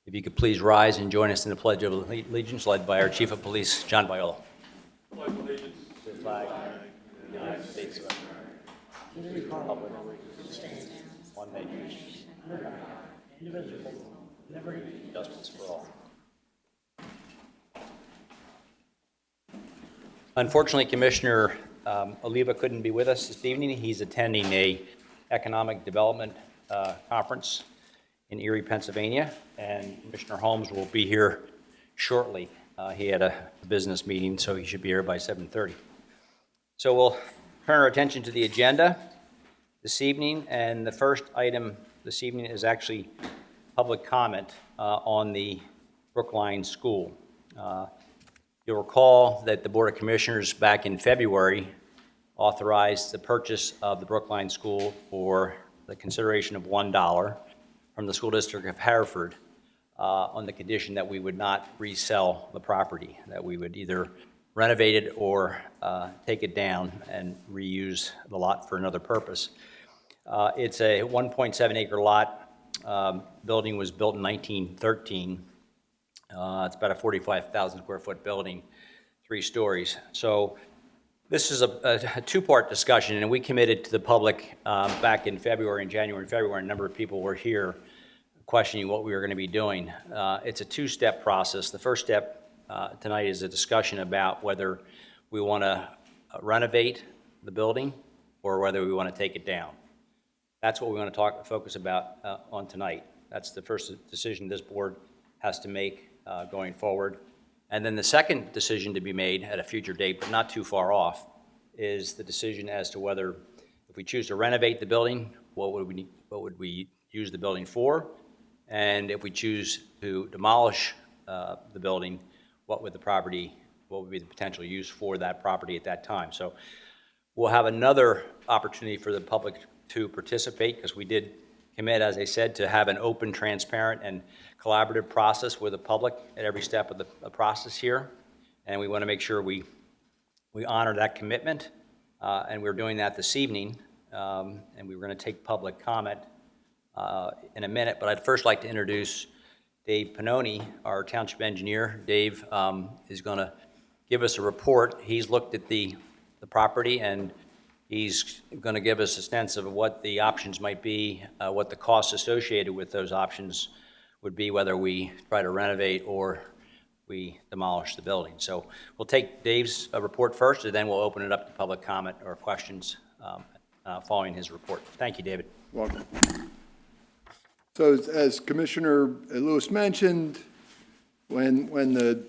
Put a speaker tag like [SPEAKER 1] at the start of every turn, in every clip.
[SPEAKER 1] If you could please rise and join us in the Pledge of Allegiance, led by our Chief of Police, John Viola.
[SPEAKER 2] Pledge allegiance
[SPEAKER 1] To the flag of the United States of America, Republic, one nation, indivisible, justice for all. Unfortunately, Commissioner Oliva couldn't be with us this evening. He's attending a economic development conference in Erie, Pennsylvania, and Commissioner Holmes will be here shortly. He had a business meeting, so he should be here by 7:30. So we'll turn our attention to the agenda this evening, and the first item this evening is actually public comment on the Brookline School. You'll recall that the Board of Commissioners back in February authorized the purchase of the Brookline School for the consideration of $1 from the School District of Haverford on the condition that we would not resell the property, that we would either renovate it or take it down and reuse the lot for another purpose. It's a 1.7 acre lot. Building was built in 1913. It's about a 45,000 square foot building, 3 stories. So this is a two-part discussion, and we committed to the public back in February, in January and February. A number of people were here questioning what we were going to be doing. It's a 2-step process. The first step tonight is a discussion about whether we want to renovate the building or whether we want to take it down. That's what we want to focus about on tonight. That's the first decision this board has to make going forward. And then the second decision to be made at a future date, but not too far off, is the decision as to whether, if we choose to renovate the building, what would we use the building for? And if we choose to demolish the building, what would be the potential use for that property at that time? So we'll have another opportunity for the public to participate, because we did commit, as I said, to have an open, transparent, and collaborative process with the public at every step of the process here. And we want to make sure we honor that commitment. And we're doing that this evening. And we were going to take public comment in a minute, but I'd first like to introduce Dave Pannoni, our township engineer. Dave is going to give us a report. He's looked at the property, and he's going to give us a sense of what the options might be, what the costs associated with those options would be, whether we try to renovate or we demolish the building. So we'll take Dave's report first, and then we'll open it up to public comment or questions following his report. Thank you, David.
[SPEAKER 3] Welcome. So as Commissioner Lewis mentioned, when the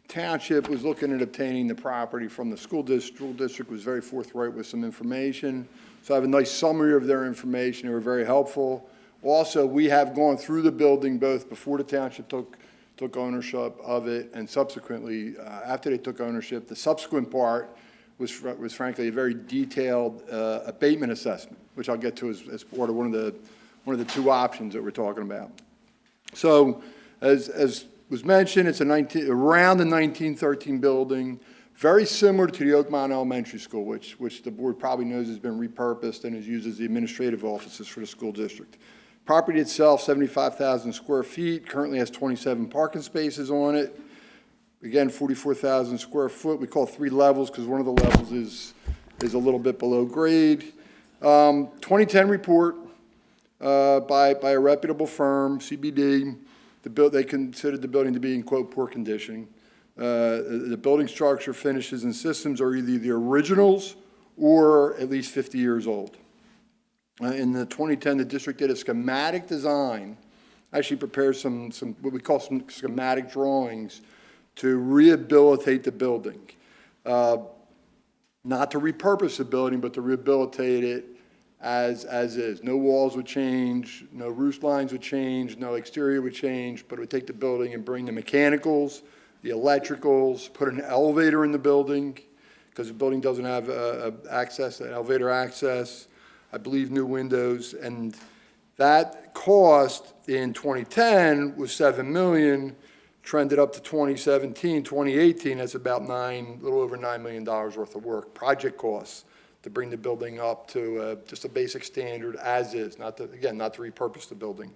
[SPEAKER 3] township was looking at obtaining the property from the school district was very forthright with some information. So I have a nice summary of their information. They were very helpful. Also, we have gone through the building both before the township took ownership of it and subsequently after they took ownership. The subsequent part was frankly a very detailed abatement assessment, which I'll get to as part of one of the 2 options that we're talking about. So as was mentioned, it's around the 1913 building, very similar to the Oakmont Elementary School, which the board probably knows has been repurposed and is used as the administrative offices for the school district. Property itself, 75,000 square feet, currently has 27 parking spaces on it. Again, 44,000 square foot. We call it 3 levels because one of the levels is a little bit below grade. 2010 report by a reputable firm, CBD. They considered the building to be in, quote, poor condition. The building structure, finishes, and systems are either the originals or at least 50 years old. In the 2010, the district did a schematic design, actually prepared some what we call some schematic drawings to rehabilitate the building. Not to repurpose the building, but to rehabilitate it as is. No walls would change, no roof lines would change, no exterior would change, but it would take the building and bring the mechanicals, the electricals, put an elevator in the building, because the building doesn't have elevator access, I believe new windows, and that cost in 2010 was $7 million, trended up to 2017, 2018, that's about a little over $9 million worth of work, project costs, to bring the building up to just a basic standard as is, not to repurpose the building.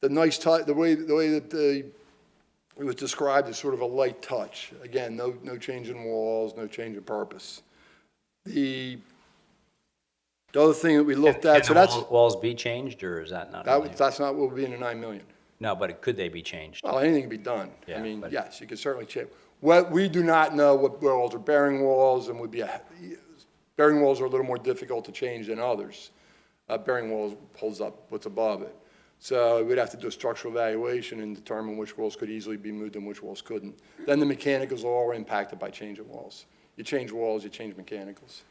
[SPEAKER 3] the nice touch, the way that it was described as sort of a light touch. Again, no change in walls, no change in purpose. The other thing that we looked at, so
[SPEAKER 1] Can the
[SPEAKER 3] that's,
[SPEAKER 1] walls be changed, or is that not really?
[SPEAKER 3] that's not what would be in the 9 million.
[SPEAKER 1] No, but could they be changed?
[SPEAKER 3] Well, anything can be done. I
[SPEAKER 1] Yeah,
[SPEAKER 3] mean,
[SPEAKER 1] but-
[SPEAKER 3] yes, you can certainly change. What, we do not know what walls are bearing walls and bearing walls are a little more difficult to change than others. Bearing walls holds up what's above it. So we'd have to do a structural evaluation and determine which walls could easily be moved and which walls couldn't. Then the mechanicals are all impacted by changing walls. You change walls, you change mechanicals.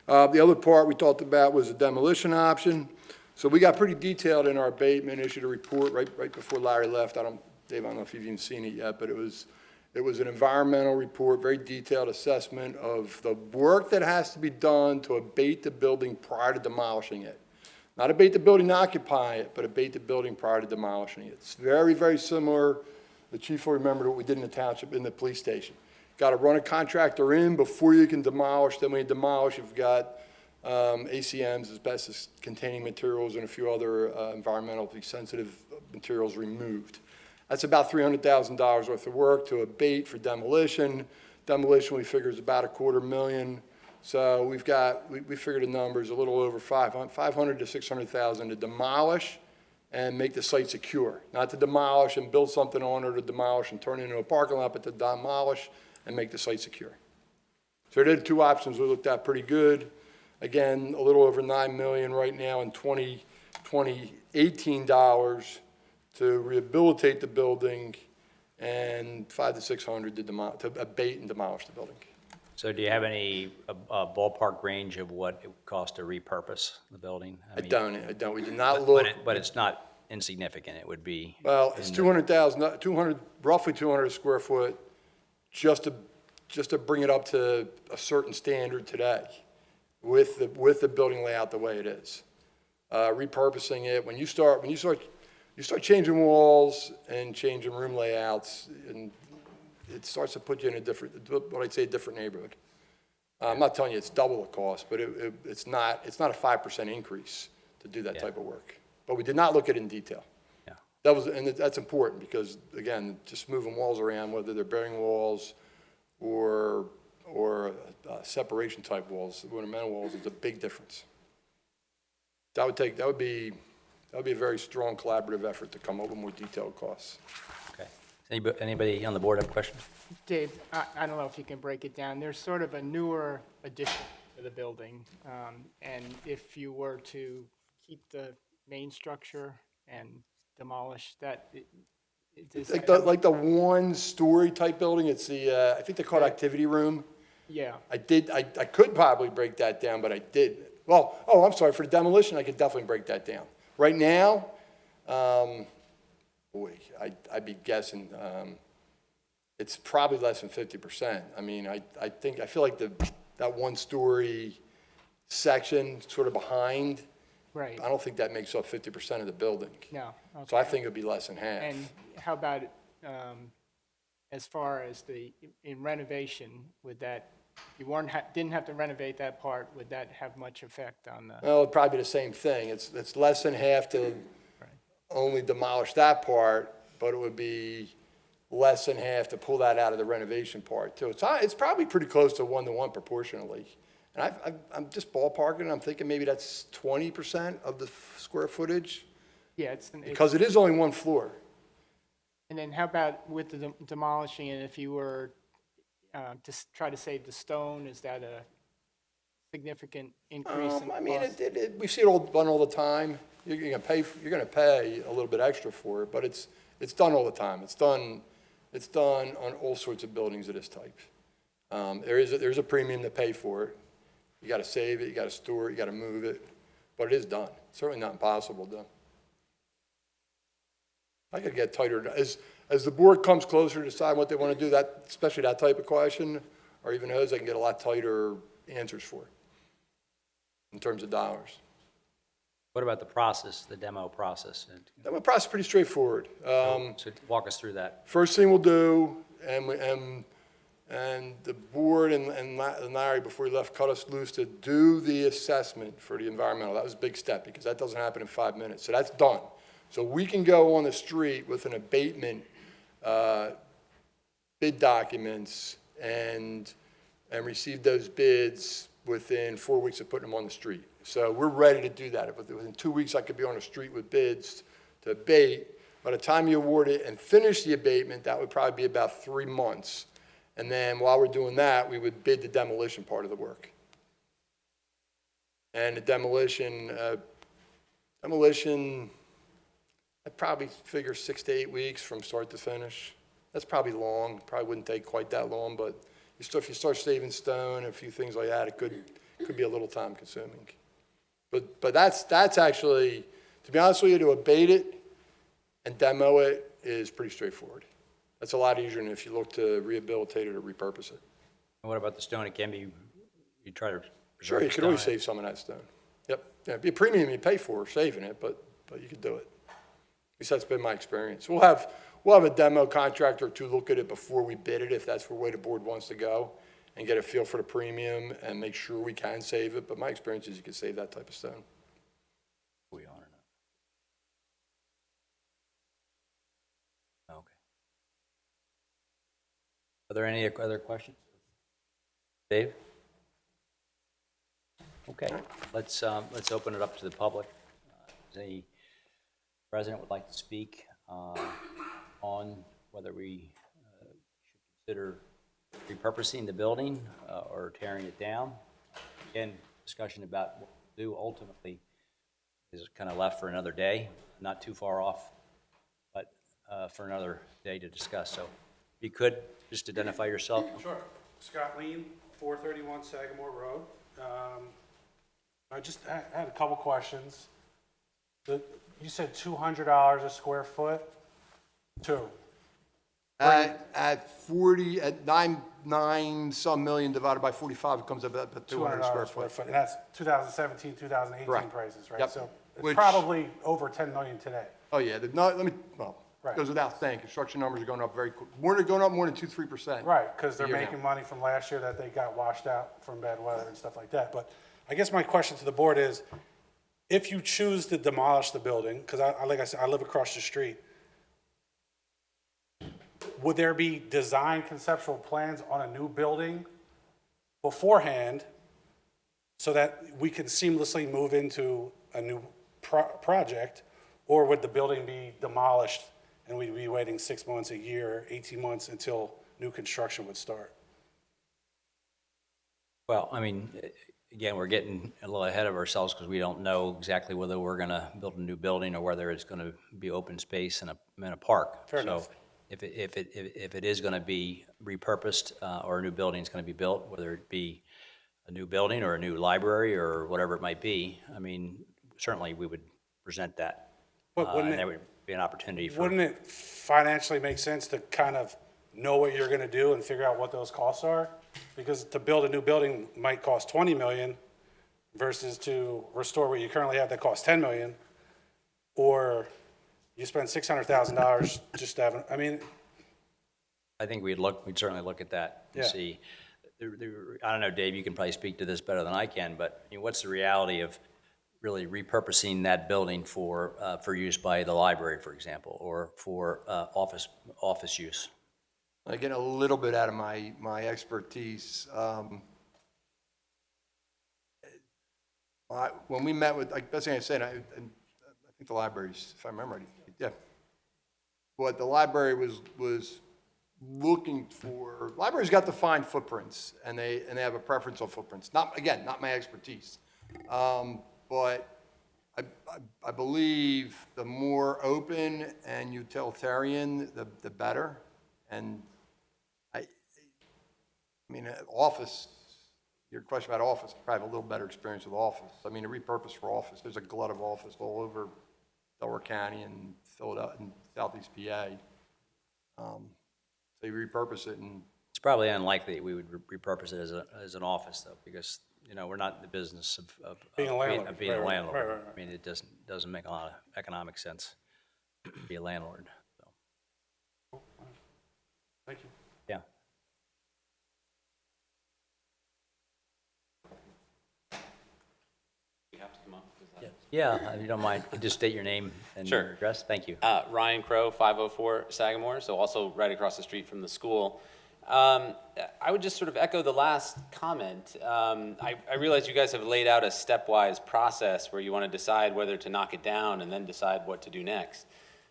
[SPEAKER 3] The other part we talked about was a demolition option. So we got pretty detailed in our abatement, issued a report right before Larry left. Dave, I don't know if you've even seen it yet, but it was an environmental report, very detailed assessment of the work that has to be done to abate the building prior to demolishing it. Not abate the building to occupy it, but abate the building prior to demolishing it. It's very, very similar. The chief will remember what we did in the township, in the police station. Got to run a contractor in before you can demolish. Then when you demolish, you've got ACMs, asbestos-containing materials, and a few other environmentally sensitive materials removed. That's about $300,000 worth of work to abate for demolition. Demolition, we figure, is about $250,000. So we figured the numbers a little over 500 to 600,000 to demolish and make the site secure. Not to demolish and build something on it, or to demolish and turn it into a parking lot, but to demolish and make the site secure. So there are two options we looked at pretty good. Again, a little over 9 million right now in 2018 dollars to rehabilitate the building, and 500 to 600 to abate and demolish the building.
[SPEAKER 1] So do you have any ballpark range of what it would cost to repurpose the building?
[SPEAKER 3] I don't. We did not look.
[SPEAKER 1] But it's not insignificant. It would be.
[SPEAKER 3] Well, it's 200,000, roughly 200 square foot, just to bring it up to a certain standard today, with the building layout the way it is. Repurposing it, when you start changing walls and changing room layouts, and it starts to put you in a different neighborhood. I'm not telling you it's double the cost, but it's not a 5% increase to do that type of work. But we did not look at it in detail.
[SPEAKER 1] Yeah.
[SPEAKER 3] That's important because, again, just moving walls around, whether they're bearing walls or separation type walls, ornamental walls, is a big difference. That would be a very strong collaborative effort to come up with more detailed costs.
[SPEAKER 1] Okay. Anybody on the board have questions?
[SPEAKER 2] Dave, I don't know if you can break it down. There's sort of a newer addition to the building, and if you were to keep the main structure and demolish that,
[SPEAKER 3] Like the one-story type building, it's I think they call it activity room.
[SPEAKER 2] yeah,
[SPEAKER 3] I could probably break that down, but I didn't. Well, I'm sorry, for the demolition, I could definitely break that down. Right now, I'd be guessing, it's probably less than 50%. I mean, I feel like that one-story section sort of behind,
[SPEAKER 2] right.
[SPEAKER 3] I don't think that makes up 50% of the building.
[SPEAKER 2] No. Okay.
[SPEAKER 3] So I think it'd be less than half.
[SPEAKER 2] And how about as far as in renovation, would that, you didn't have to renovate that part, would that have much effect on the?
[SPEAKER 3] Well, it'd probably be the same thing. It's less than half to only demolish that part, but it would be less than half to pull that out of the renovation part too. It's probably pretty close to 1-to-1 proportionally. And I'm just ballparking, I'm thinking maybe that's 20% of the square footage,
[SPEAKER 2] Yeah,
[SPEAKER 3] because it is only one floor.
[SPEAKER 2] and then how about with the demolishing it, if you were to try to save the stone, is that a significant increase in
[SPEAKER 3] I mean,
[SPEAKER 2] cost?
[SPEAKER 3] we see it all done all the time. You're gonna pay a little bit extra for it, but it's done all the time. It's done on all sorts of buildings of this type. There's a premium to pay for it. You gotta save it, you gotta store it, you gotta move it, but it is done. It's certainly not impossible to do. I could get tighter, as the board comes closer to decide what they wanna do, that, especially that type of question, or even those, I can get a lot tighter answers for, in terms of dollars.
[SPEAKER 1] What about the process, the demo process?
[SPEAKER 3] The process is pretty straightforward.
[SPEAKER 1] So walk us through that.
[SPEAKER 3] First thing we'll do, and the board and Larry, before he left, cut us loose to do the assessment for the environmental. That was a big step, because that doesn't happen in 5 minutes. So that's done. So we can go on the street with an abatement, bid documents and receive those bids within 4 weeks of putting them on the street. So we're ready to do that. Within 2 weeks, I could be on the street with bids to abate. By the time you award it and finish the abatement, that would probably be about 3 months. And then while we're doing that, we would bid the demolition part of the work. And the demolition, I'd probably figure 6 to 8 weeks from start to finish. That's probably long, probably wouldn't take quite that long, but if you start saving stone, a few things like that, it could be a little time consuming. But that's actually, to be honest with you, to abate it and demo it is pretty straightforward. That's a lot easier than if you look to rehabilitate it or repurpose it.
[SPEAKER 1] And what about the stone? It can be, you try to
[SPEAKER 3] Sure,
[SPEAKER 1] preserve
[SPEAKER 3] you
[SPEAKER 1] the
[SPEAKER 3] could always
[SPEAKER 1] stone.
[SPEAKER 3] save some of that stone. Yep, yeah, it'd be a premium you pay for saving it, but you could do it. At least that's been my experience. We'll have a demo contractor to look at it before we bid it, if that's the way the board wants to go, and get a feel for the premium and make sure we can save it. But my experience is you can save that type of stone.
[SPEAKER 1] We are or not? Okay. Are there any other questions? Dave? Okay, let's open it up to the public. Does any resident would like to speak on whether we should consider repurposing the building or tearing it down? Again, discussion about what we'll do ultimately is kind of left for another day, not too far off, but for another day to discuss. So if you could, just identify yourself.
[SPEAKER 4] Sure. Scott Lean, 431 Sagamore Road. I had a couple questions. You said $200 a square foot? Two.
[SPEAKER 3] At 40, at nine some million divided by 45, it comes up at 200 square foot.
[SPEAKER 4] And that's 2017, 2018
[SPEAKER 3] Correct.
[SPEAKER 4] prices, right?
[SPEAKER 3] Yep.
[SPEAKER 4] So it's
[SPEAKER 3] Which-
[SPEAKER 4] probably over 10 million today.
[SPEAKER 3] Oh, yeah,
[SPEAKER 4] Right.
[SPEAKER 3] goes without saying, construction numbers are going up very quick. They're going up more than 2-3%.
[SPEAKER 4] Right, because they're
[SPEAKER 3] Year now.
[SPEAKER 4] making money from last year that they got washed out from bad weather and stuff like that. But I guess my question to the board is, if you choose to demolish the building, because like I said, I live across the street, would there be design conceptual plans on a new building beforehand so that we can seamlessly move into a new project? Or would the building be demolished and we'd be waiting 6 months, a year, 18 months until new construction would start?
[SPEAKER 1] Well, I mean, again, we're getting a little ahead of ourselves because we don't know exactly whether we're going to build a new building or whether it's going to be open space in a park.
[SPEAKER 4] Fair enough.
[SPEAKER 1] So if it is going to be repurposed or a new building is going to be built, whether it be a new building or a new library or whatever it might be, I mean, certainly we would present that.
[SPEAKER 4] But wouldn't
[SPEAKER 1] And
[SPEAKER 4] it-
[SPEAKER 1] there would be an opportunity for.
[SPEAKER 4] Wouldn't it financially make sense to kind of know what you're gonna do and figure out what those costs are? Because to build a new building might cost 20 million versus to restore what you currently have that costs 10 million. Or you spend $600,000 just to have, I mean,
[SPEAKER 1] I think we'd certainly look at that and
[SPEAKER 4] Yeah.
[SPEAKER 1] see. I don't know, Dave, you can probably speak to this better than I can, but I mean, what's the reality of really repurposing that building for use by the library, for example, or for office use?
[SPEAKER 3] I get a little bit out of my expertise. When we met with, like, best thing I said, I think the libraries, if I remember right, yeah. What the library was looking for, libraries got defined footprints, and they have a preference on footprints. Not my expertise. But I believe the more open and utilitarian, the better. And I mean, office, your question about office, I probably have a little better experience with office. I mean, a repurpose for office, there's a glut of office all over Delaware County and Philadelphia and Southeast PA. So you repurpose it and
[SPEAKER 1] It's probably unlikely we would repurpose it as an office, though, because, you know, we're not in the business of
[SPEAKER 4] Being a landlord.
[SPEAKER 1] of being a
[SPEAKER 4] Right, right,
[SPEAKER 1] landlord.
[SPEAKER 4] right, right.
[SPEAKER 1] I mean, it doesn't make a lot of economic sense to be a landlord, so,
[SPEAKER 4] thank you.
[SPEAKER 1] yeah. Yeah, if you don't mind, just state your name and your
[SPEAKER 5] Sure.
[SPEAKER 1] address. Thank you.
[SPEAKER 5] Ryan Crow, 504 Sagamore, so also right across the street from the school. I would just sort of echo the last comment. I realize you guys have laid out a stepwise process where you want to decide whether to knock it down and then decide what to do next.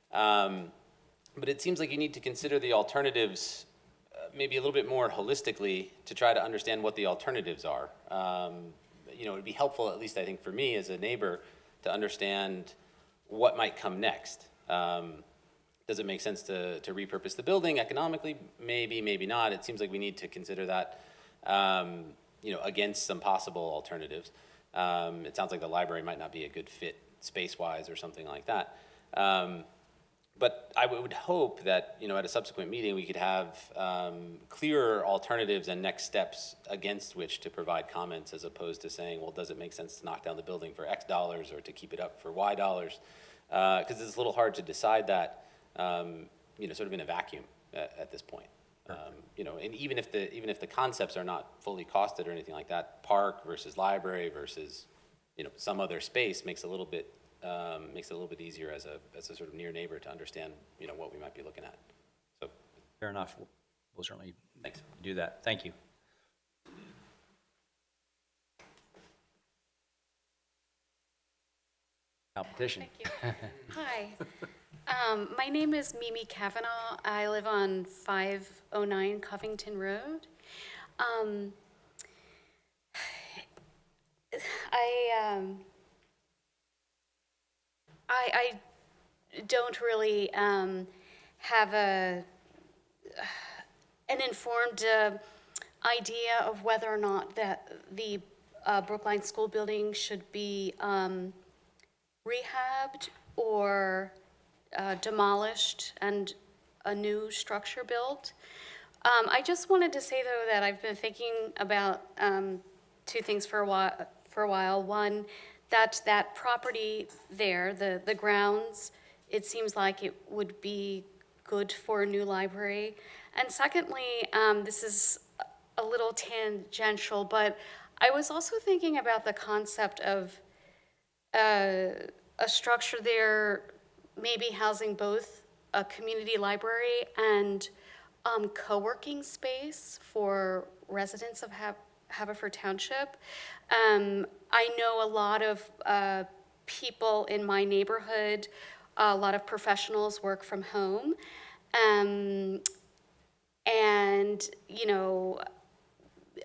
[SPEAKER 5] But it seems like you need to consider the alternatives maybe a little bit more holistically to try to understand what the alternatives are. You know, it'd be helpful, at least I think for me as a neighbor, to understand what might come next. Does it make sense to repurpose the building economically? Maybe, maybe not. It seems like we need to consider that, you know, against some possible alternatives. It sounds like the library might not be a good fit space-wise or something like that. But I would hope that, you know, at a subsequent meeting, we could have clearer alternatives and next steps against which to provide comments, as opposed to saying, well, does it make sense to knock down the building for X dollars or to keep it up for Y dollars? Because it's a little hard to decide that, you know, sort of in a vacuum at this point. You know, and even if the concepts are not fully costed or anything like that, park versus library versus, you know, some other space makes it a little bit easier as a sort of near neighbor to understand, you know, what we might be looking at. So,
[SPEAKER 1] Fair enough. We'll certainly
[SPEAKER 5] thanks.
[SPEAKER 1] do that. Thank you. Competition.
[SPEAKER 6] Thank you. Hi. My name is Mimi Kavanaugh. I live on 509 Covington Road. I don't really have an informed idea of whether or not that the Brookline School building should be rehabbed or demolished and a new structure built. I just wanted to say, though, that I've been thinking about two things for a while. One, that property there, the grounds, it seems like it would be good for a new library. And secondly, this is a little tangential, but I was also thinking about the concept of a structure there maybe housing both a community library and co-working space for residents of Haverford Township. I know a lot of people in my neighborhood, a lot of professionals work from home. And, you know,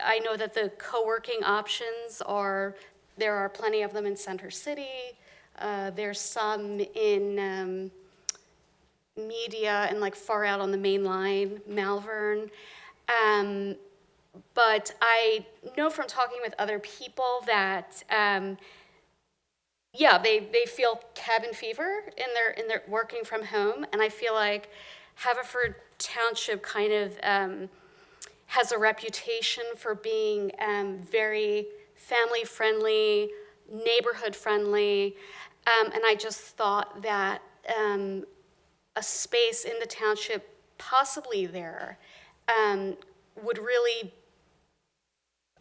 [SPEAKER 6] I know that the co-working options there are plenty of them in Center City. There's some in Media and like far out on the main line, Malvern. But I know from talking with other people that, yeah, they feel cabin fever in their working from home. And I feel like Haverford Township kind of has a reputation for being very family-friendly, neighborhood-friendly, and I just thought that a space in the township, possibly there, would really,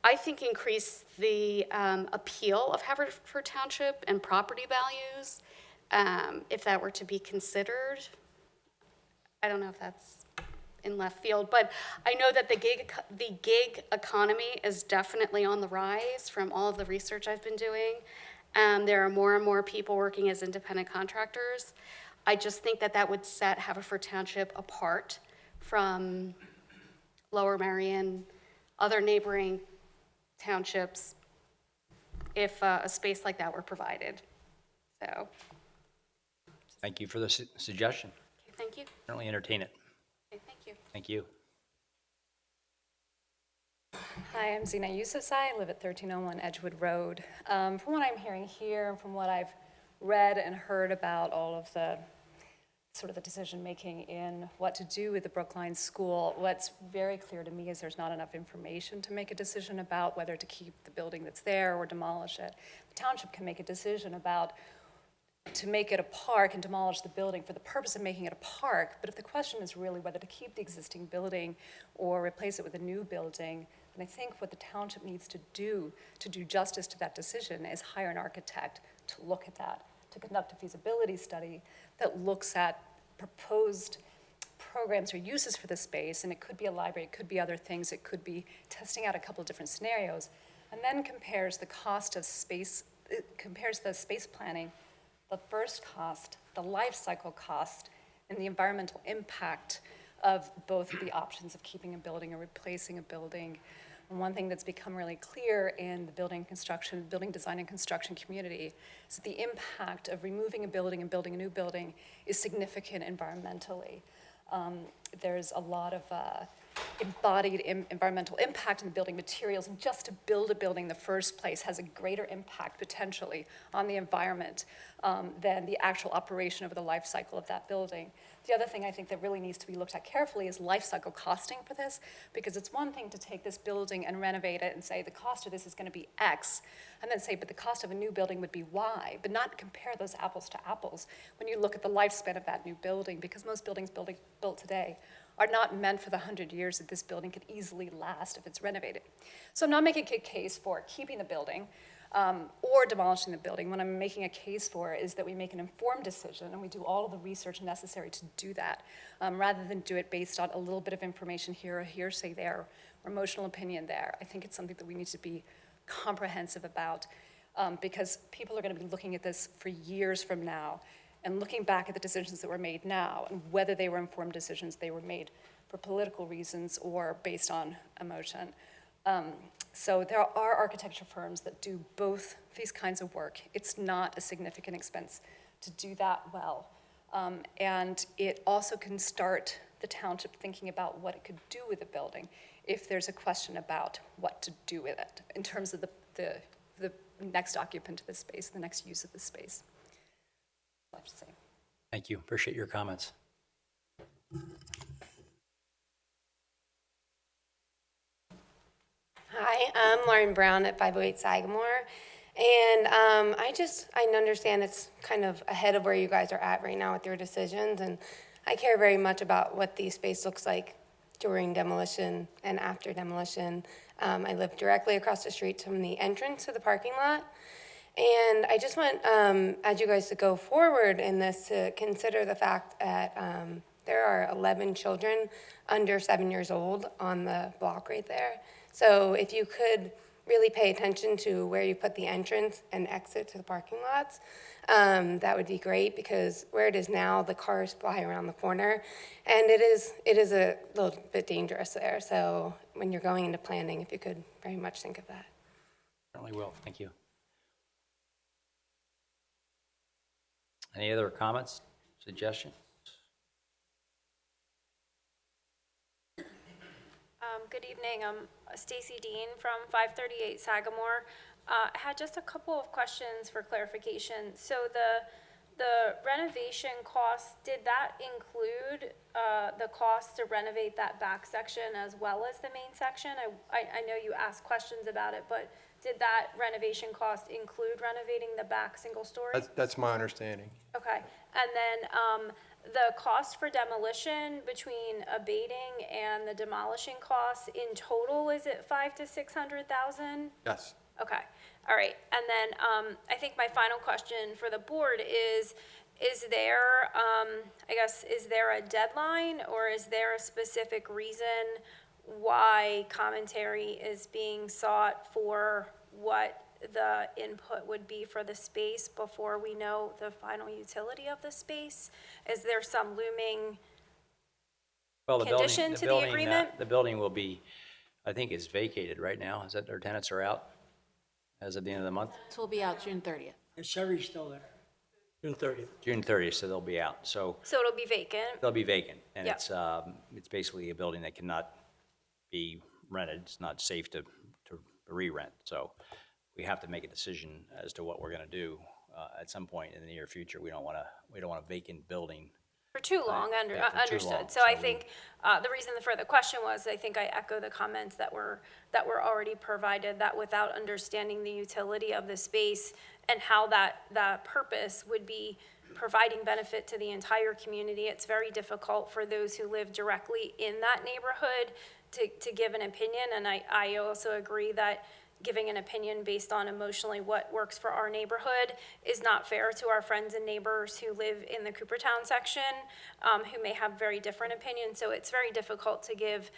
[SPEAKER 6] I think, increase the appeal of Haverford Township and property values, if that were to be considered. I don't know if that's in left field, but I know that the gig economy is definitely on the rise from all of the research I've been doing. There are more and more people working as independent contractors. I just think that would set Haverford Township apart from Lower Merion, other neighboring townships, if a space like that were provided. So.
[SPEAKER 1] Thank you for the suggestion.
[SPEAKER 6] Okay, thank you.
[SPEAKER 1] Certainly entertain it.
[SPEAKER 6] Okay, thank you.
[SPEAKER 1] Thank you.
[SPEAKER 7] Hi, I'm Zina Yousafzai. I live at 1301 Edgewood Road. From what I'm hearing here, and from what I've read and heard about all of the sort of the decision-making in what to do with the Brookline School, what's very clear to me is there's not enough information to make a decision about whether to keep the building that's there or demolish it. The township can make a decision about to make it a park and demolish the building for the purpose of making it a park, but if the question is really whether to keep the existing building or replace it with a new building, then I think what the township needs to do justice to that decision is hire an architect to look at that, to conduct a feasibility study that looks at proposed programs or uses for the space, and it could be a library, it could be other things, it could be testing out a couple of different scenarios, and then compares the cost of space, it compares the space planning, the first cost, the life cycle cost, and the environmental impact of both the options of keeping a building or replacing a building. And one thing that's become really clear in the building design and construction community is that the impact of removing a building and building a new building is significant environmentally. There's a lot of embodied environmental impact in the building materials, and just to build a building in the first place has a greater impact potentially on the environment than the actual operation over the life cycle of that building. The other thing I think that really needs to be looked at carefully is life cycle costing for this, because it's one thing to take this building and renovate it and say the cost of this is going to be X, and then say, but the cost of a new building would be Y, but not compare those apples to apples when you look at the lifespan of that new building, because most buildings built today are not meant for the 100 years that this building could easily last if it's renovated. So I'm not making a case for keeping the building or demolishing the building. What I'm making a case for is that we make an informed decision and we do all of the research necessary to do that, rather than do it based on a little bit of information here or hearsay there or emotional opinion there. I think it's something that we need to be comprehensive about, because people are going to be looking at this for years from now and looking back at the decisions that were made now and whether they were informed decisions, they were made for political reasons or based on emotion. So there are architecture firms that do both these kinds of work. It's not a significant expense to do that well. And it also can start the township thinking about what it could do with the building if there's a question about what to do with it in terms of the next occupant of the space, the next use of the space. I have to say.
[SPEAKER 1] Thank you. Appreciate your comments.
[SPEAKER 8] Hi, I'm Lauren Brown at 508 Sagamore, and I understand it's kind of ahead of where you guys are at right now with your decisions, and I care very much about what the space looks like during demolition and after demolition. I live directly across the street from the entrance to the parking lot, and I just want, as you guys to go forward in this, to consider the fact that there are 11 children under 7 years old on the block right there. So if you could really pay attention to where you put the entrance and exit to the parking lots, that would be great, because where it is now, the cars fly around the corner, and it is a little bit dangerous there. So when you're going into planning, if you could very much think of that.
[SPEAKER 1] Certainly will. Thank you. Any other comments, suggestions?
[SPEAKER 9] Good evening. I'm Stacy Dean from 538 Sagamore. I had just a couple of questions for clarification. So the renovation costs, did that include the cost to renovate that back section as well as the main section? I know you asked questions about it, but did that renovation cost include renovating the back single story?
[SPEAKER 10] That's my understanding.
[SPEAKER 9] Okay, and then the cost for demolition between abating and the demolishing costs in total, is it $500,000 to $600,000?
[SPEAKER 10] Yes.
[SPEAKER 9] Okay, all right, and then I think my final question for the board is there, is there a deadline, or is there a specific reason why commentary is being sought for what the input would be for the space before we know the final utility of the space? Is there some looming condition to the agreement?
[SPEAKER 1] The building will be, I think, is vacated right now. Is that their tenants are out as of the end of the month?
[SPEAKER 11] This will be out June 30th.
[SPEAKER 12] And Sherry's still there. June 30th.
[SPEAKER 1] June 30th, so they'll be out. So
[SPEAKER 9] So it'll be vacant?
[SPEAKER 1] they'll be vacant, and
[SPEAKER 9] Yep.
[SPEAKER 1] it's basically a building that cannot be rented. It's not safe to re-rent. So we have to make a decision as to what we're going to do at some point in the near future. We don't want a vacant building.
[SPEAKER 9] For too long,
[SPEAKER 1] for too
[SPEAKER 9] understood.
[SPEAKER 1] long.
[SPEAKER 9] So I think the reason for the question was, I think I echo the comments that were already provided, that without understanding the utility of the space and how that purpose would be providing benefit to the entire community, it's very difficult for those who live directly in that neighborhood to give an opinion. And I also agree that giving an opinion based on emotionally what works for our neighborhood is not fair to our friends and neighbors who live in the Coopertown section, who may have very different opinions. So it's very difficult to give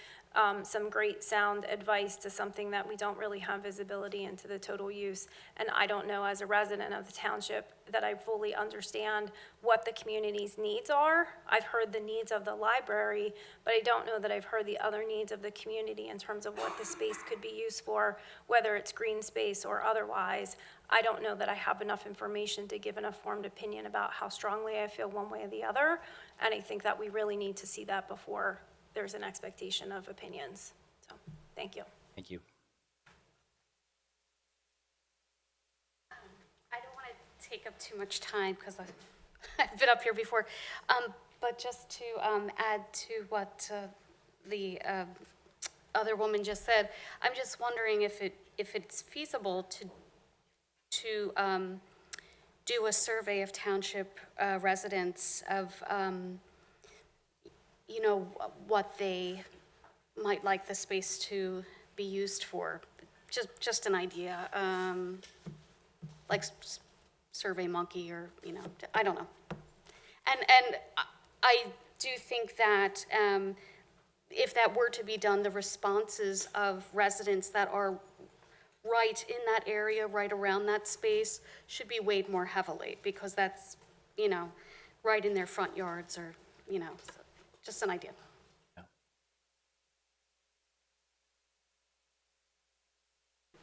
[SPEAKER 9] some great sound advice to something that we don't really have visibility into the total use. And I don't know, as a resident of the township, that I fully understand what the community's needs are. I've heard the needs of the library, but I don't know that I've heard the other needs of the community in terms of what the space could be used for, whether it's green space or otherwise. I don't know that I have enough information to give an informed opinion about how strongly I feel one way or the other. And I think that we really need to see that before there's an expectation of opinions. So, thank you.
[SPEAKER 1] Thank you.
[SPEAKER 6] I don't want to take up too much time because I've been up here before. But just to add to what the other woman just said, I'm just wondering if it's feasible to do a survey of township residents of what they might like the space to be used for. Just an idea, like Survey Monkey or, I don't know. And I do think that if that were to be done, the responses of residents that are right in that area, right around that space, should be weighed more heavily because that's, right in their front yards or, so just an idea.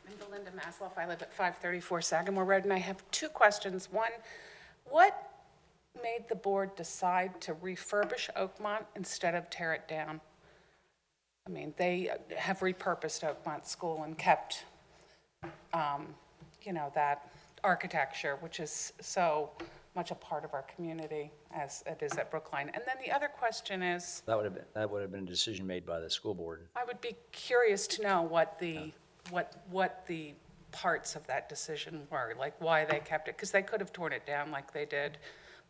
[SPEAKER 10] I'm Belinda Masloff. I live at 534 Sagamore Road, and I have two questions. One, what made the board decide to refurbish Oakmont instead of tear it down? I mean, they have repurposed Oakmont School and kept, that architecture, which is so much a part of our community as it is at Brookline. And then the other question is,
[SPEAKER 1] That would have been a decision made by the school board.
[SPEAKER 10] I would be curious to know what the parts of that decision were, like why they kept it, because they could have torn it down like they did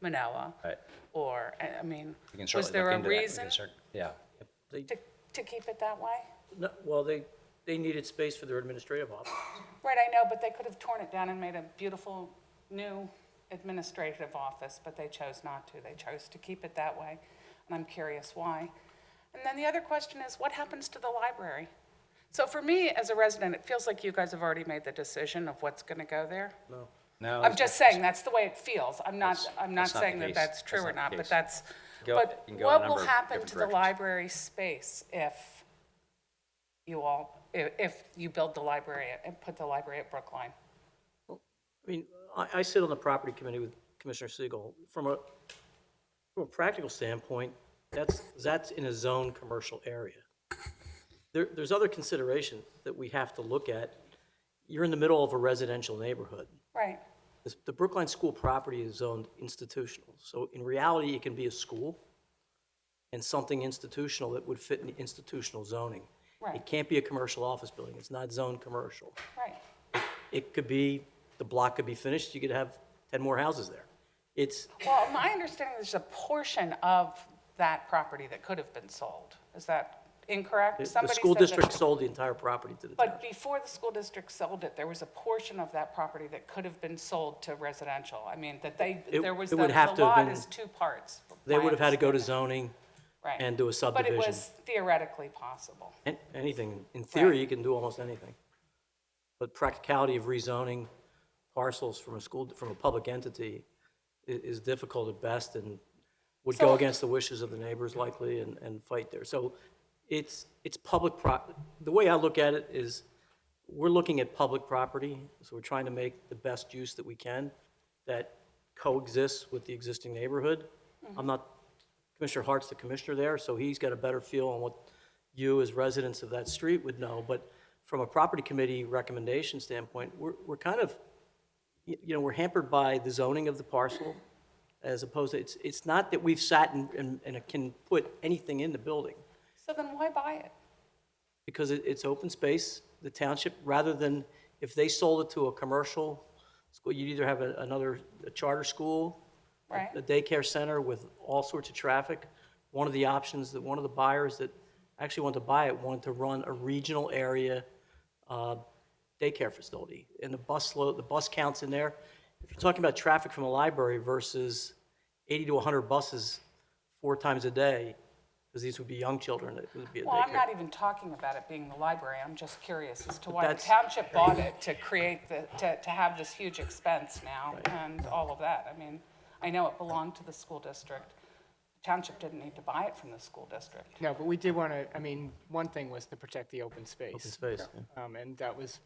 [SPEAKER 10] Manoa.
[SPEAKER 1] Right.
[SPEAKER 10] Or, I mean,
[SPEAKER 1] We can
[SPEAKER 10] was
[SPEAKER 1] certainly
[SPEAKER 10] there
[SPEAKER 1] look
[SPEAKER 10] a
[SPEAKER 1] into that. We
[SPEAKER 10] reason
[SPEAKER 1] can yeah.
[SPEAKER 10] to keep it that way?
[SPEAKER 12] No, well, they needed space for their administrative office.
[SPEAKER 10] Right, I know, but they could have torn it down and made a beautiful new administrative office, but they chose not to. They chose to keep it that way, and I'm curious why. And then the other question is, what happens to the library? So for me, as a resident, it feels like you guys have already made the decision of what's going to go there.
[SPEAKER 1] No.
[SPEAKER 10] I'm just saying, that's the way it feels. I'm not
[SPEAKER 1] that's not
[SPEAKER 10] saying
[SPEAKER 1] the
[SPEAKER 10] that
[SPEAKER 1] case.
[SPEAKER 10] that's true
[SPEAKER 1] That's
[SPEAKER 10] or
[SPEAKER 1] not
[SPEAKER 10] not,
[SPEAKER 1] the
[SPEAKER 10] but
[SPEAKER 1] case.
[SPEAKER 10] that's,
[SPEAKER 1] You
[SPEAKER 10] but
[SPEAKER 1] can go a
[SPEAKER 10] what
[SPEAKER 1] number
[SPEAKER 10] will
[SPEAKER 1] of
[SPEAKER 10] happen
[SPEAKER 1] different
[SPEAKER 10] to the
[SPEAKER 1] directions.
[SPEAKER 10] library space if you build the library and put the library at Brookline?
[SPEAKER 12] I mean, I sit on the property committee with Commissioner Siegel. From a practical standpoint, that's in a zone commercial area. There's other considerations that we have to look at. You're in the middle of a residential neighborhood.
[SPEAKER 10] Right,
[SPEAKER 12] The Brookline School property is zoned institutional. So in reality, it can be a school and something institutional that would fit in the institutional zoning.
[SPEAKER 10] Right.
[SPEAKER 12] It can't be a commercial office building. It's not zoned commercial.
[SPEAKER 10] right.
[SPEAKER 12] It could be, the block could be finished, you could have 10 more houses there.
[SPEAKER 10] Well, my understanding is there's a portion of that property that could have been sold. Is that incorrect?
[SPEAKER 12] The
[SPEAKER 10] Somebody
[SPEAKER 12] school
[SPEAKER 10] said that-
[SPEAKER 12] district sold the entire property to the town.
[SPEAKER 10] But before the school district sold it, there was a portion of that property that could have been sold to residential. I mean, that there was,
[SPEAKER 12] it would
[SPEAKER 10] the
[SPEAKER 12] have to have
[SPEAKER 10] lot
[SPEAKER 12] been-
[SPEAKER 10] is two parts.
[SPEAKER 12] They
[SPEAKER 10] my
[SPEAKER 12] would have had to go to
[SPEAKER 10] understanding.
[SPEAKER 12] zoning
[SPEAKER 10] Right.
[SPEAKER 12] and do a subdivision.
[SPEAKER 10] But it was theoretically possible.
[SPEAKER 12] Anything, in theory,
[SPEAKER 10] Right.
[SPEAKER 12] you can do almost anything. But practicality of rezoning parcels from a public entity is difficult at best and would go
[SPEAKER 10] So-
[SPEAKER 12] against the wishes of the neighbors likely and fight there. So it's public the way I look at it is we're looking at public property, so we're trying to make the best use that we can that coexists with the existing neighborhood. I'm not, Commissioner Hart's the commissioner there, so he's got a better feel on what you as residents of that street would know. But from a property committee recommendation standpoint, we're kind of, we're hampered by the zoning of the parcel as opposed to, it's not that we've sat and can put anything in the building.
[SPEAKER 10] So then why buy it?
[SPEAKER 12] Because it's open space, the township, rather than, if they sold it to a commercial school, you'd either have a charter school,
[SPEAKER 10] Right.
[SPEAKER 12] a daycare center with all sorts of traffic. One of the options that one of the buyers that actually wanted to buy it wanted to run a regional area daycare facility, and the bus counts in there. If you're talking about traffic from a library versus 80 to 100 buses 4 times a day, because these would be young children, it would be a
[SPEAKER 10] Well, I'm
[SPEAKER 12] daycare.
[SPEAKER 10] not even talking about it being the library. I'm just curious as to why the
[SPEAKER 12] that's-
[SPEAKER 10] township bought it to create to have this huge expense now and all of that. I mean, I know it belonged to the school district. The township didn't need to buy it from the school district.
[SPEAKER 2] No, but we did want to, I mean, one thing was to protect the open space.
[SPEAKER 12] Open space, yeah.
[SPEAKER 2] And that was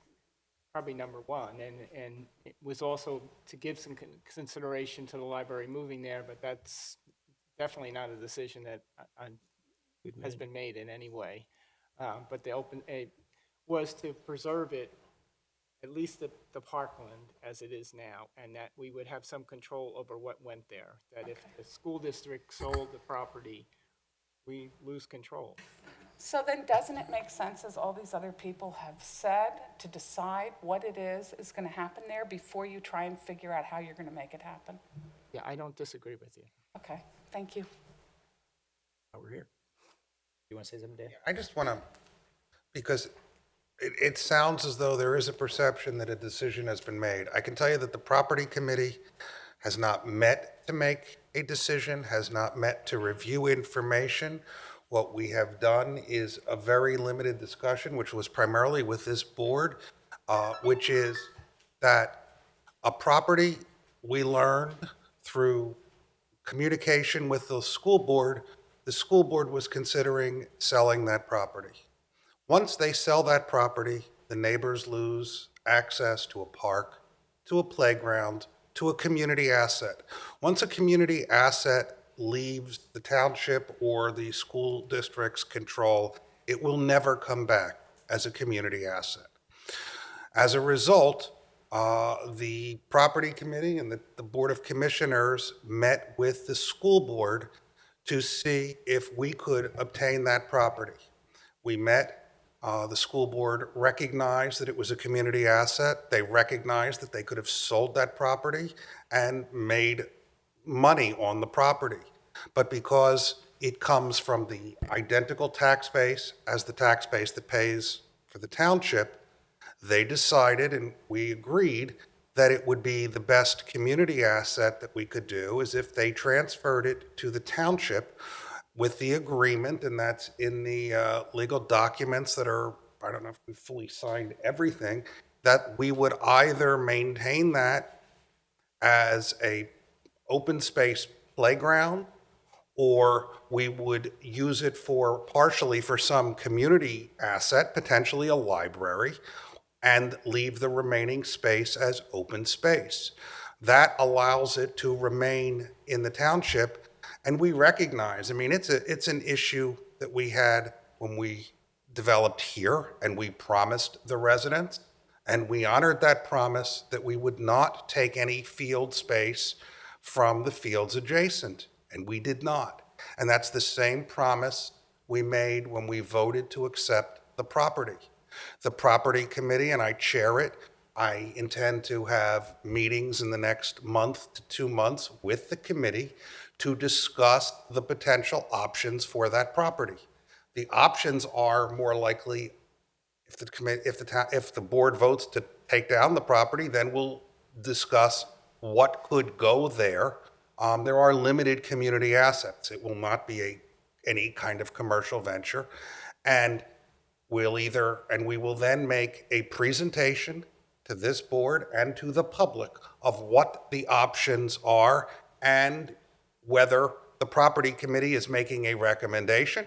[SPEAKER 2] probably number one. And it was also to give some consideration to the library moving there, but that's definitely not a decision that has been made in any way. But it was to preserve it, at least the parkland as it is now, and that we would have some control over what went there. That if the school district sold the property, we lose control.
[SPEAKER 10] So then doesn't it make sense, as all these other people have said, to decide what it is going to happen there before you try and figure out how you're going to make it happen?
[SPEAKER 2] Yeah, I don't disagree with you.
[SPEAKER 10] Okay, thank you.
[SPEAKER 12] We're here.
[SPEAKER 1] You want to say something, Dan?
[SPEAKER 11] I just want to, because it sounds as though there is a perception that a decision has been made. I can tell you that the property committee has not met to make a decision, has not met to review information. What we have done is a very limited discussion, which was primarily with this board, which is that a property we learned through communication with the school board was considering selling that property. Once they sell that property, the neighbors lose access to a park, to a playground, to a community asset. Once a community asset leaves the township or the school district's control, it will never come back as a community asset. As a result, the property committee and the Board of Commissioners met with the school board to see if we could obtain that property. We met, the school board recognized that it was a community asset. They recognized that they could have sold that property and made money on the property. But because it comes from the identical tax base as the tax base that pays for the township, they decided, and we agreed, that it would be the best community asset that we could do is if they transferred it to the township with the agreement, and that's in the legal documents that are, I don't know if we fully signed everything, that we would either maintain that as a open space playground, or we would use it partially for some community asset, potentially a library, and leave the remaining space as open space. That allows it to remain in the township, and we recognize, I mean, it's an issue that we had when we developed here, and we promised the residents, and we honored that promise that we would not take any field space from the fields adjacent, and we did not. And that's the same promise we made when we voted to accept the property. The property committee, and I chair it, I intend to have meetings in the next month to 2 months with the committee to discuss the potential options for that property. The options are more likely, if the board votes to take down the property, then we'll discuss what could go there. There are limited community assets. It will not be any kind of commercial venture. And we will then make a presentation to this board and to the public of what the options are and whether the property committee is making a recommendation,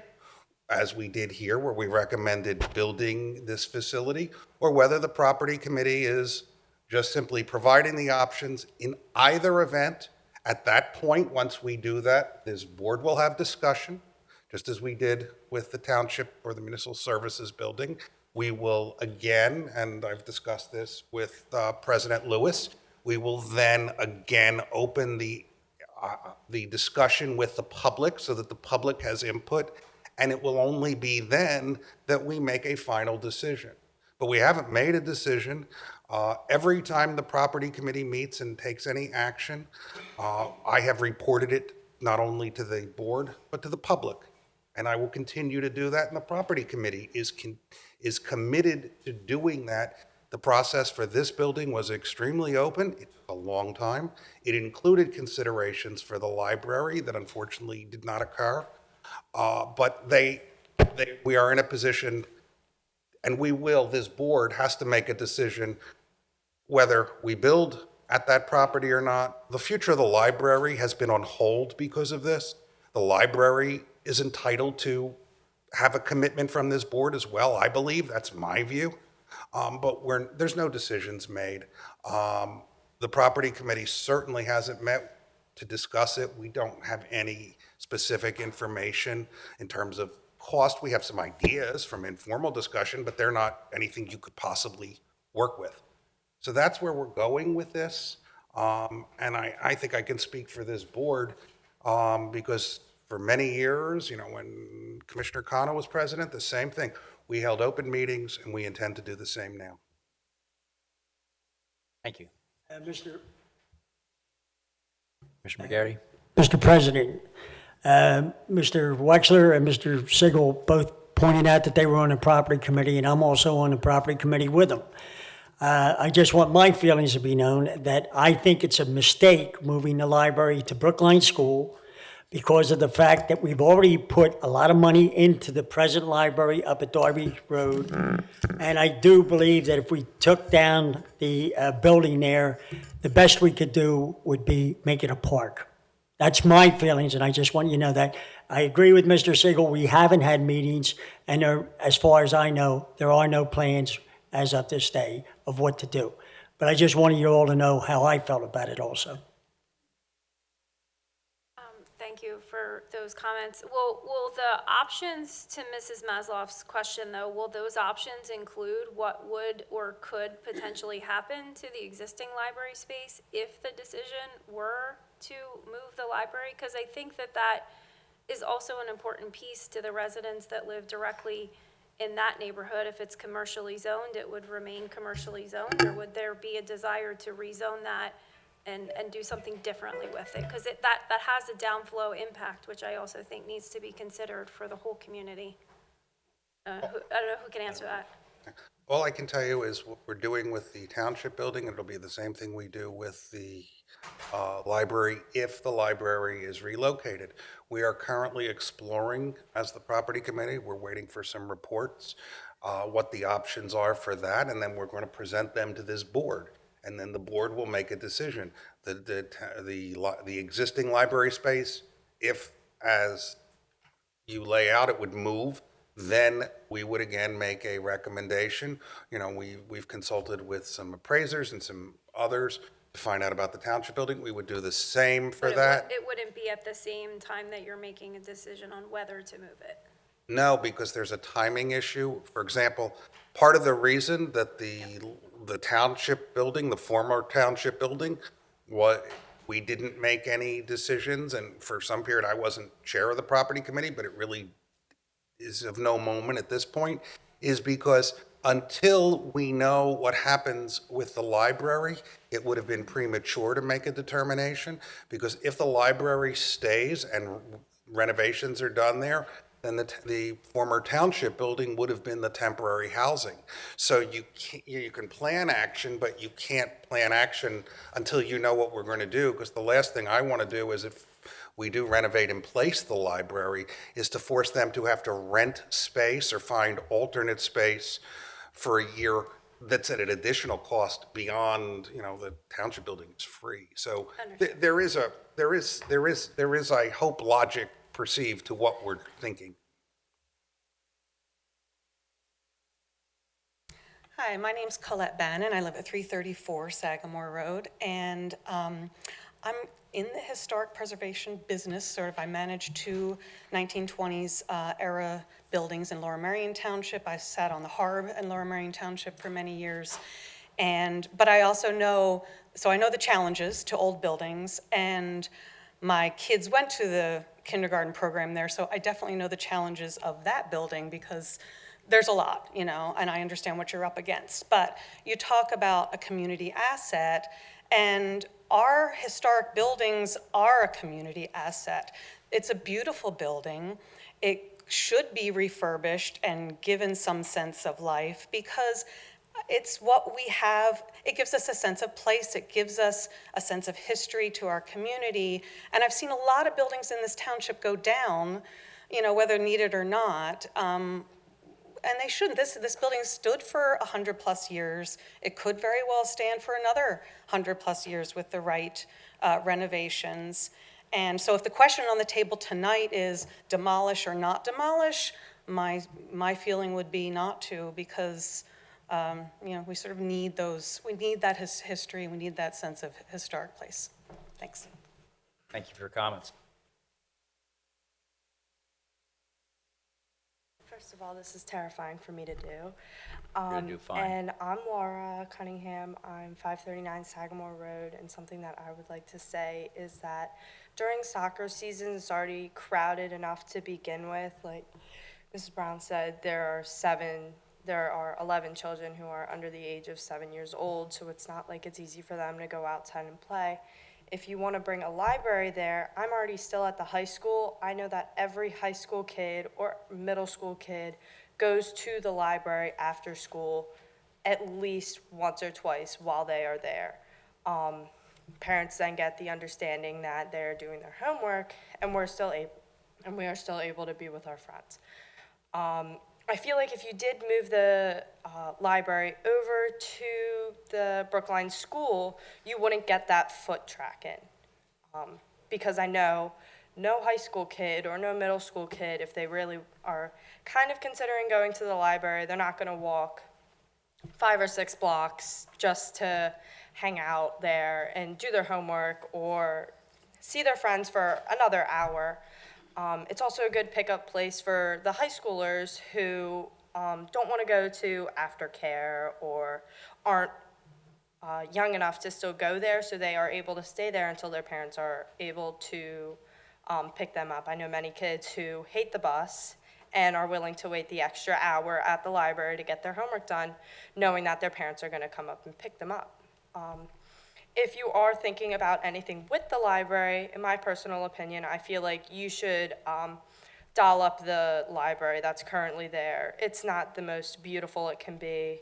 [SPEAKER 11] as we did here where we recommended building this facility, or whether the property committee is just simply providing the options. In either event, at that point, once we do that, this board will have discussion, just as we did with the township or the municipal services building. We will again, and I've discussed this with President Lewis, we will then again open the discussion with the public so that the public has input, and it will only be then that we make a final decision. But we haven't made a decision. Every time the property committee meets and takes any action, I have reported it not only to the board, but to the public. And I will continue to do that, and the property committee is committed to doing that. The process for this building was extremely open. It took a long time. It included considerations for the library that unfortunately did not occur. But we are in a position, and this board has to make a decision whether we build at that property or not. The future of the library has been on hold because of this. The library is entitled to have a commitment from this board as well, I believe. That's my view. But there's no decisions made. The property committee certainly hasn't met to discuss it. We don't have any specific information in terms of cost. We have some ideas from informal discussion, but they're not anything you could possibly work with. So that's where we're going with this. And I think I can speak for this board because for many years, when Commissioner Kano was president, the same thing. We held open meetings, and we intend to do the same now.
[SPEAKER 1] Thank you.
[SPEAKER 13] Mr.
[SPEAKER 1] Commissioner McGarry?
[SPEAKER 13] Mr. President, Mr. Wexler and Mr. Sigel both pointed out that they were on the property committee, and I'm also on the property committee with them. I just want my feelings to be known that I think it's a mistake moving the library to Brookline School because of the fact that we've already put a lot of money into the present library up at Darby Road. And I do believe that if we took down the building there, the best we could do would be make it a park. That's my feelings, and I just want you to know that. I agree with Mr. Siegel. We haven't had meetings, and as far as I know, there are no plans as of this day of what to do. But I just wanted you all to know how I felt about it also.
[SPEAKER 9] Thank you for those comments. Will the options to Mrs. Masloff's question, though, will those options include what would or could potentially happen to the existing library space if the decision were to move the library? Because I think that is also an important piece to the residents that live directly in that neighborhood. If it's commercially zoned, it would remain commercially zoned, or would there be a desire to rezone that and do something differently with it? Because that has a downflow impact, which I also think needs to be considered for the whole community. I don't know who can answer that.
[SPEAKER 11] All I can tell you is what we're doing with the township building. It'll be the same thing we do with the library if the library is relocated. We are currently exploring, as the property committee, we're waiting for some reports, what the options are for that, and then we're going to present them to this board. And then the board will make a decision. The existing library space, if as you lay out, it would move, then we would again make a recommendation. We've consulted with some appraisers and some others to find out about the township building. We would do the same for that.
[SPEAKER 9] It wouldn't be at the same time that you're making a decision on whether to move it.
[SPEAKER 11] No, because there's a timing issue. For example, part of the reason that the township building, the former township building, we didn't make any decisions, and for some period I wasn't chair of the property committee, but it really is of no moment at this point, is because until we know what happens with the library, it would have been premature to make a determination, because if the library stays and renovations are done there, then the former township building would have been the temporary housing. So you can plan action, but you can't plan action until you know what we're going to do, because the last thing I want to do is, if we do renovate and place the library, is to force them to have to rent space or find alternate space for a year that's at an additional cost beyond, the township building is free. So there is, I hope, logic perceived to what we're thinking.
[SPEAKER 14] Hi, my name's Colette Bannon. I live at 334 Sagamore Road, and I'm in the historic preservation business, sort of. I manage two 1920s era buildings in Lower Merion Township. I sat on the Harb in Lower Merion Township for many years. But I also know the challenges to old buildings, and my kids went to the kindergarten program there, so I definitely know the challenges of that building, because there's a lot, and I understand what you're up against. But you talk about a community asset, and our historic buildings are a community asset. It's a beautiful building. It should be refurbished and given some sense of life, because It's what we have. It gives us a sense of place. It gives us a sense of history to our community. And I've seen a lot of buildings in this township go down, whether needed or not. And they shouldn't. This building stood for 100+ years. It could very well stand for another 100+ years with the right renovations. And so if the question on the table tonight is demolish or not demolish, my feeling would be not to, because we sort of need we need that history, we need that sense of historic place. Thanks.
[SPEAKER 1] Thank you for your comments.
[SPEAKER 15] First of all, this is terrifying for me to do.
[SPEAKER 1] You're gonna do fine.
[SPEAKER 15] And I'm Laura Cunningham. I'm 539 Sagamore Road, and something that I would like to say is that during soccer season, it's already crowded enough to begin with. Like Mrs. Brown said, there are 11 children who are under the age of 7 years old, so it's not like it's easy for them to go outside and play. If you want to bring a library there, I'm already still at the high school. I know that every high school kid or middle school kid goes to the library after school at least once or twice while they are there. Parents then get the understanding that they're doing their homework, and we are still able to be with our friends. I feel like if you did move the library over to the Brookline School, you wouldn't get that foot track in. Because I know no high school kid or no middle school kid, if they really are kind of considering going to the library, they're not going to walk 5 or 6 blocks just to hang out there and do their homework or see their friends for another hour. It's also a good pickup place for the high schoolers who don't want to go to aftercare or aren't young enough to still go there, so they are able to stay there until their parents are able to pick them up. I know many kids who hate the bus and are willing to wait the extra hour at the library to get their homework done, knowing that their parents are going to come up and pick them up. If you are thinking about anything with the library, in my personal opinion, I feel like you should doll up the library that's currently there. It's not the most beautiful it can be,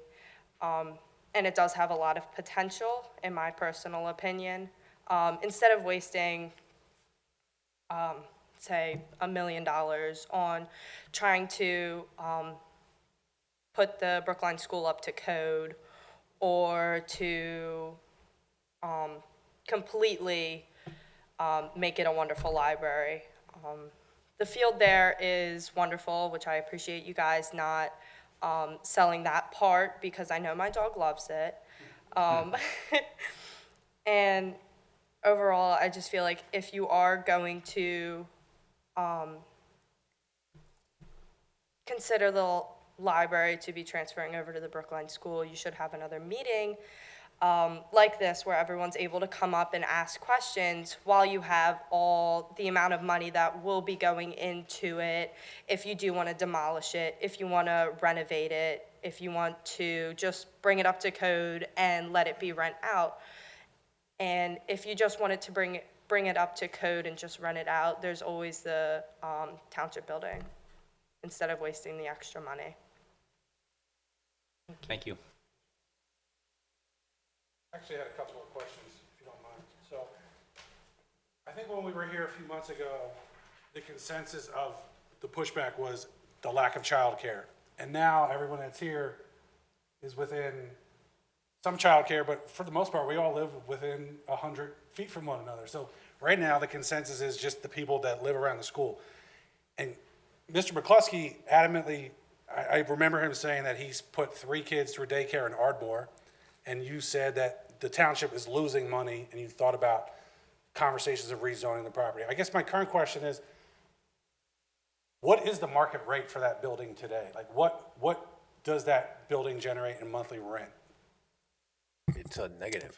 [SPEAKER 15] and it does have a lot of potential, in my personal opinion. Instead of wasting, say, $1 million on trying to put the Brookline School up to code or to completely make it a wonderful library. The field there is wonderful, which I appreciate you guys not selling that part, because I know my dog loves it. And overall, I just feel like if you are going to consider the library to be transferring over to the Brookline School, you should have another meeting like this, where everyone's able to come up and ask questions while you have all the amount of money that will be going into it, if you do want to demolish it, if you want to renovate it, if you want to just bring it up to code and let it be rent out. And if you just wanted to bring it up to code and just rent it out, there's always the township building, instead of wasting the extra money.
[SPEAKER 1] Thank you.
[SPEAKER 4] Actually, I had a couple of questions, if you don't mind. So, I think when we were here a few months ago, the consensus of the pushback was the lack of childcare. And now everyone that's here is within some childcare, but for the most part, we all live within 100 feet from one another. So right now, the consensus is just the people that live around the school. And Mr. McCluskey adamantly, I remember him saying that he's put 3 kids through daycare in Ardmore, and you said that the township is losing money, and you thought about conversations of rezoning the property. I guess my current question is, what is the market rate for that building today? Like, what does that building generate in monthly rent?
[SPEAKER 16] It's a negative.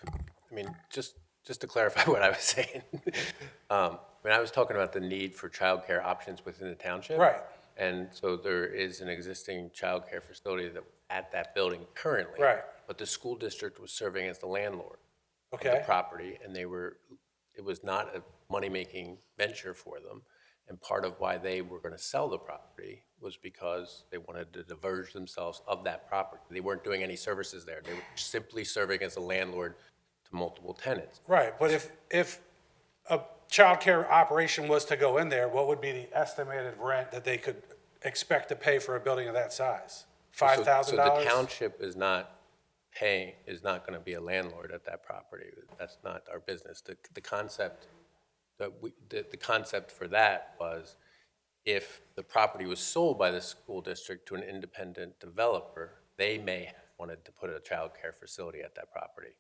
[SPEAKER 16] I mean, just to clarify what I was saying. I was talking about the need for childcare options within the township.
[SPEAKER 4] Right.
[SPEAKER 16] And so there is an existing childcare facility at that building currently.
[SPEAKER 4] Right.
[SPEAKER 16] But the school district was serving as the landlord of
[SPEAKER 4] Okay.
[SPEAKER 16] the property, and it was not a money-making venture for them. And part of why they were going to sell the property was because they wanted to diverge themselves of that property. They weren't doing any services there. They were simply serving as a landlord to multiple tenants.
[SPEAKER 4] Right, but if a childcare operation was to go in there, what would be the estimated rent that they could expect to pay for a building of that size? $5,000?
[SPEAKER 16] So the township is not going to be a landlord at that property. That's not our business. The concept the concept for that was if the property was sold by the school district to an independent developer, they may have wanted to put a child care facility at that property.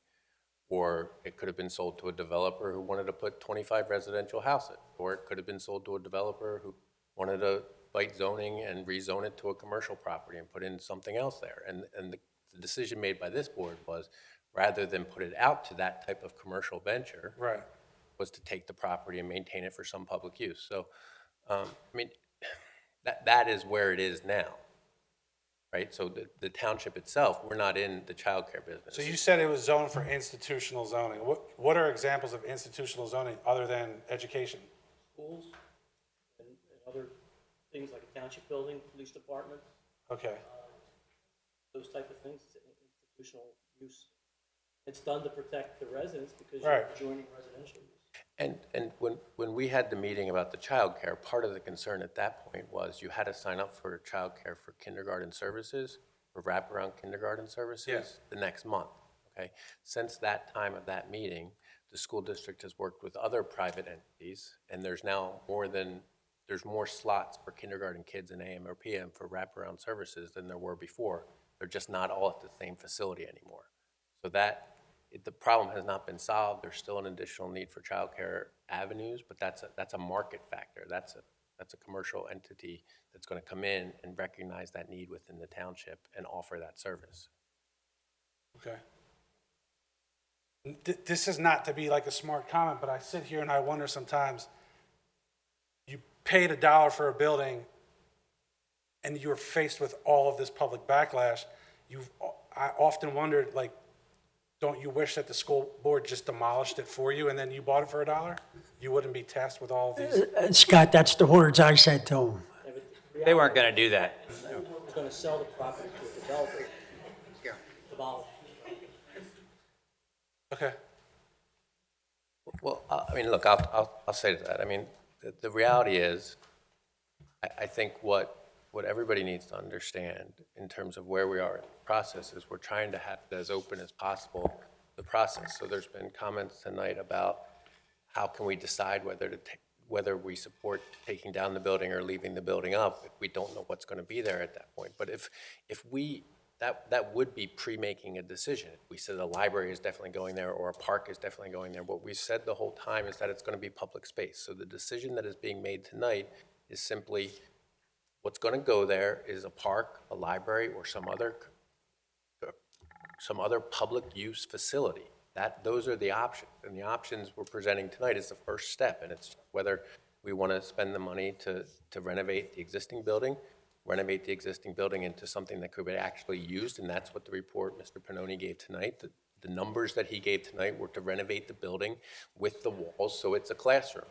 [SPEAKER 16] Or it could have been sold to a developer who wanted to put 25 residential houses. Or it could have been sold to a developer who wanted to fight zoning and rezone it to a commercial property and put in something else there. And the decision made by this board was, rather than put it out to that type of commercial venture,
[SPEAKER 4] Right.
[SPEAKER 16] was to take the property and maintain it for some public use. So, I mean, that is where it is now, right? So the township itself, we're not in the childcare business.
[SPEAKER 4] So you said it was zoned for institutional zoning. What are examples of institutional zoning other than education?
[SPEAKER 12] Schools and other things like a township building, police department,
[SPEAKER 4] Okay.
[SPEAKER 12] those type of things, it's institutional use. It's done to protect the residents because
[SPEAKER 4] Right.
[SPEAKER 12] you're adjoining residential use.
[SPEAKER 16] And when we had the meeting about the childcare, part of the concern at that point was you had to sign up for childcare for kindergarten services, for wraparound kindergarten services,
[SPEAKER 4] Yes.
[SPEAKER 16] the next month, okay? Since that time of that meeting, the school district has worked with other private entities, and there's now there's more slots for kindergarten kids in AM or PM for wraparound services than there were before. They're just not all at the same facility anymore. So the problem has not been solved. There's still an additional need for childcare avenues, but that's a market factor. That's a commercial entity that's going to come in and recognize that need within the township and offer that service.
[SPEAKER 4] Okay. This is not to be like a smart comment, but I sit here and I wonder sometimes, you paid $1 for a building and you're faced with all of this public backlash. I often wondered, like, don't you wish that the school board just demolished it for you and then you bought it for $1? You wouldn't be tasked with all of these?
[SPEAKER 13] Scott, that's the words I said to him.
[SPEAKER 1] They weren't going to do that.
[SPEAKER 12] The school board was going to sell the property to a developer. Demolish.
[SPEAKER 4] Okay.
[SPEAKER 16] Well, I mean, look, I'll say to that. I mean, the reality is, I think what everybody needs to understand in terms of where we are in the process is we're trying to have it as open as possible, the process. So there's been comments tonight about how can we decide whether we support taking down the building or leaving the building up if we don't know what's going to be there at that point. But if we, that would be pre-making a decision. If we said the library is definitely going there or a park is definitely going there, what we said the whole time is that it's going to be public space. So the decision that is being made tonight is simply what's going to go there is a park, a library, or some other public use facility. Those are the options, and the options we're presenting tonight is the first step, and it's whether we want to spend the money to renovate the existing building into something that could be actually used, and that's what the report Mr. Pannoni gave tonight. The numbers that he gave tonight were to renovate the building with the walls, so it's a classroom.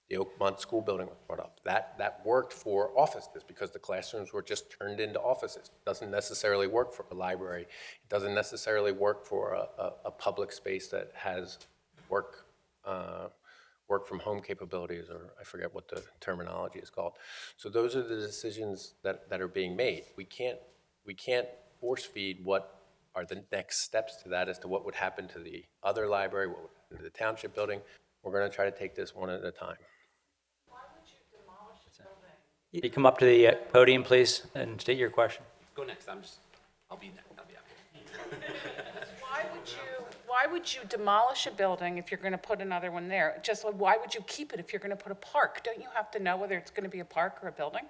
[SPEAKER 16] The Oakmont School building was brought up. That worked for offices because the classrooms were just turned into offices. It doesn't necessarily work for a library. It doesn't necessarily work for a public space that has work from home capabilities, or I forget what the terminology is called. So those are the decisions that are being made. We can't force feed what are the next steps to that as to what would happen to the other library, what would happen to the township building. We're going to try to take this one at a time.
[SPEAKER 1] Can you come up to the podium, please, and state your question?
[SPEAKER 5] Go next. I'll be after.
[SPEAKER 10] Why would you demolish a building if you're going to put another one there? Just like, why would you keep it if you're going to put a park? Don't you have to know whether it's going to be a park or a building?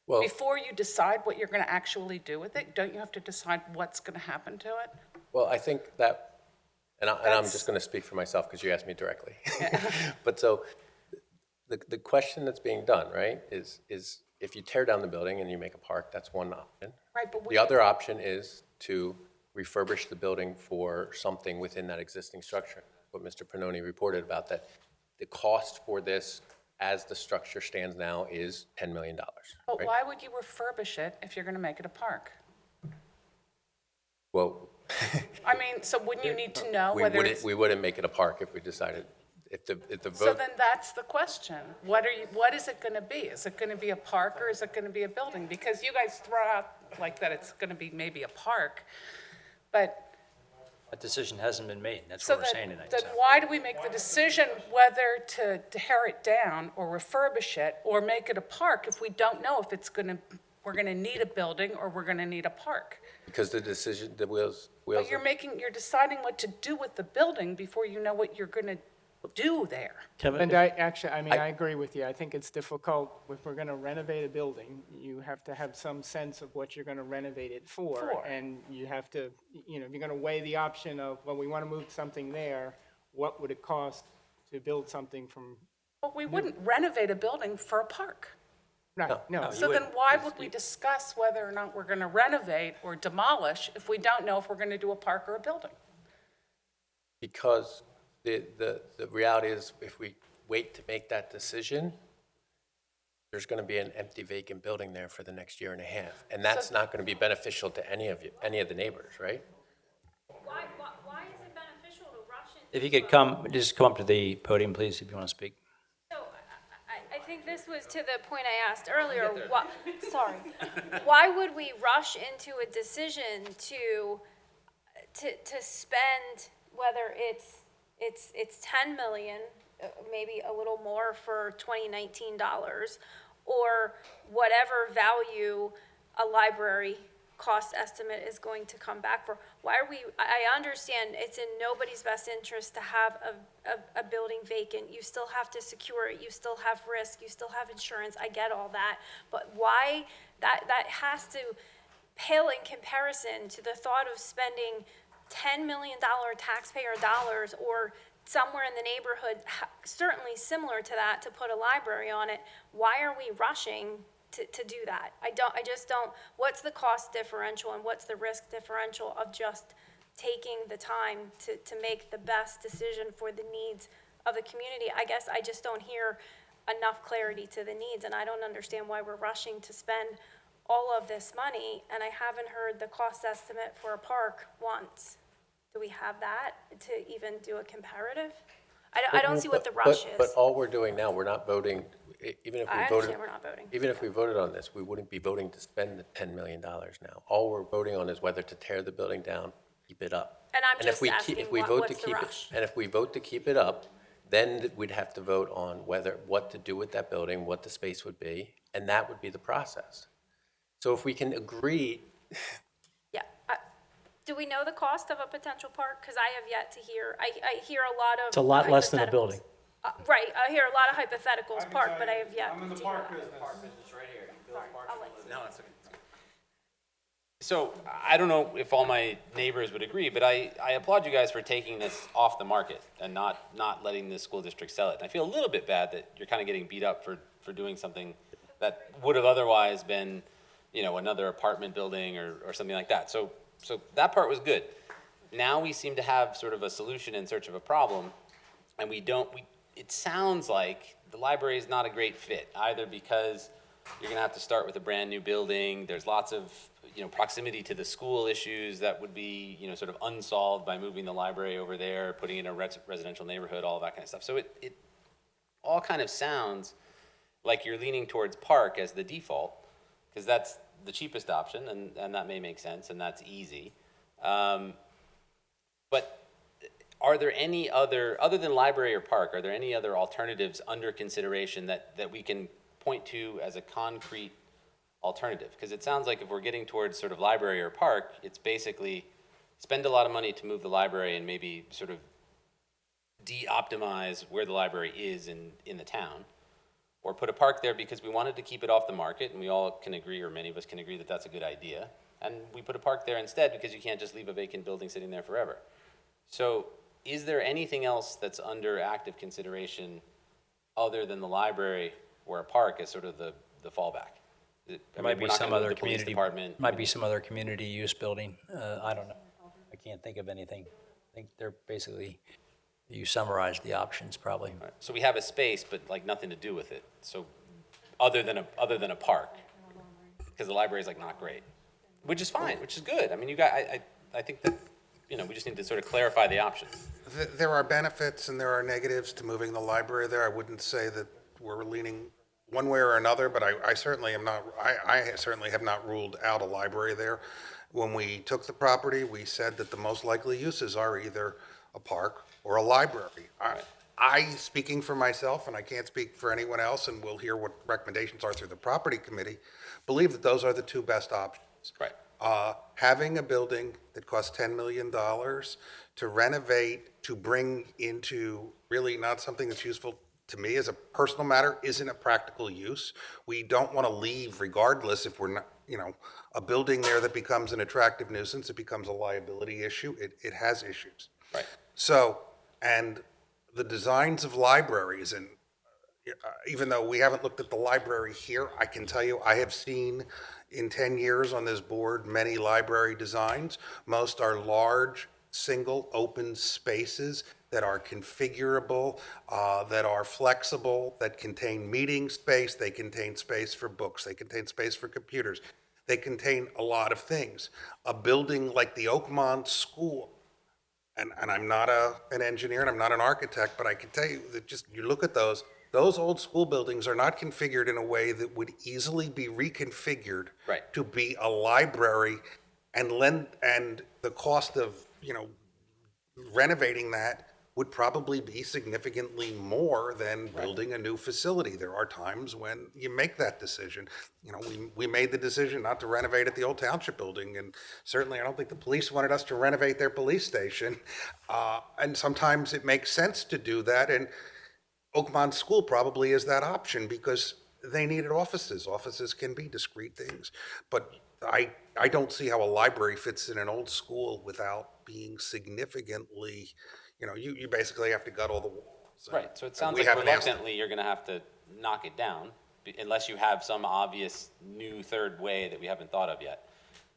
[SPEAKER 16] Well,
[SPEAKER 10] Before you decide what you're going to actually do with it, don't you have to decide what's going to happen to it?
[SPEAKER 16] well, I think that, and I'm just going to speak for myself because you asked me directly. But so the question that's being done, right, is if you tear down the building and you make a park, that's one option.
[SPEAKER 10] Right, but
[SPEAKER 16] The other option is to refurbish the building for something within that existing structure. What Mr. Pannoni reported about, that the cost for this as the structure stands now, is $10 million.
[SPEAKER 10] But
[SPEAKER 16] right?
[SPEAKER 10] why would you refurbish it if you're going to make it a park?
[SPEAKER 16] Well,
[SPEAKER 10] I mean, so wouldn't you need to know
[SPEAKER 16] we
[SPEAKER 10] whether
[SPEAKER 16] wouldn't,
[SPEAKER 10] it's...
[SPEAKER 16] we wouldn't make it a park if we decided, if the
[SPEAKER 10] So
[SPEAKER 16] vote,
[SPEAKER 10] then that's the question. What is it going to be? Is it going to be a park or is it going to be a building? Because you guys throw out like that it's going to be maybe a park, but
[SPEAKER 1] A decision hasn't been made. That's
[SPEAKER 10] so
[SPEAKER 1] what we're saying tonight.
[SPEAKER 10] then
[SPEAKER 1] So.
[SPEAKER 10] why do we make the decision whether to tear it down or refurbish it or make it a park if we don't know if it's going to, we're going to need a building or we're going to need a park?
[SPEAKER 16] because the decision, the wheels.
[SPEAKER 10] But you're deciding what to do with the building before you know what you're going to do there.
[SPEAKER 12] Kevin,
[SPEAKER 2] And
[SPEAKER 12] if-
[SPEAKER 2] I agree with you. I think it's difficult, if we're gonna renovate a building, you have to have some sense of what you're gonna renovate it for. And you have to, you know, if you're gonna weigh the option of, well, we wanna move something there, what would it cost to build something from,
[SPEAKER 10] But we wouldn't renovate a building for a park.
[SPEAKER 2] right, no.
[SPEAKER 10] So then why would we discuss whether or not we're going to renovate or demolish if we don't know if we're going to do a park or a building?
[SPEAKER 16] Because the reality is, if we wait to make that decision, there's going to be an empty vacant building there for the next year and a half. And that's not going to be beneficial to any of you, any of the neighbors, right?
[SPEAKER 9] Why is it beneficial to rush into?
[SPEAKER 1] If you could just come up to the podium, please, if you want to speak.
[SPEAKER 9] So I think this was to the point I asked earlier. Sorry. Why would we rush into a decision to spend, whether it's 10 million, maybe a little more for 2019 dollars, or whatever value a library cost estimate is going to come back for? Why are we, I understand it's in nobody's best interest to have a building vacant. You still have to secure it, you still have risk, you still have insurance, I get all that. But why, that has to pale in comparison to the thought of spending $10 million taxpayer dollars, or somewhere in the neighborhood, certainly similar to that, to put a library on it. Why are we rushing to do that? I just don't, what's the cost differential and what's the risk differential of just taking the time to make the best decision for the needs of the community? I guess I just don't hear enough clarity to the needs, and I don't understand why we're rushing to spend all of this money, and I haven't heard the cost estimate for a park once. Do we have that to even do a comparative? I don't see what the rush is.
[SPEAKER 16] But all we're doing now, we're not voting, even if we
[SPEAKER 9] I
[SPEAKER 16] voted.
[SPEAKER 9] understand we're not voting.
[SPEAKER 16] Even if we voted on this, we wouldn't be voting to spend the $10 million now. All we're voting on is whether to tear the building down, keep it up.
[SPEAKER 9] And I'm
[SPEAKER 16] if
[SPEAKER 9] just
[SPEAKER 16] we
[SPEAKER 9] asking,
[SPEAKER 16] if we vote to
[SPEAKER 9] what's the
[SPEAKER 16] keep it,
[SPEAKER 9] rush?
[SPEAKER 16] and if we vote to keep it up, then we'd have to vote on what to do with that building, what the space would be, and that would be the process. So if we can agree,
[SPEAKER 9] Yeah. Do we know the cost of a potential park? Because I have yet to hear, I hear a lot of.
[SPEAKER 12] It's a lot less than a
[SPEAKER 9] hypotheticals.
[SPEAKER 12] building.
[SPEAKER 9] Right, I hear a lot of hypotheticals, park, but I have yet to hear that.
[SPEAKER 5] right here.
[SPEAKER 9] I'll let you.
[SPEAKER 5] No, it's okay. So I don't know if all my neighbors would agree, but I applaud you guys for taking this off the market and not letting the school district sell it. And I feel a little bit bad that you're kind of getting beat up for doing something that would have otherwise been, you know, another apartment building or something like that. So that part was good. Now we seem to have sort of a solution in search of a problem, and it sounds like the library is not a great fit, either because you're gonna have to start with a brand new building. There's lots of, you know, proximity to the school issues that would be, you know, sort of unsolved by moving the library over there, putting it in a residential neighborhood, all that kind of stuff. So it all kind of sounds like you're leaning towards park as the default, because that's the cheapest option, and that may make sense, and that's easy. But are there any other than library or park, are there any other alternatives under consideration that we can point to as a concrete alternative? Because it sounds like if we're getting towards sort of library or park, it's basically spend a lot of money to move the library and maybe sort of de-optimize where the library is in the town, or put a park there because we wanted to keep it off the market, and we all can agree, or many of us can agree, that that's a good idea. And we put a park there instead because you can't just leave a vacant building sitting there forever. So is there anything else that's under active consideration other than the library or a park as sort of the fallback?
[SPEAKER 1] There might be some other community,
[SPEAKER 5] department.
[SPEAKER 1] might be some other community use building. I don't know. I can't think of anything. I think they're basically
[SPEAKER 12] You summarized the options, probably.
[SPEAKER 5] So we have a space, but like nothing to do with it. So other than a park, because the library is like not great, which is fine, which is good. I mean, you got, I think that, you know, we just need to sort of clarify the options.
[SPEAKER 11] There are benefits and there are negatives to moving the library there. I wouldn't say that we're leaning one way or another, but I certainly am not, I certainly have not ruled out a library there. When we took the property, we said that the most likely uses are either a park or a library. I, speaking for myself, and I can't speak for anyone else, and we'll hear what recommendations are through the property committee, believe that those are the two best options.
[SPEAKER 5] Right.
[SPEAKER 11] Having a building that costs $10 million to renovate, to bring into really not something that's useful to me as a personal matter, isn't a practical use. We don't want to leave regardless if we're not, you know, a building there that becomes an attractive nuisance, it becomes a liability issue. It has issues.
[SPEAKER 5] Right.
[SPEAKER 11] So, and the designs of libraries, and even though we haven't looked at the library here, I can tell you, I have seen in 10 years on this board, many library designs. Most are large, single, open spaces that are configurable, that are flexible, that contain meeting space, they contain space for books, they contain space for computers, they contain a lot of things. A building like the Oakmont School, and I'm not an engineer and I'm not an architect, but I can tell you that just, you look at those old school buildings are not configured in a way that would easily be reconfigured
[SPEAKER 5] Right.
[SPEAKER 11] to be a library, and the cost of, you know, renovating that would probably be significantly more than building a new facility. There are times when you make that decision. You know, we made the decision not to renovate at the old township building, and certainly I don't think the police wanted us to renovate their police station. And sometimes it makes sense to do that, and Oakmont School probably is that option because they needed offices. Offices can be discrete things, but I don't see how a library fits in an old school without being significantly, you know, you basically have to gut all the walls.
[SPEAKER 5] Right, so it sounds
[SPEAKER 11] We
[SPEAKER 5] like
[SPEAKER 11] haven't asked-
[SPEAKER 5] reluctantly, you're gonna have to knock it down, unless you have some obvious new third way that we haven't thought of yet.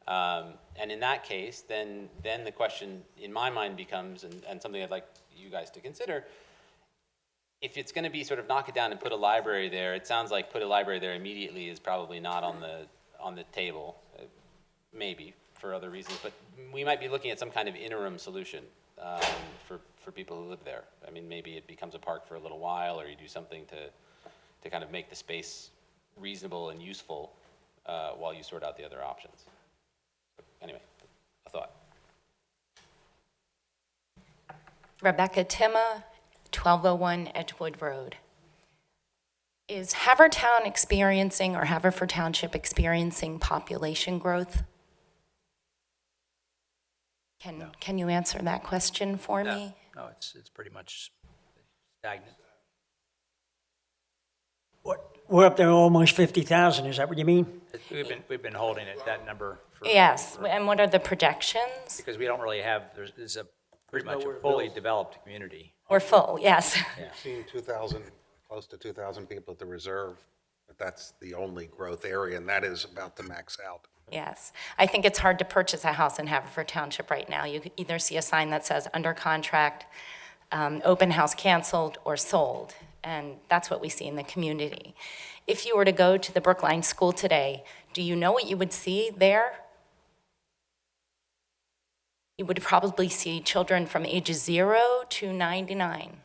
[SPEAKER 5] And in that case, then the question in my mind becomes, and something I'd like you guys to consider, if it's gonna be sort of knock it down and put a library there, it sounds like put a library there immediately is probably not on the table, maybe for other reasons, but we might be looking at some kind of interim solution for people who live there. I mean, maybe it becomes a park for a little while, or you do something to kind of make the space reasonable and useful while you sort out the other options. Anyway, a thought.
[SPEAKER 17] Rebecca Timma, 1201 Edgewood Road. Is Havertown experiencing, or Haverford Township experiencing population growth? Can you answer that question for me?
[SPEAKER 1] No, it's pretty much stagnant.
[SPEAKER 13] We're up there almost 50,000, is that what you mean?
[SPEAKER 1] We've been holding it, that number.
[SPEAKER 17] Yes, and what are the projections?
[SPEAKER 1] Because we don't really have, there's a pretty much a fully developed community.
[SPEAKER 17] We're full, yes.
[SPEAKER 11] We've seen 2,000, close to 2,000 people at the reserve, but that's the only growth area, and that is about to max out.
[SPEAKER 17] Yes. I think it's hard to purchase a house in Haverford Township right now. You could either see a sign that says under contract, open house canceled, or sold. And that's what we see in the community. If you were to go to the Brookline School today, do you know what you would see there? You would probably see children from ages 0 to 99,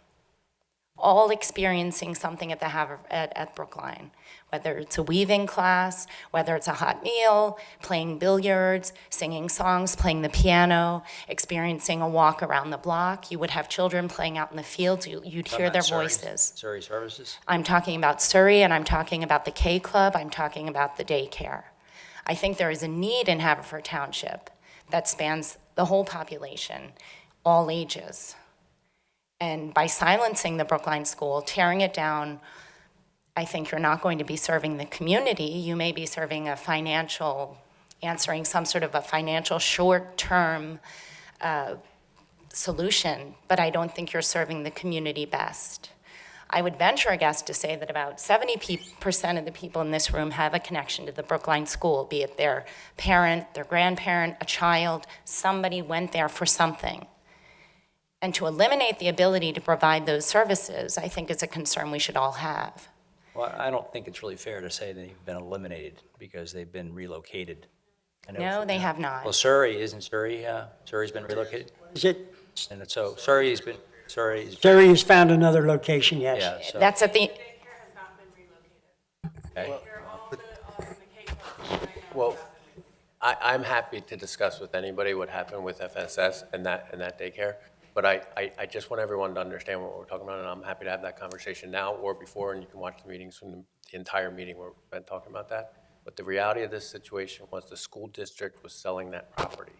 [SPEAKER 17] all experiencing something at at Brookline, whether it's a weaving class, whether it's a hot meal, playing billiards, singing songs, playing the piano, experiencing a walk around the block. You would have children playing out in the fields. You'd hear their voices.
[SPEAKER 1] Surrey Services?
[SPEAKER 17] I'm talking about Surrey, and I'm talking about the K Club. I'm talking about the daycare. I think there is a need in Haverford Township that spans the whole population, all ages. And by silencing the Brookline School, tearing it down, I think you're not going to be serving the community. You may be serving answering some sort of a financial short-term solution, but I don't think you're serving the community best. I would venture a guess to say that about 70% of the people in this room have a connection to the Brookline School, be it their parent, their grandparent, a child, somebody went there for something. And to eliminate the ability to provide those services, I think is a concern we should all have.
[SPEAKER 1] Well, I don't think it's really fair to say they've been eliminated because they've been relocated. I know
[SPEAKER 17] No,
[SPEAKER 1] for-
[SPEAKER 17] they have not.
[SPEAKER 1] Well, Surrey's been relocated?
[SPEAKER 13] Is it,
[SPEAKER 1] And so Surrey's,
[SPEAKER 13] Terry has found another location, yes.
[SPEAKER 1] yeah, so,
[SPEAKER 17] That's at the,
[SPEAKER 1] okay.
[SPEAKER 16] Well, I'm happy to discuss with anybody what happened with FSS and that daycare, but I just want everyone to understand what we're talking about, and I'm happy to have that conversation now or before, and you can watch the meetings from the entire meeting where we've been talking about that. But the reality of this situation was the school district was selling that property.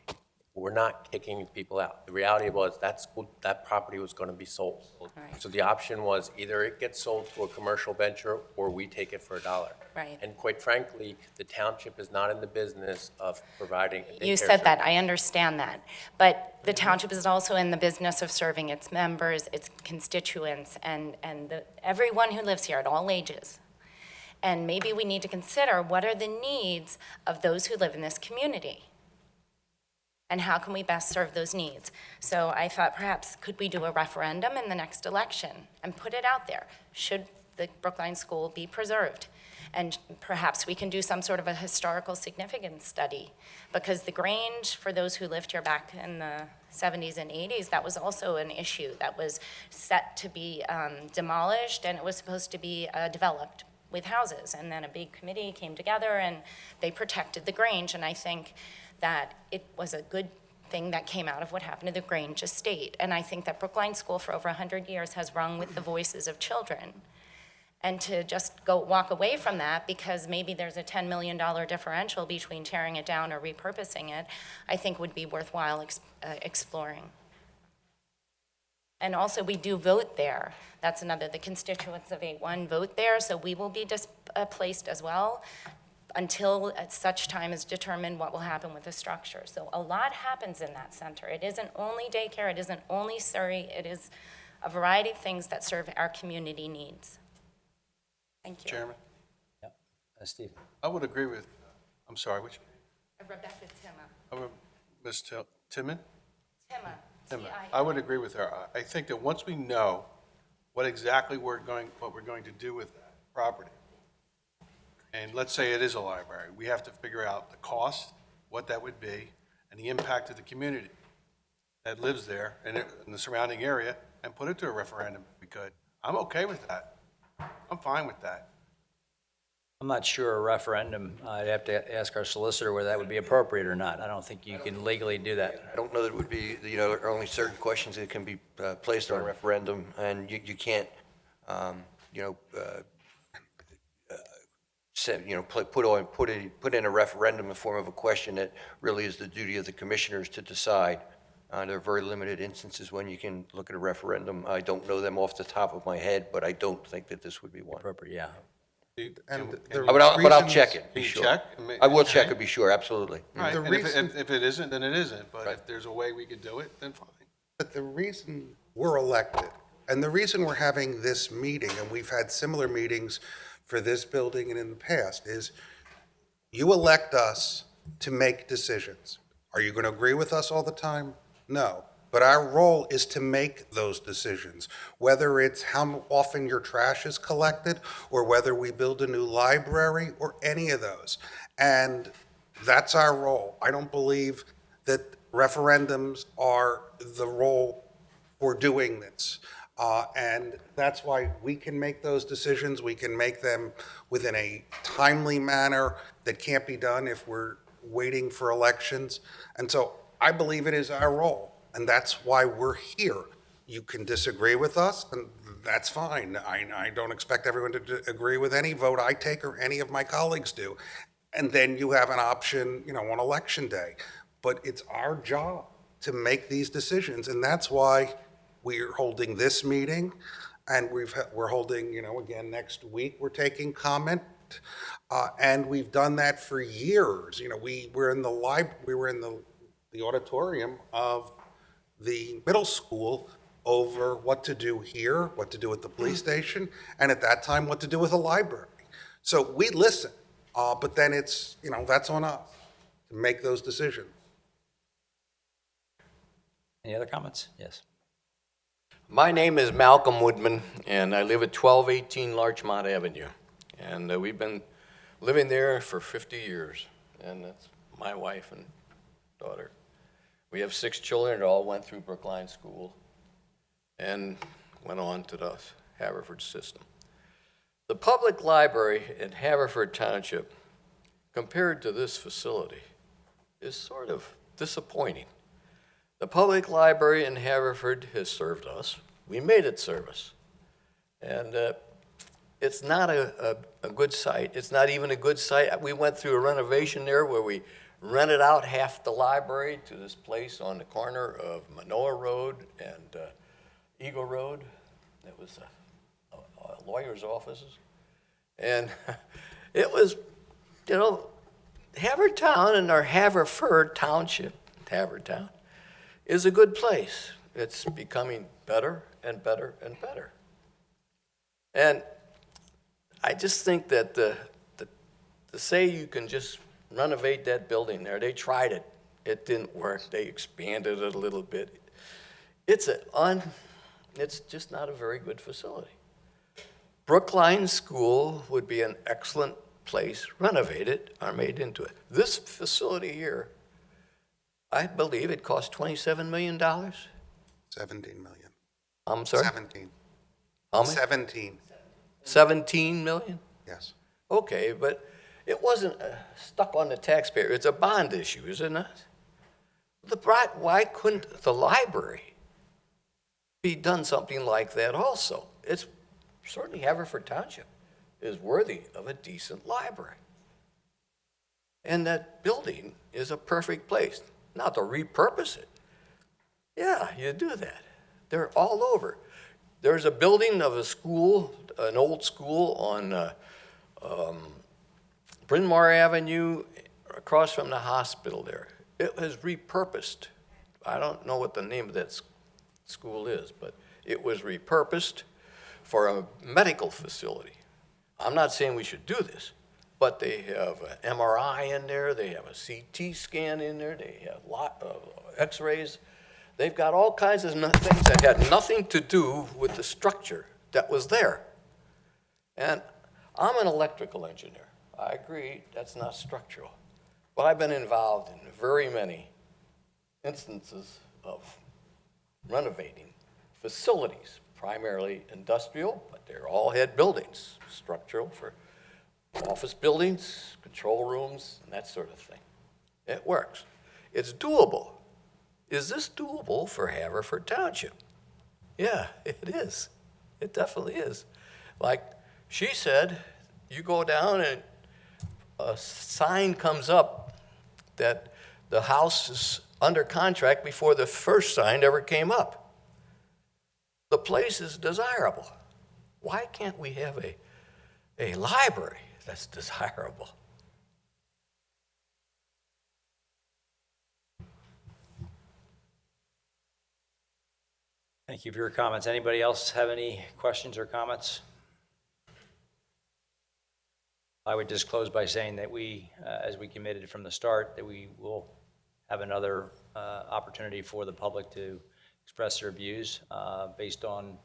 [SPEAKER 16] We're not kicking people out. The reality was that property was going to be sold.
[SPEAKER 17] Right.
[SPEAKER 16] So the option was either it gets sold to a commercial venture or we take it for $1.
[SPEAKER 17] Right.
[SPEAKER 16] And quite frankly, the township is not in the business of providing a daycare
[SPEAKER 17] you said that,
[SPEAKER 16] service.
[SPEAKER 17] I understand that. But the township is also in the business of serving its members, its constituents, and everyone who lives here at all ages. And maybe we need to consider what are the needs of those who live in this community? And how can we best serve those needs? So I thought perhaps could we do a referendum in the next election and put it out there? Should the Brookline School be preserved? And perhaps we can do some sort of a historical significance study, because the Grange, for those who lived here back in the 70s and 80s, that was also an issue that was set to be demolished, and it was supposed to be developed with houses. And then a big committee came together and they protected the Grange, and I think that it was a good thing that came out of what happened to the Grange estate. And I think that Brookline School for over 100 years has rung with the voices of children. And to just walk away from that because maybe there's a $10 million differential between tearing it down or repurposing it, I think would be worthwhile exploring. And also, we do vote there. That's another, the constituents of 8-1 vote there, so we will be displaced as well until at such time is determined what will happen with the structure. So a lot happens in that center. It isn't only daycare, it isn't only Surrey, it is a variety of things that serve our community needs. Thank you.
[SPEAKER 18] Chairman,
[SPEAKER 1] Steve.
[SPEAKER 18] I would agree with, I'm sorry, which,
[SPEAKER 17] Rebecca Timma.
[SPEAKER 18] Ms. Timon?
[SPEAKER 17] Timma.
[SPEAKER 18] Timon. I would agree with her. I think that once we know what exactly what we're going to do with that property, and let's say it is a library, we have to figure out the cost, what that would be, and the impact to the community that lives there and in the surrounding area, and put it to a referendum if we could. I'm okay with that. I'm fine with that.
[SPEAKER 1] I'm not sure a referendum, I'd have to ask our solicitor whether that would be appropriate or not. I don't think you can legally do that.
[SPEAKER 19] I don't know that it would be, there are only certain questions that can be placed on a referendum, and you can't, put in a referendum in the form of a question that really is the duty of the commissioners to decide. There are very limited instances when you can look at a referendum. I don't know them off the top of my head, but I don't think that this would be one.
[SPEAKER 1] Appropriate, yeah.
[SPEAKER 19] But I'll check it, be
[SPEAKER 18] Can you
[SPEAKER 19] sure.
[SPEAKER 18] check?
[SPEAKER 19] I will check it, be sure, absolutely.
[SPEAKER 18] All right,
[SPEAKER 11] The
[SPEAKER 18] and
[SPEAKER 11] reason-
[SPEAKER 18] if it isn't, then it isn't, but if there's a way we could do it, then fine.
[SPEAKER 11] But the reason we're elected, and the reason we're having this meeting, and we've had similar meetings for this building and in the past, is you elect us to make decisions. Are you going to agree with us all the time? No. But our role is to make those decisions, whether it's how often your trash is collected, or whether we build a new library, or any of those. And that's our role. I don't believe that referendums are the role for doing this. And that's why we can make those decisions. We can make them within a timely manner that can't be done if we're waiting for elections. And so I believe it is our role, and that's why we're here. You can disagree with us, and that's fine. I don't expect everyone to agree with any vote I take or any of my colleagues do. And then you have an option, on election day. But it's our job to make these decisions, and that's why we're holding this meeting, and we're holding, again, next week, we're taking comment. And we've done that for years. We were in the auditorium of the middle school over what to do here, what to do at the police station, and at that time, what to do with a library. So we listen, but then it's, that's on us to make those decisions.
[SPEAKER 1] Any other comments? Yes.
[SPEAKER 20] My name is Malcolm Woodman, and I live at 1218 Larchmont Avenue. And we've been living there for 50 years, and that's my wife and daughter. We have 6 children that all went through Brookline School and went on to the Haverford system. The public library in Haverford Township, compared to this facility, is sort of disappointing. The public library in Haverford has served us. We made it serve us. And it's not a good site. It's not even a good site. We went through a renovation there where we rented out half the library to this place on the corner of Manoa Road and Eagle Road. It was a lawyer's offices. And it was, you know, Havertown and our Haverford Township, Havertown, is a good place. It's becoming better and better and better. And I just think that to say you can just renovate that building there, they tried it. It didn't work. They expanded it a little bit. It's just not a very good facility. Brookline School would be an excellent place, renovated or made into it. This facility here, I believe it cost $27 million.
[SPEAKER 11] 17 million.
[SPEAKER 20] I'm sorry?
[SPEAKER 11] 17.
[SPEAKER 20] How many?
[SPEAKER 11] 17.
[SPEAKER 20] 17 million?
[SPEAKER 11] Yes.
[SPEAKER 20] Okay, but it wasn't stuck on the taxpayer. It's a bond issue, isn't it? Why couldn't the library be done something like that also? It's certainly Haverford Township is worthy of a decent library. And that building is a perfect place. Now to repurpose it, yeah, you do that. They're all over. There's a building of a school, an old school on Bryn Mawr Avenue across from the hospital there. It was repurposed. I don't know what the name of that school is, but it was repurposed for a medical facility. I'm not saying we should do this, but they have an MRI in there, they have a CT scan in there, they have x-rays. They've got all kinds of things that had nothing to do with the structure that was there. And I'm an electrical engineer. I agree that's not structural. But I've been involved in very many instances of renovating facilities, primarily industrial, but they're all had buildings, structural for office buildings, control rooms, and that sort of thing. It works. It's doable. Is this doable for Haverford Township? Yeah, it is. It definitely is. Like she said, you go down and a sign comes up that the house is under contract before the first sign ever came up. The place is desirable. Why can't we have a library that's desirable?
[SPEAKER 1] Thank you for your comments. Anybody else have any questions or comments? I would just close by saying that we, as we committed from the start, that we will have another opportunity for the public to express their views based on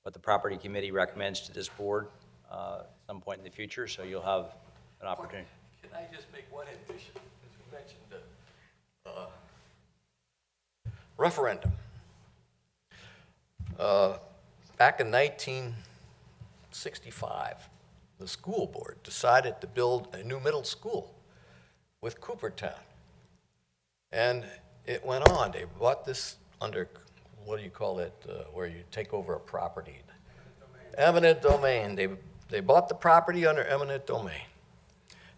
[SPEAKER 1] what the property committee recommends to this board at some point in the future, so you'll have an opportunity.
[SPEAKER 20] Can I just make one addition? As we mentioned the referendum. Back in 1965, the school board decided to build a new middle school with Coopertown. And it went on. They bought this under, what do you call it, where you take over a property? Eminent domain. They bought the property under eminent domain.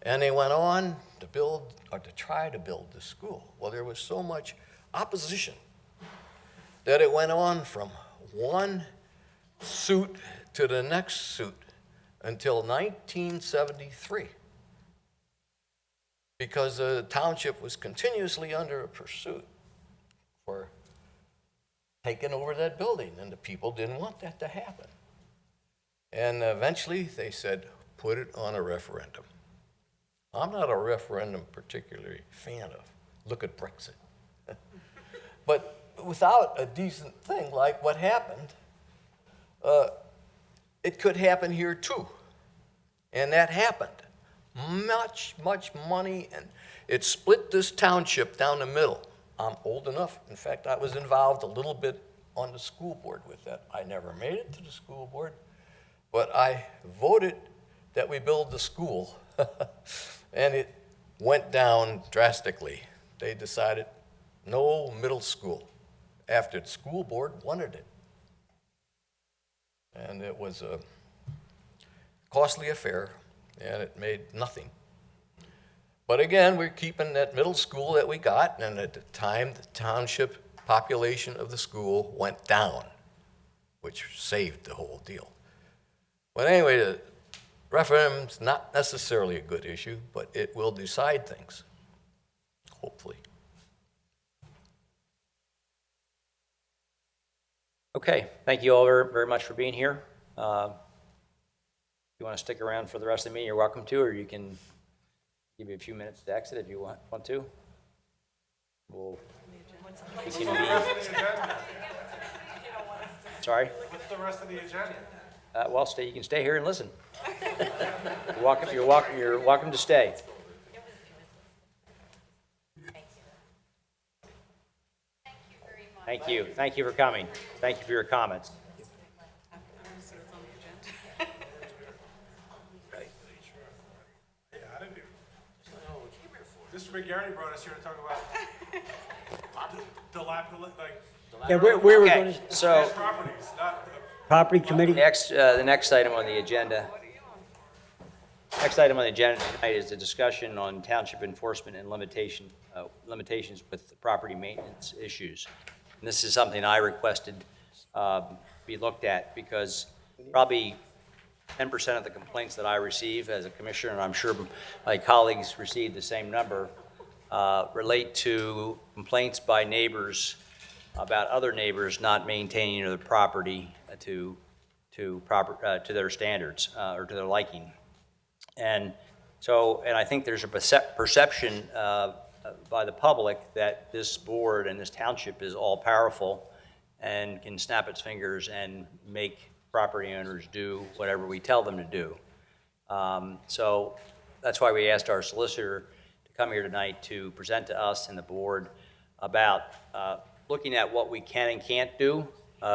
[SPEAKER 20] And they went on to build, or to try to build the school. Well, there was so much opposition that it went on from one suit to the next suit until 1973, because the township was continuously under a pursuit for taking over that building, and the people didn't want that to happen. And eventually they said, put it on a referendum. I'm not a referendum particularly fan of. Look at Brexit. But without a decent thing like what happened, it could happen here too. And that happened. Much money, and it split this township down the middle. I'm old enough. In fact, I was involved a little bit on the school board with that. I never made it to the school board, but I voted that we build the school, and it went down drastically. They decided no middle school after the school board wanted it. And it was a costly affair, and it made nothing. But again, we're keeping that middle school that we got, and at the time, the township population of the school went down, which saved the whole deal. But anyway, the referendum's not necessarily a good issue, but it will decide things, hopefully.
[SPEAKER 1] Okay, thank you all very much for being here. If you want to stick around for the rest of the meeting, you're welcome to, or you can give you a few minutes to exit if you want to. We'll continue the meeting. Sorry?
[SPEAKER 4] What's the rest of the agenda?
[SPEAKER 1] Well, you can stay here and listen. You're welcome to stay. Thank you. Thank you for coming. Thank you for your comments.
[SPEAKER 4] Mr. McGarry brought us here to talk about
[SPEAKER 13] Yeah, we were
[SPEAKER 1] Okay,
[SPEAKER 13] going to,
[SPEAKER 1] so
[SPEAKER 4] properties, not
[SPEAKER 13] property committee,
[SPEAKER 1] the next item on the agenda. Next item on the agenda tonight is a discussion on township enforcement and limitations with property maintenance issues. And this is something I requested be looked at because probably 10% of the complaints that I receive as a commissioner, and I'm sure my colleagues receive the same number, relate to complaints by neighbors about other neighbors not maintaining their property to their standards or to their liking. And I think there's a perception by the public that this board and this township is all powerful and can snap its fingers and make property owners do whatever we tell them to do. So that's why we asked our solicitor to come here tonight to present to us and the board about looking at what we can and can't do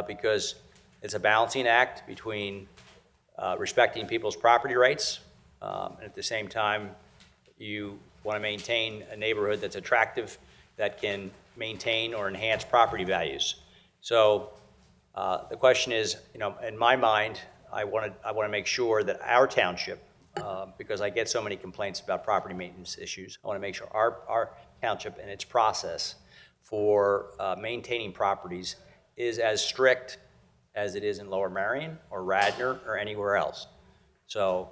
[SPEAKER 1] because it's a balancing act between respecting people's property rights and at the same time you want to maintain a neighborhood that's attractive that can maintain or enhance property values. So the question is, in my mind, I want to make sure that our township, because I get so many complaints about property maintenance issues, I want to make sure our township and its process for maintaining properties is as strict as it is in Lower Merion or Radnor or anywhere else. So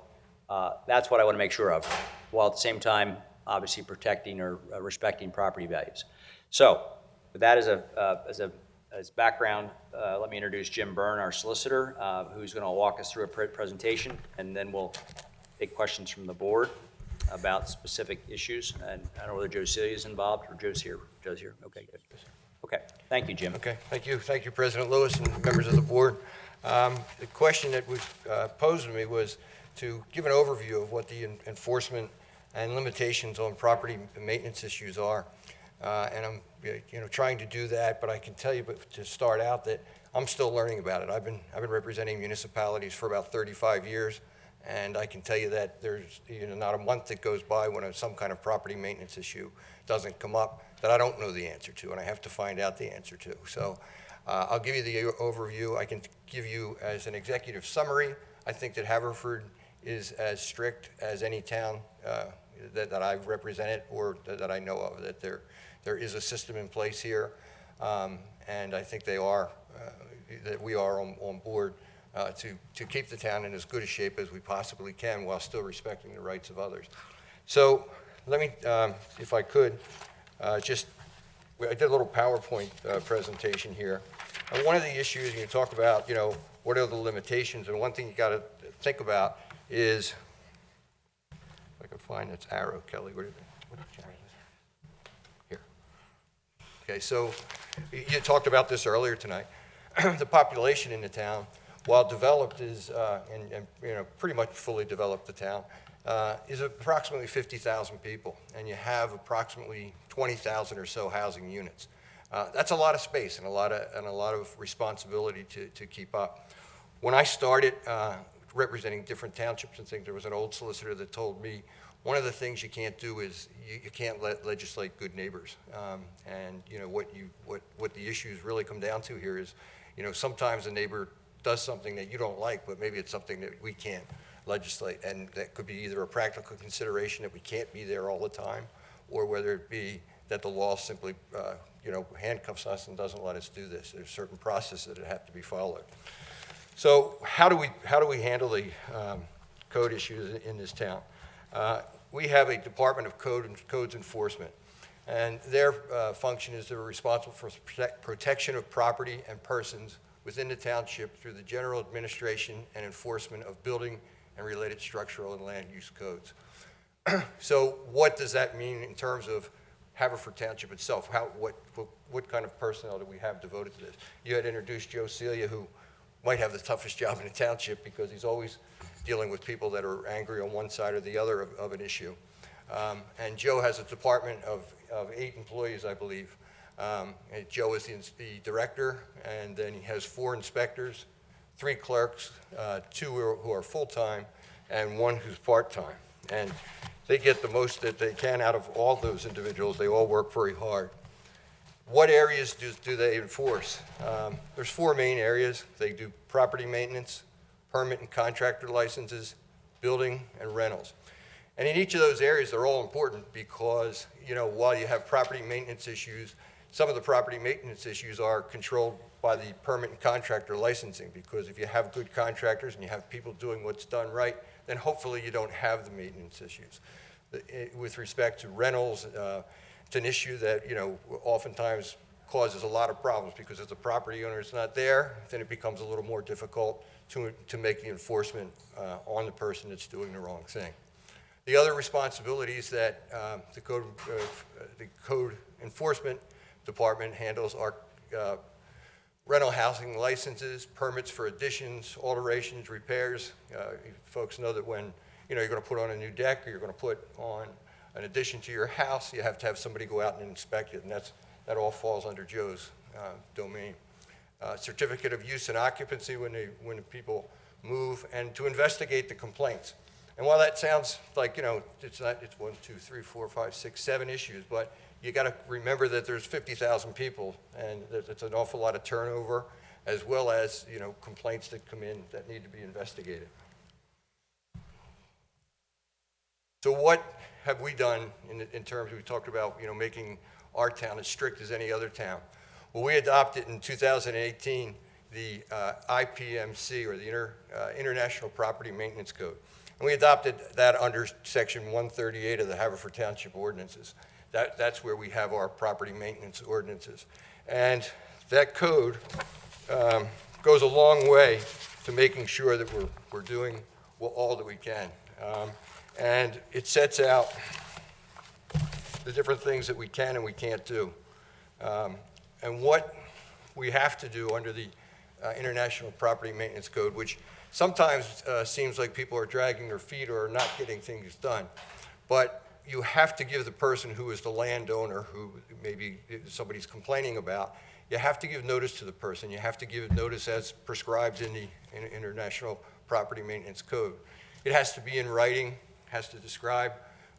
[SPEAKER 1] that's what I want to make sure of, while at the same time, obviously protecting or respecting property values. So with that as background, let me introduce Jim Byrne, our solicitor, who's going to walk us through a presentation, and then we'll take questions from the board about specific issues. And I don't know whether Joe Celia is involved or Joe's here. Joe's here. Okay, good. Okay, thank you, Jim.
[SPEAKER 19] Okay, thank you. Thank you, President Lewis and members of the board. The question that was posed to me was to give an overview of what the enforcement and limitations on property maintenance issues are. And I'm trying to do that, but I can tell you to start out that I'm still learning about it. I've been representing municipalities for about 35 years, and I can tell you that there's not a month that goes by when some kind of property maintenance issue doesn't come up that I don't know the answer to, and I have to find out the answer to. So I'll give you the overview. I can give you as an executive summary. I think that Haverford is as strict as any town that I've represented or that I know of, that there is a system in place here, and I think that we are on board to keep the town in as good a shape as we possibly can while still respecting the rights of others. So let me, if I could, I did a little PowerPoint presentation here. And one of the issues you talk about, what are the limitations, and one thing you got to think about is, if I can find its arrow, Kelly, what is it? Here. Okay, so You talked about this earlier tonight. The population in the town, while developed is, and you know, pretty much fully developed the town, is approximately 50,000 people, and you have approximately 20,000 or so housing units. That's a lot of space and a lot of responsibility to keep up. When I started representing different townships and things, there was an old solicitor that told me one of the things you can't do is you can't legislate good neighbors. And you know what the issues really come down to here is, you know, sometimes a neighbor does something that you don't like, but maybe it's something that we can't legislate, and that could be either a practical consideration that we can't be there all the time, or whether it be that the law simply you know, handcuffs us and doesn't let us do this. There's certain processes that have to be followed. So how do we handle the code issues in this town? We have a Department of Codes Enforcement, and their function is they're responsible for protection of property and persons within the township through the general administration and enforcement of building and related structural and land use codes. So what does that mean in terms of Haverford Township itself? What kind of personnel do we have devoted to this? You had introduced Joe Celia, who might have the toughest job in the township because he's always dealing with people that are angry on one side or the other of an issue. And Joe has a department of 8 employees, I believe. And Joe is the director, and then he has 4 inspectors, 3 clerks, 2 who are full-time, and 1 who's part-time. And they get the most that they can out of all those individuals. They all work very hard. What areas do they enforce? There's 4 main areas. They do property maintenance, permit and contractor licenses, building, and rentals. And in each of those areas, they're all important because, you know, while you have property maintenance issues, some of the property maintenance issues are controlled by the permit and contractor licensing, because if you have good contractors and you have people doing what's done right, then hopefully you don't have the maintenance issues. With respect to rentals, it's an issue that, you know, oftentimes causes a lot of problems, because if the property owner is not there, then it becomes a little more difficult to make the enforcement on the person that's doing the wrong thing. The other responsibilities that the code enforcement department handles are rental housing licenses, permits for additions, alterations, repairs. Folks know that when, you know, you're going to put on a new deck or you're going to put on an addition to your house, you have to have somebody go out and inspect it, and that all falls under Joe's domain. Certificate of use and occupancy when people move, and to investigate the complaints. And while that sounds like, you know, it's 1, 2, 3, 4, 5, 6, 7 issues, but you got to remember that there's 50,000 people, and it's an awful lot of turnover, as well as, you know, complaints that come in that need to be investigated. So what have we done in terms, we talked about, you know, making our town as strict as any other town? Well, we adopted in 2018 the IPMC, or the International Property Maintenance Code. And we adopted that under Section 138 of the Haverford Township ordinances. That's where we have our property maintenance ordinances. And that code goes a long way to making sure that we're doing all that we can. And it sets out the different things that we can and we can't do. And what we have to do under the International Property Maintenance Code, which sometimes seems like people are dragging their feet or are not getting things done. But you have to give the person who is the landowner, who maybe somebody's complaining about, you have to give notice to the person. You have to give notice as prescribed in the International Property Maintenance Code. It has to be in writing, has to describe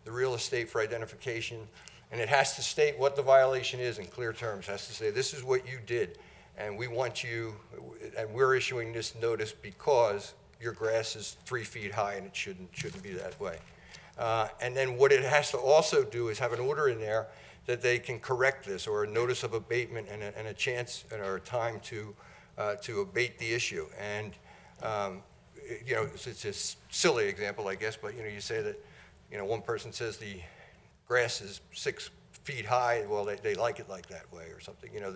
[SPEAKER 19] the real estate for identification, and it has to state what the violation is in clear terms. It has to say, this is what you did, and we want you, and we're issuing this notice because your grass is 3 feet high and it shouldn't be that way. And then what it has to also do is have an order in there that they can correct this, or a notice of abatement and a chance or a time to abate the issue. And you know, it's a silly example, I guess, but you know, you say that, you know, one person says the grass is 6 feet high, well, they like it like that way or something. You know,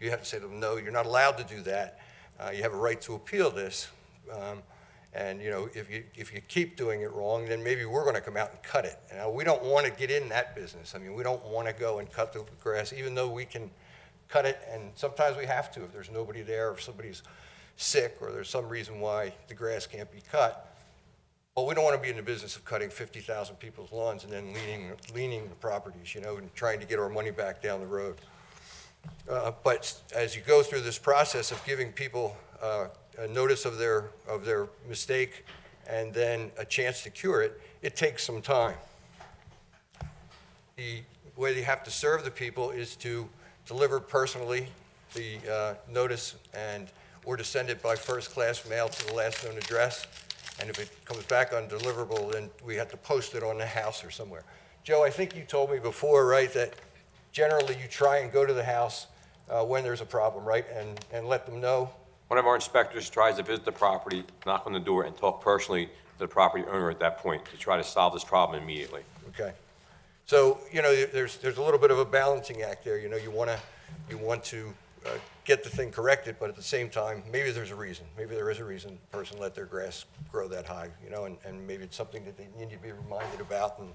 [SPEAKER 19] you have to say to them, no, you're not allowed to do that. You have a right to appeal this. And you know, if you keep doing it wrong, then maybe we're going to come out and cut it. Now, we don't want to get in that business. I mean, we don't want to go and cut the grass, even though we can cut it, and sometimes we have to if there's nobody there, if somebody's sick, or there's some reason why the grass can't be cut. But we don't want to be in the business of cutting 50,000 people's lawns and then leaning the properties, and trying to get our money back down the road. But as you go through this process of giving people a notice of their mistake and then a chance to cure it, it takes some time. The way you have to serve the people is to deliver personally the notice or to send it by first-class mail to the last known address. And if it comes back undeliverable, then we have to post it on the house or somewhere. Joe, I think you told me before, right, that generally you try and go to the house when there's a problem, right, and let them know?
[SPEAKER 21] One of our inspectors tries to visit the property, knock on the door, and talk personally to the property owner at that point to try to solve this problem immediately.
[SPEAKER 19] Okay. So, there's a little bit of a balancing act there. You want to get the thing corrected, but at the same time, maybe there's a reason. Maybe there is a reason a person let their grass grow that high, and maybe it's something that they need to be reminded about and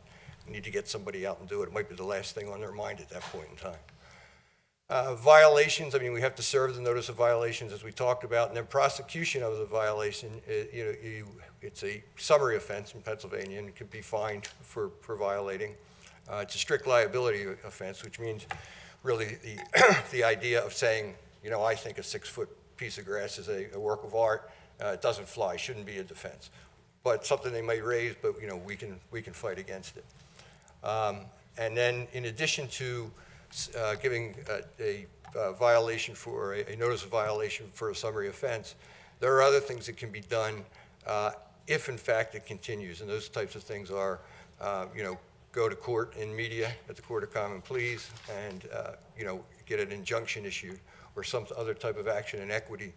[SPEAKER 19] need to get somebody out and do it. It might be the last thing on their mind at that point in time. Violations, we have to serve the notice of violations as we talked about, and then prosecution of the violation, it's a summary offense in Pennsylvania and it could be fined for violating. It's a strict liability offense, which means really the idea of saying, I think a 6-foot piece of grass is a work of art. It doesn't fly, shouldn't be a defense. But something they might raise, but we can fight against it. And then in addition to giving a violation for a notice of violation for a summary offense, there are other things that can be done if in fact it continues. And those types of things are, go to court in media at the Court of Common Pleas and, get an injunction issued or some other type of action in equity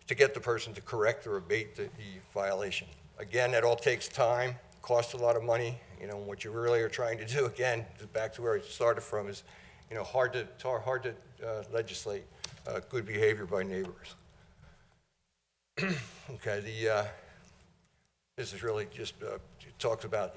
[SPEAKER 19] to get the person to correct or abate the violation. Again, that all takes time, costs a lot of money. What you really are trying to do, again, back to where I started from, is, hard to legislate good behavior by neighbors. Okay, this is really just talks about,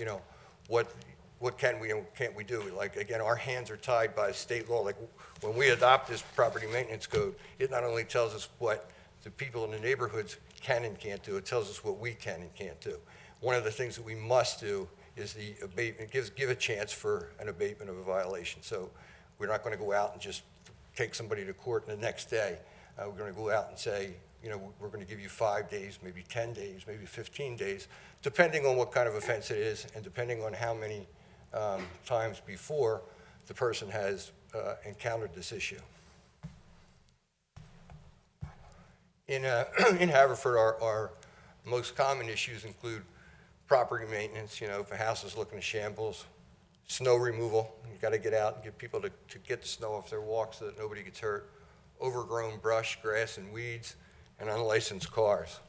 [SPEAKER 19] what can we and can't we do? Like, again, our hands are tied by state law. Like, when we adopt this property maintenance code, it not only tells us what the people in the neighborhoods can and can't do, it tells us what we can and can't do. One of the things that we must do is the abatement, give a chance for an abatement of a violation. So we're not going to go out and just take somebody to court the next day. We're going to go out and say, we're going to give you 5 days, maybe 10 days, maybe 15 days, depending on what kind of offense it is and depending on how many times before the person has encountered this issue. In Haverford, our most common issues include property maintenance, if a house is looking at shambles, snow removal, you got to get out and get people to get the snow off their walks so that nobody gets hurt, overgrown brush, grass, and weeds, and unlicensed cars.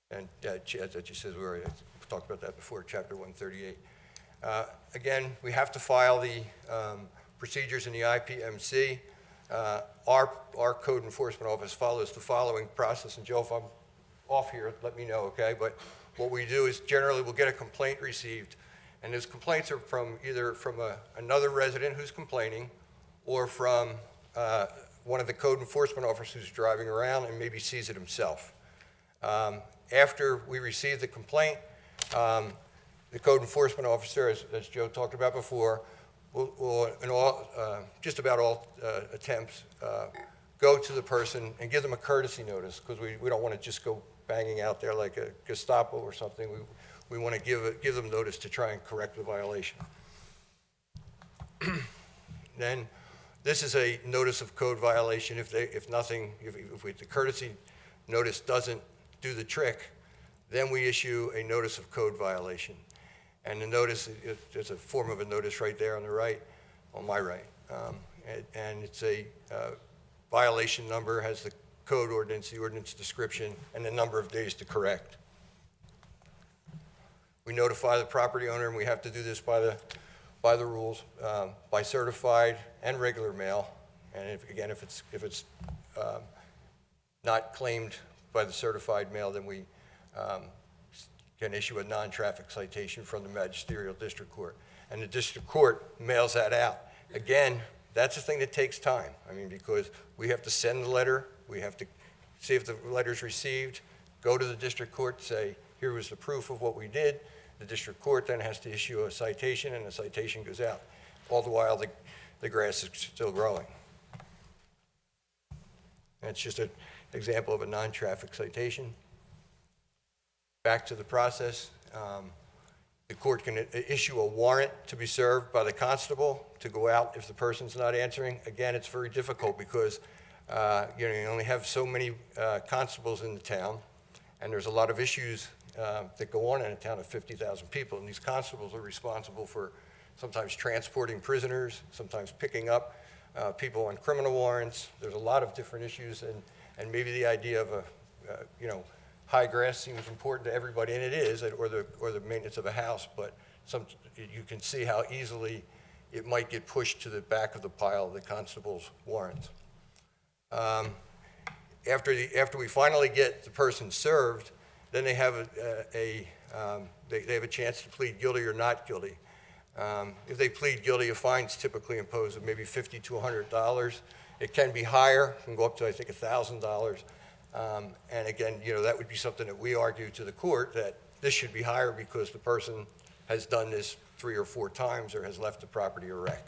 [SPEAKER 19] And that just says we already talked about that before, Chapter 138. Again, we have to file the procedures in the IPMC. Our code enforcement office follows the following process, and Joe, if I'm off here, let me know, okay? But what we do is generally we'll get a complaint received, and those complaints are from either from another resident who's complaining or from one of the code enforcement officers who's driving around and maybe sees it himself. After we receive the complaint, the code enforcement officer, as Joe talked about before, will in just about all attempts, go to the person and give them a courtesy notice, because we don't want to just go banging out there like a Gestapo or something. We want to give them notice to try and correct the violation. Then this is a notice of code violation. If the courtesy notice doesn't do the trick, then we issue a notice of code violation. And the notice, there's a form of a notice right there on the right, on my right. And it's a violation number, has the code ordinance, the ordinance description, and the number of days to correct. We notify the property owner, and we have to do this by the rules, by certified and regular mail. And if it's not claimed by the certified mail, then we can issue a non-traffic citation from the magisterial district court. And the district court mails that out. again, that's the thing that takes time. I mean, because we have to send the letter, we have to see if the letter's received, go to the district court, say, here was the proof of what we did. The district court then has to issue a citation, and the citation goes out. All the while, the grass is still growing. That's just an example of a non-traffic citation. Back to the process. The court can issue a warrant to be served by the constable to go out if the person's not answering. Again, it's very difficult because you only have so many constables in the town, and there's a lot of issues that go on in a town of 50,000 people, and these constables are responsible for sometimes transporting prisoners, sometimes picking up people on criminal warrants. There's a lot of different issues, and maybe the idea of high grass seems important to everybody, and it is, or the maintenance of a house, but you can see how easily it might get pushed to the back of the pile of the constable's warrants. After we finally get the person served, then they have they have a chance to plead guilty or not guilty. If they plead guilty, a fine's typically imposed of maybe $50 to $100. It can be higher, it can go up to, I think, $1,000. And again, that would be something that we argue to the court, that this should be higher because the person has done this 3 or 4 times or has left the property a wreck.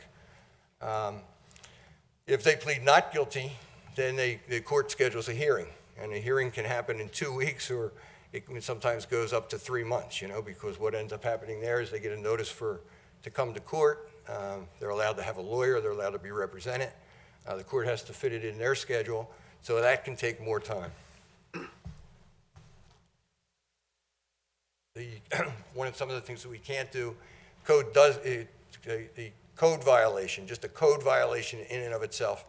[SPEAKER 19] If they plead not guilty, then the court schedules a hearing, and the hearing can happen in 2 weeks, or it sometimes goes up to 3 months, because what ends up happening there is they get a notice to come to court. They're allowed to have a lawyer, they're allowed to be represented. The court has to fit it in their schedule, so that can take more time. Some of the things that we can't do, the code violation, just a code violation in and of itself,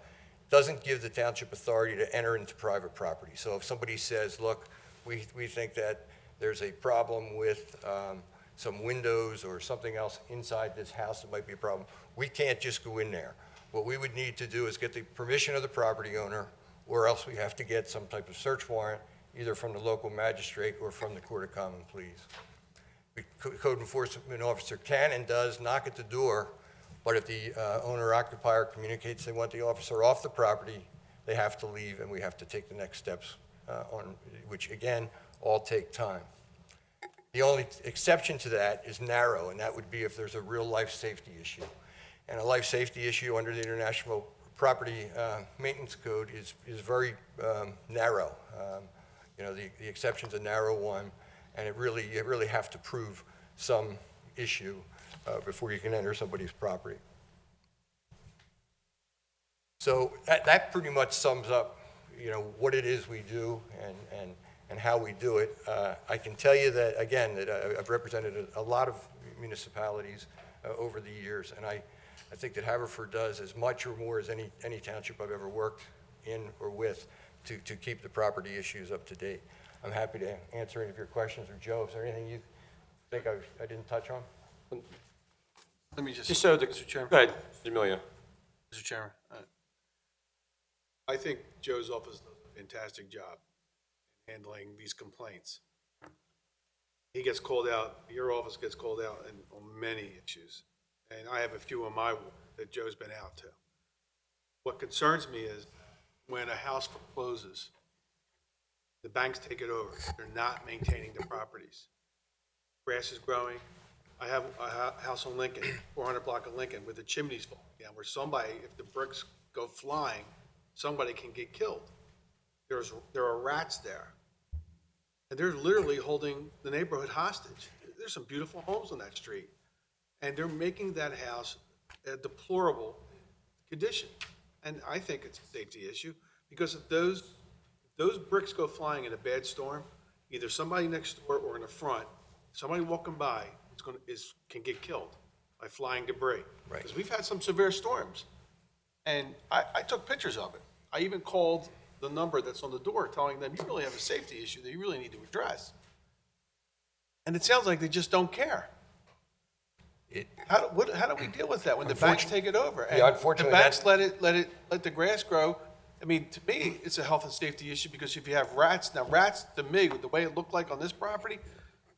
[SPEAKER 19] doesn't give the township authority to enter into private property. So if somebody says, look, we think that there's a problem with some windows or something else inside this house that might be a problem, we can't just go in there. What we would need to do is get the permission of the property owner, or else we have to get some type of search warrant, either from the local magistrate or from the Court of Common Pleas. The code enforcement officer can and does knock at the door, but if the owner-occupier communicates they want the officer off the property, they have to leave, and we have to take the next steps, which, again, all take time. The only exception to that is narrow, and that would be if there's a real life safety issue. And a life safety issue under the International Property Maintenance Code is very narrow. The exception's a narrow one, and you really have to prove some issue before you can enter somebody's property. So that pretty much sums up, what it is we do and how we do it. I can tell you that, again, that I've represented a lot of municipalities over the years, and I think that Haverford does as much or more as any township I've ever worked in or with to keep the property issues up to date. I'm happy to answer any of your questions, or Joe, is there anything you think I didn't touch on?
[SPEAKER 18] Let me just
[SPEAKER 21] so
[SPEAKER 18] Mr. Chairman.
[SPEAKER 21] Go ahead, Amelia.
[SPEAKER 18] Mr. Chairman, I think Joe's office does a fantastic job handling these complaints. He gets called out, your office gets called out on many issues, and I have a few on my ward that Joe's been out to. What concerns me is when a house forecloses, the banks take it over. They're not maintaining the properties. Grass is growing. I have a house on Lincoln, 400 block of Lincoln, where the chimneys fall down, where somebody, if the bricks go flying, somebody can get killed. There are rats there. And they're literally holding the neighborhood hostage. There's some beautiful homes on that street. And they're making that house a deplorable condition. And I think it's a safety issue, because if those bricks go flying in a bad storm, either somebody next door or in the front, somebody walking by can get killed by flying debris. Right. Because we've had some severe storms. And I took pictures of it. I even called the number that's on the door telling them, you really have a safety issue that you really need to address. And it sounds like they just don't care. How do we deal with that when the banks take it over? And
[SPEAKER 19] unfortunately,
[SPEAKER 18] the banks let the grass grow. I mean, to me, it's a health and safety issue, because if you have rats, now rats, to me, with the way it looked like on this property,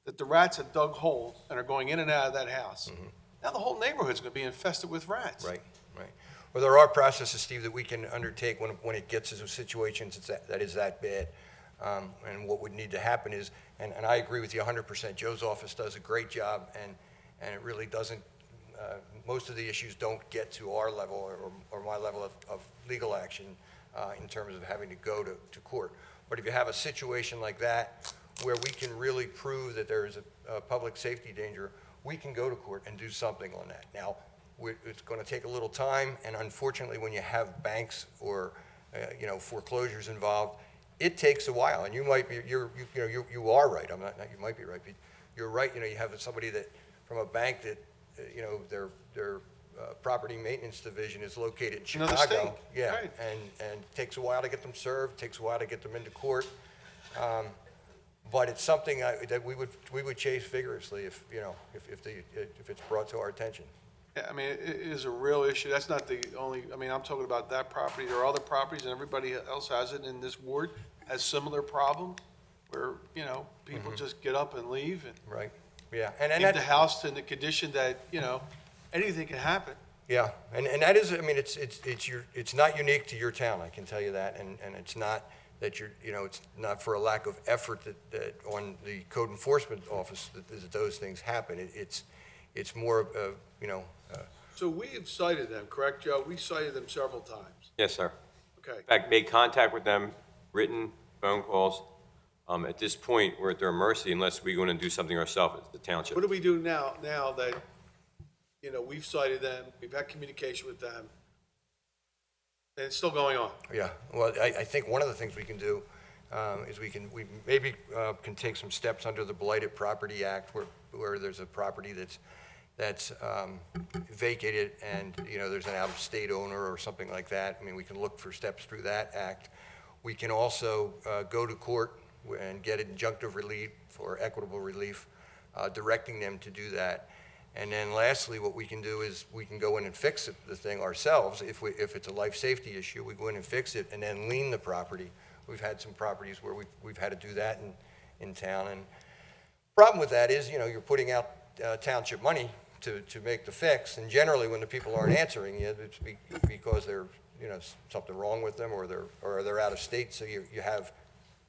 [SPEAKER 18] that the rats have dug holes and are going in and out of that house. Mm-hmm. Now the whole neighborhood's going to be infested with rats.
[SPEAKER 19] Right. Right. Well, there are processes, Steve, that we can undertake when it gets to situations that is that bad. And what would need to happen is, and I agree with you 100%, Joe's office does a great job, and it really doesn't, most of the issues don't get to our level or my level of legal action in terms of having to go to court. But if you have a situation like that where we can really prove that there is a public safety danger, we can go to court and do something on that. Now, it's going to take a little time, and unfortunately, when you have banks or foreclosures involved, it takes a while. And you might be, you are right. I'm not. You might be right. But you're right. You have somebody that from a bank that their property maintenance division is located in Chicago.
[SPEAKER 18] Another state.
[SPEAKER 19] Yeah,
[SPEAKER 18] Right.
[SPEAKER 19] and it takes a while to get them served. Takes a while to get them into court. But it's something that we would chase vigorously if it's brought to our attention.
[SPEAKER 18] Yeah, I mean, it is a real issue. That's not the only, I mean, I'm talking about that property. There are other properties, and everybody else has it in this ward, has similar problem, where, people just get up and leave and
[SPEAKER 19] Right, yeah. And
[SPEAKER 18] leave the house in the condition that, anything can happen.
[SPEAKER 19] Yeah, and that is, I mean, it's not unique to your town, I can tell you that, and it's not that it's not for a lack of effort that on the code enforcement office that those things happen. It's more of,
[SPEAKER 18] So we have cited them, correct, Joe? We cited them several times.
[SPEAKER 21] Yes, sir.
[SPEAKER 18] Okay.
[SPEAKER 21] In fact, made contact with them, written phone calls. At this point, we're at their mercy unless we're going to do something ourselves as the township.
[SPEAKER 18] What do we do now that, we've cited them, we've had communication with them, and it's still going on?
[SPEAKER 19] Yeah, well, I think one of the things we can do is we maybe can take some steps under the Blighted Property Act where there's a property that's vacated and, there's an out-of-state owner or something like that. I mean, we can look for steps through that act. We can also go to court and get injunctive relief or equitable relief, directing them to do that. And then lastly, what we can do is we can go in and fix the thing ourselves. If it's a life safety issue, we go in and fix it and then lien the property. We've had some properties where we've had to do that in town. And problem with that is, you're putting out township money to make the fix. And generally, when the people aren't answering you, it's because there's something wrong with them or they're out of state. So you have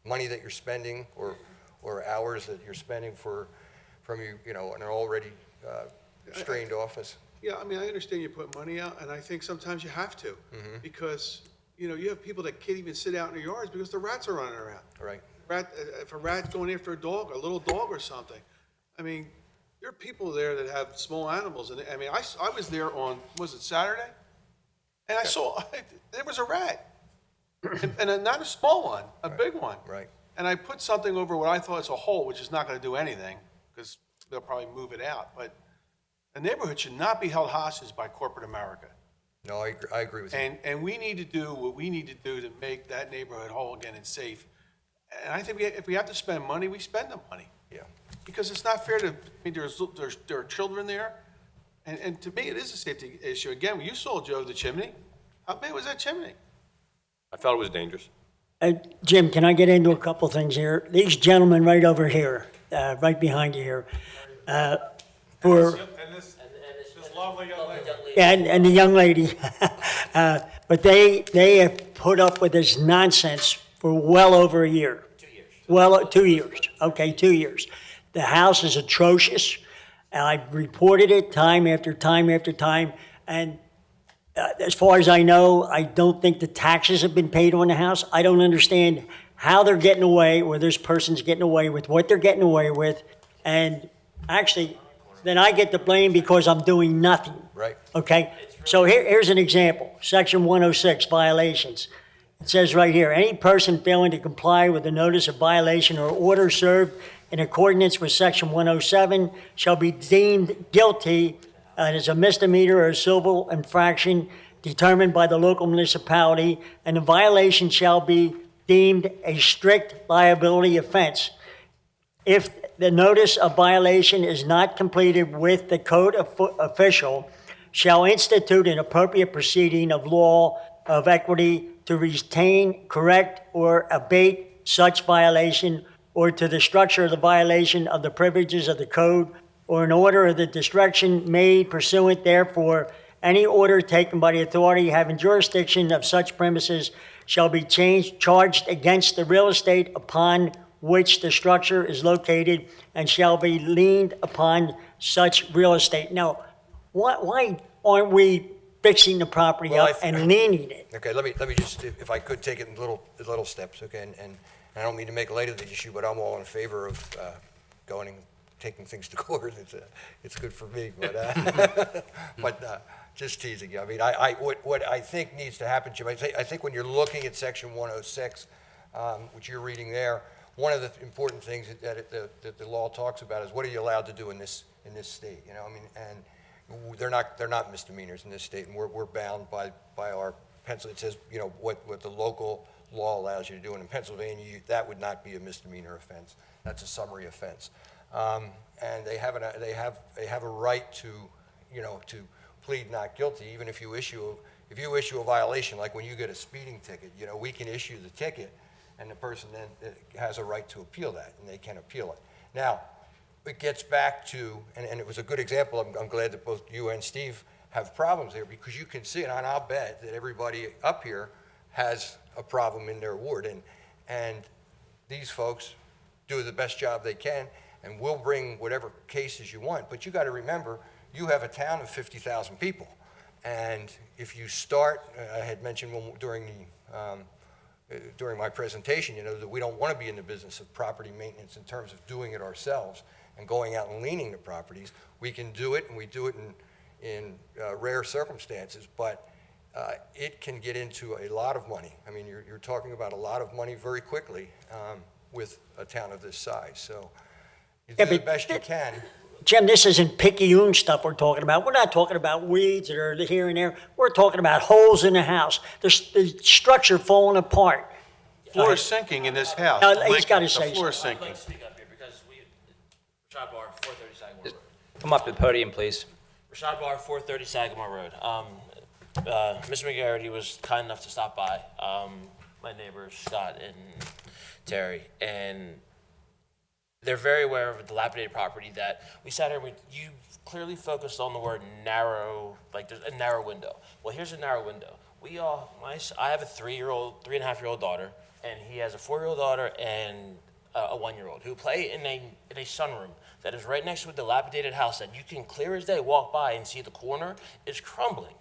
[SPEAKER 19] money that you're spending or hours that you're spending from an already strained office.
[SPEAKER 18] Yeah, I mean, I understand you put money out, and I think sometimes you have to, because, you have people that can't even sit out in their yards because the rats are running around.
[SPEAKER 19] Right.
[SPEAKER 18] If a rat's going after a little dog or something, I mean, there are people there that have small animals, and I mean, I was there on, was it Saturday? And I saw, there was a rat, and not a small one, a big one.
[SPEAKER 19] Right.
[SPEAKER 18] And I put something over what I thought was a hole, which is not gonna do anything, because they'll probably move it out, but the neighborhood should not be held hostage by corporate America.
[SPEAKER 19] No, I agree with you.
[SPEAKER 18] And we need to do what we need to do to make that neighborhood whole again and safe. And I think if we have to spend money, we spend the money.
[SPEAKER 19] Yeah.
[SPEAKER 18] Because it's not fair to, I mean, there are children there, and to me, it is a safety issue. Again, you saw, Joe, the chimney. How big was that chimney?
[SPEAKER 21] I felt it was dangerous.
[SPEAKER 13] Jim, can I get into a couple things here? These gentlemen right over here, right behind you here, for.
[SPEAKER 4] And this lovely young lady.
[SPEAKER 13] And the young lady, but they have put up with this nonsense for well over a year. 2 years. Well, 2 years. Okay, 2 years. The house is atrocious. I've reported it time after time after time. And as far as I know, I don't think the taxes have been paid on the house. I don't understand how they're getting away, or this person's getting away with what they're getting away with. And actually, then I get the blame because I'm doing nothing.
[SPEAKER 19] Right.
[SPEAKER 13] Okay? So here's an example. Section 106, violations. It says right here, any person failing to comply with a notice of violation or order served in accordance with Section 107 shall be deemed guilty as a misdemeanor or a civil infraction determined by the local municipality, and the violation shall be deemed a strict liability offense. If the notice of violation is not completed with the code official, shall institute an appropriate proceeding of law of equity to retain, correct, or abate such violation, or to the structure of the violation of the privileges of the code, or an order of the destruction made pursuant therefore, any order taken by the authority having jurisdiction of such premises shall be charged against the real estate upon which the structure is located and shall be liened upon such real estate. Now, why aren't we fixing the property
[SPEAKER 19] Well,
[SPEAKER 13] up and liening it?
[SPEAKER 19] Okay, let me just, if I could take it in little steps, okay? And I don't mean to make light of the issue, but I'm all in favor of going and taking things to court. It's good for me, but just teasing you. I mean, what I think needs to happen, Jim, I think when you're looking at section 106, which you're reading there, one of the important things that the law talks about is what are you allowed to do in this state? You know, I mean, and they're not misdemeanors in this state, and we're bound by our Pennsylvania. It says, you know, what the local law allows you to do, and in Pennsylvania, that would not be a misdemeanor offense. That's a summary offense, and they have a right to, you know, to plead not guilty, even if you issue a violation, like when you get a speeding ticket. You know, we can issue the ticket, and the person then has a right to appeal that, and they can appeal it. Now, it gets back to, and it was a good example. I'm glad that both you and Steve have problems there, because you can see, and I'll bet that everybody up here has a problem in their ward, and these folks do the best job they can, and we'll bring whatever cases you want. But you got to remember, you have a town of 50,000 people, and if you start, I had mentioned during my presentation, you know, that we don't want to be in the business of property maintenance in terms of doing it ourselves and going out and leaning the properties. We can do it, and we do it in rare circumstances, but it can get into a lot of money. I mean, you're talking about a lot of money very quickly with a town of this size. So you do the best you can.
[SPEAKER 13] Jim, this isn't picayune stuff we're talking about. We're not talking about weeds that are here and there. We're talking about holes in the house, the structure falling apart.
[SPEAKER 18] Floor is sinking in this house.
[SPEAKER 13] He's got to say
[SPEAKER 18] The floor is
[SPEAKER 13] something.
[SPEAKER 18] sinking.
[SPEAKER 3] I'd like to speak up here because Rashad Bar, 430 Sagamore Road.
[SPEAKER 1] Come up to the podium, please.
[SPEAKER 3] Rashad Bar, 430 Sagamore Road. Mr. McGarity was kind enough to stop by. My neighbors, Scott and Terry, and they're very aware of a dilapidated property that we sat here, you clearly focused on the word narrow, like there's a narrow window. Well, here's a narrow window. I have a 3.5-year-old daughter, and he has a 4-year-old daughter and a 1-year-old who play in a sunroom that is right next to a dilapidated house that you can clear as day walk by and see the corner is crumbling.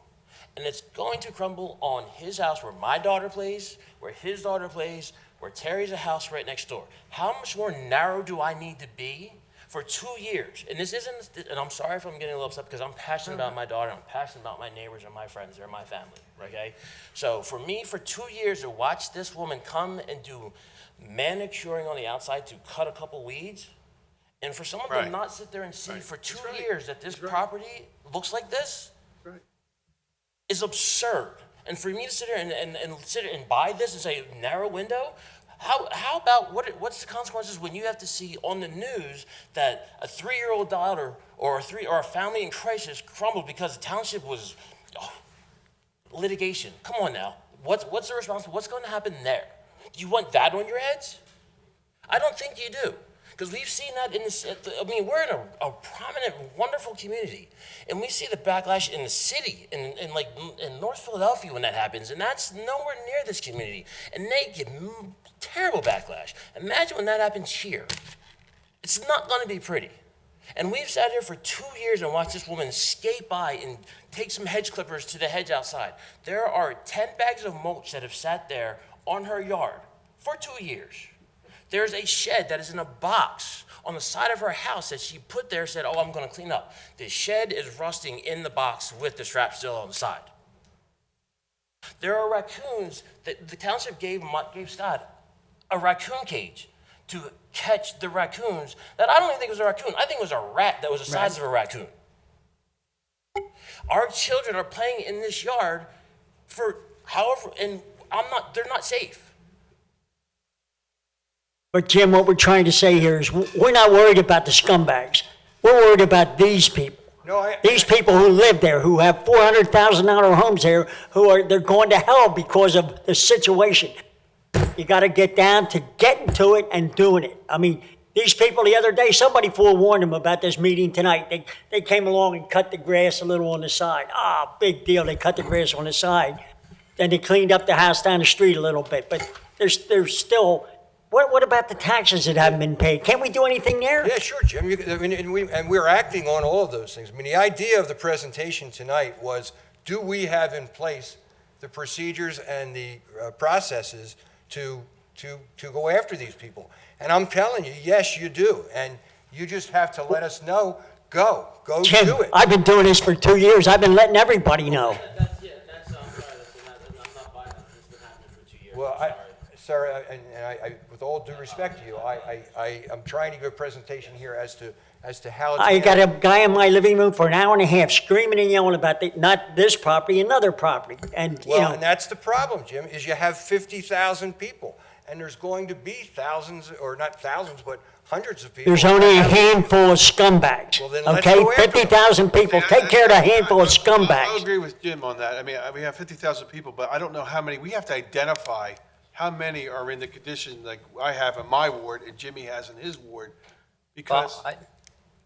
[SPEAKER 3] And it's going to crumble on his house where my daughter plays, where his daughter plays, where Terry's a house right next door. How much more narrow do I need to be for 2 years? And this isn't, and I'm sorry if I'm getting a little upset because I'm passionate about my daughter, I'm passionate about my neighbors and my friends, they're my family, okay? So for me, for 2 years to watch this woman come and do manicuring on the outside to cut a couple weeds, and for someone to not sit there and see for 2 years that this property looks like this, is absurd. And for me to sit here and sit here and buy this and say narrow window, how about what's the consequences when you have to see on the news that a 3-year-old daughter or a family in crisis crumbled because the township was litigation? Come on now, what's the response? What's going to happen there? Do you want that on your heads? I don't think you do. Because we've seen that in this, I mean, we're in a prominent, wonderful community. And we see the backlash in the city, in North Philadelphia when that happens. And that's nowhere near this community. And they get terrible backlash. Imagine when that happens here. It's not going to be pretty. And we've sat here for 2 years and watched this woman skate by and take some hedge clippers to the hedge outside. There are 10 bags of mulch that have sat there on her yard for 2 years. There's a shed that is in a box on the side of her house that she put there, said, oh, I'm going to clean up. The shed is rusting in the box with the strap still on the side. There are raccoons that the township gave Scott a raccoon cage to catch the raccoons that I don't even think it was a raccoon. I think it was a rat that was the size of a raccoon. Our children are playing in this yard for however, and they're not safe.
[SPEAKER 13] But Jim, what we're trying to say here is we're not worried about the scumbags. We're worried about these people. These people who live there, who have $400,000 homes there, they're going to hell because of the situation. You got to get down to getting to it and doing it. I mean, These people the other day, somebody forewarned them about this meeting tonight. They came along and cut the grass a little on the side. Ah, big deal, they cut the grass on the side. Then they cleaned up the house down the street a little bit, but there's still, what about the taxes that haven't been paid? Can't we do anything there?
[SPEAKER 19] Yeah, sure, Jim. And we're acting on all of those things. I mean, the idea of the presentation tonight was, do we have in place the procedures and the processes to go after these people? And I'm telling you, yes, you do. And you just have to let us know, go
[SPEAKER 13] Jim,
[SPEAKER 19] do it.
[SPEAKER 13] I've been doing this for 2 years. I've been letting everybody know.
[SPEAKER 3] I'm sorry, I'm not buying it. It's been happening for 2 years.
[SPEAKER 19] Well,
[SPEAKER 3] I'm sorry.
[SPEAKER 19] sir, and with all due respect to you, I'm trying to give a presentation here as to how it's.
[SPEAKER 13] I got a guy in my living room for an hour and a half screaming and yelling about not this property, another property. And,
[SPEAKER 19] Well, and that's the problem, Jim, is you have 50,000 people, and there's going to be thousands, or not thousands, but hundreds of people.
[SPEAKER 13] there's only a handful of scumbags,
[SPEAKER 19] Well, then let's
[SPEAKER 13] okay?
[SPEAKER 19] go after them.
[SPEAKER 13] 50,000 people. Take care of the handful of
[SPEAKER 18] I'll
[SPEAKER 13] scumbags.
[SPEAKER 18] agree with Jim on that. I mean, we have 50,000 people, but I don't know how many, we have to identify how many are in the condition like I have in my ward and Jimmy has in his ward, because.
[SPEAKER 1] Well,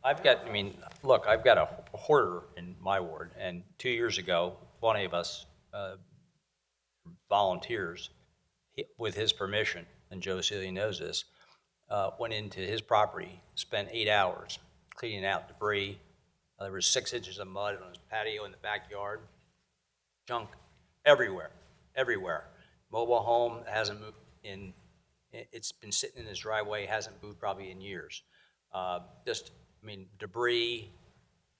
[SPEAKER 1] I've got a hoarder in my ward, and 2 years ago, 20 of us, volunteers, with his permission, and Joe Seeley knows this, went into his property, spent 8 hours cleaning out debris. There was 6 inches of mud on his patio in the backyard, junk everywhere. Mobile home hasn't moved it's been sitting in his driveway, hasn't moved probably in years. Debris,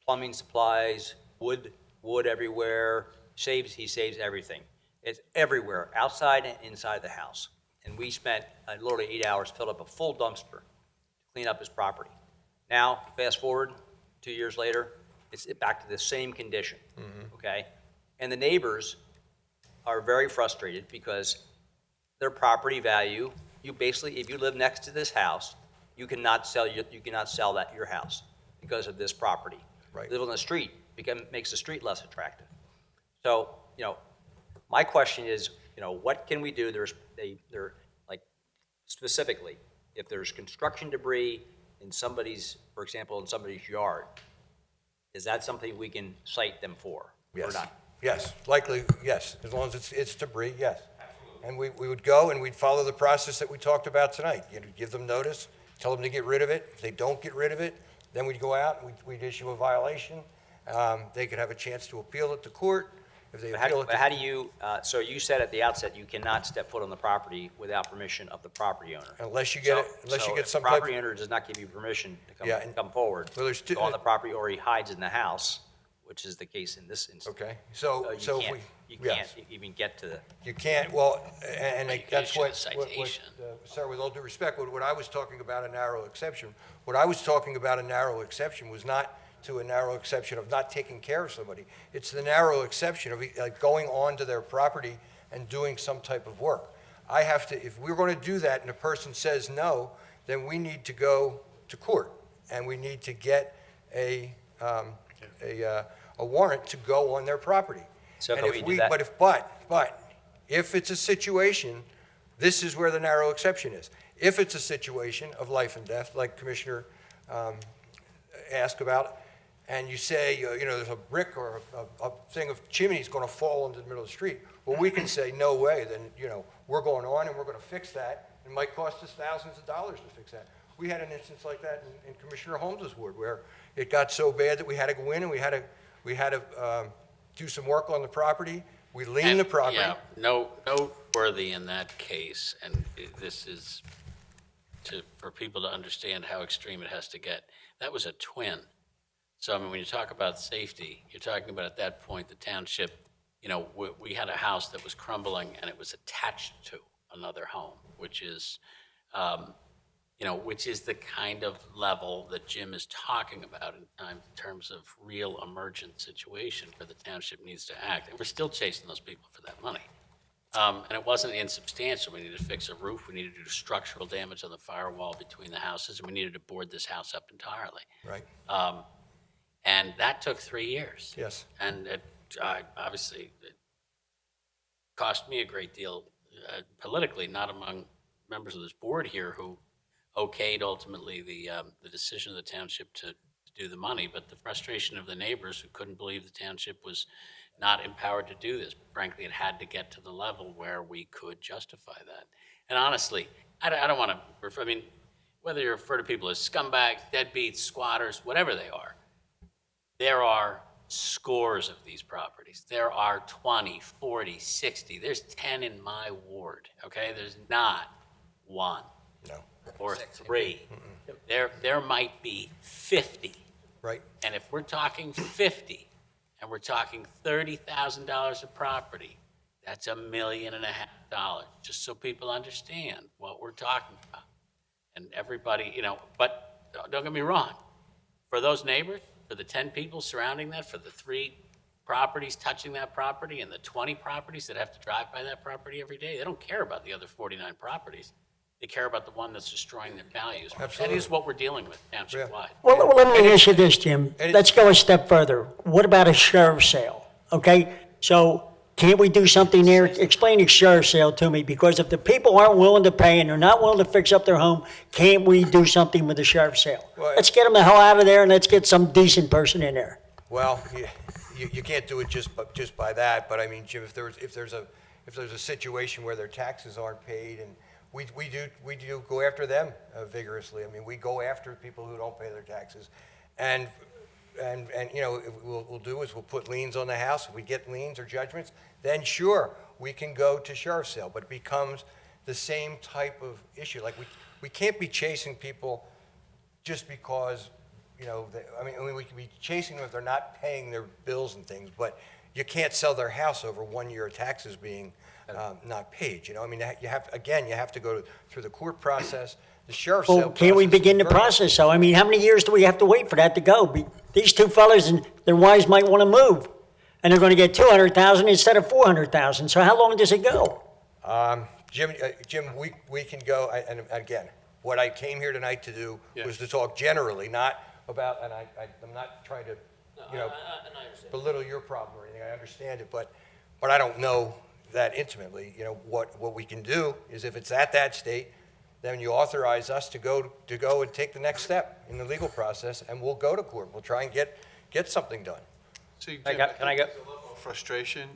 [SPEAKER 1] plumbing supplies, wood everywhere. He saves everything. It's everywhere, outside and inside the house. And we spent literally 8 hours, filled up a full dumpster to clean up his property. Now, fast forward, 2 years later, it's back to the same condition, okay? And the neighbors are very frustrated because their property value, you basically, if you live next to this house, you cannot sell your house because of this property.
[SPEAKER 19] Right.
[SPEAKER 1] Live on the street makes the street less attractive. So, my question is, what can we do? They're like, specifically, if there's construction debris in somebody's, for example, in somebody's yard, is that something we can cite them for or not?
[SPEAKER 19] Yes, likely, yes, as long as it's debris, yes. And we would go and we'd follow the process that we talked about tonight. Give them notice, tell them to get rid of it. If they don't get rid of it, then we'd go out and we'd issue a violation. They could have a chance to appeal it to court. If they appeal it.
[SPEAKER 1] How do you, so you said at the outset, you cannot step foot on the property without permission of the property owner.
[SPEAKER 19] Unless you get some
[SPEAKER 1] if the
[SPEAKER 19] type
[SPEAKER 1] property
[SPEAKER 19] of.
[SPEAKER 1] owner does not give you permission to
[SPEAKER 19] Yeah, and-
[SPEAKER 1] come forward,
[SPEAKER 19] Well, there's two-
[SPEAKER 1] go on the property, or he hides in the house, which is the case in this instance.
[SPEAKER 19] Okay, so
[SPEAKER 1] You
[SPEAKER 19] if
[SPEAKER 1] can't, you
[SPEAKER 19] yes.
[SPEAKER 1] can't even get to the,
[SPEAKER 19] You can't, well, and that's
[SPEAKER 20] issue a
[SPEAKER 19] what,
[SPEAKER 20] citation.
[SPEAKER 19] sir, with all due respect, what I was talking about a narrow exception, what I was talking about a narrow exception was not to a narrow exception of not taking care of somebody. It's the narrow exception of going onto their property and doing some type of work. I have to, if we're going to do that and the person says no, then we need to go to court and we need to get a warrant to go on their property.
[SPEAKER 1] So
[SPEAKER 19] And
[SPEAKER 1] can
[SPEAKER 19] if
[SPEAKER 1] we do that?
[SPEAKER 19] But if it's a situation, this is where the narrow exception is. If it's a situation of life and death, like Commissioner asked about, and you say, there's a brick or a thing of chimney's going to fall into the middle of the street, well, we can say, no way, then, we're going on and we're going to fix that. It might cost us thousands of dollars to fix that. We had an instance like that in Commissioner Holmes's ward where it got so bad that we had to go in and we had to do some work on the property. We leaned the property.
[SPEAKER 7] Yeah, noteworthy in that case, and this is for people to understand how extreme it has to get. That was a twin. So, I mean, when you talk about safety, you're talking about at that point, the township, we had a house that was crumbling and it was attached to another home, which is the kind of level that Jim is talking about in terms of real emergent situation where the township needs to act. And we're still chasing those people for that money. And it wasn't insubstantial. We needed to fix a roof. We needed to do structural damage on the firewall between the houses. And we needed to board this house up entirely.
[SPEAKER 19] Right.
[SPEAKER 7] And that took 3 years.
[SPEAKER 19] Yes.
[SPEAKER 7] And it obviously it cost me a great deal politically, not among members of this board here who okayed ultimately the decision of the township to do the money, but the frustration of the neighbors who couldn't believe the township was not empowered to do this. Frankly, it had to get to the level where we could justify that. And honestly, I don't want to refer, I mean, whether you refer to people as scumbags, deadbeats, squatters, whatever they are, there are scores of these properties. There are 20, 40, 60. There's 10 in my ward, okay? There's not one.
[SPEAKER 19] No.
[SPEAKER 7] Or three. There might be 50.
[SPEAKER 19] Right.
[SPEAKER 7] And if we're talking 50, and we're talking $30,000 of property, that's $1.5 million, just so people understand what we're talking about. And everybody, you know, but don't get me wrong, for those neighbors, for the 10 people surrounding that, for the 3 properties touching that property, and the 20 properties that have to drive by that property every day, they don't care about the other 49 properties. They care about the one that's destroying their values.
[SPEAKER 19] Absolutely.
[SPEAKER 7] That is what we're dealing with township-wide.
[SPEAKER 13] Well, let me ask you this, Jim. Let's go a step further. What about a sheriff's sale? Okay, so can't we do something there? Explain the sheriff's sale to me, because if the people aren't willing to pay and they're not willing to fix up their home, can't we do something with the sheriff's sale?
[SPEAKER 19] Well,
[SPEAKER 13] Let's get them the hell out of there and let's get some decent person in there.
[SPEAKER 19] Well, you can't do it just by that, but I mean, Jim, if there's a situation where their taxes aren't paid, and we do go after them vigorously. I mean, we go after people who don't pay their taxes, and you know, what we'll do is we'll put liens on the house. If we get liens or judgments, then sure, we can go to sheriff's sale, but it becomes the same type of issue. Like, we can't be chasing people just because, you know, I mean, we can be chasing them if they're not paying their bills and things, but you can't sell their house over 1 year of taxes being not paid. You know, I mean, you have to go through the court process. The sheriff's sale
[SPEAKER 13] Well, can't we
[SPEAKER 19] process
[SPEAKER 13] begin
[SPEAKER 19] is
[SPEAKER 13] the
[SPEAKER 19] very-
[SPEAKER 13] process, so? I mean, how many years do we have to wait for that to go? These two fellas and their wives might want to move, and they're going to get $200,000 instead of $400,000. So how long does it go?
[SPEAKER 19] Jim, we can go, and again, what I came here tonight to do was to talk generally, not about, and I'm not trying to, you know, belittle your problem or anything, I understand it, but I don't know that intimately. You know, what we can do is, if it's at that state, then you authorize us to go and take the next step in the legal process, and we'll go to court. We'll try and get something done.
[SPEAKER 18] See, Jim,
[SPEAKER 1] Can I go?
[SPEAKER 18] there's a level of frustration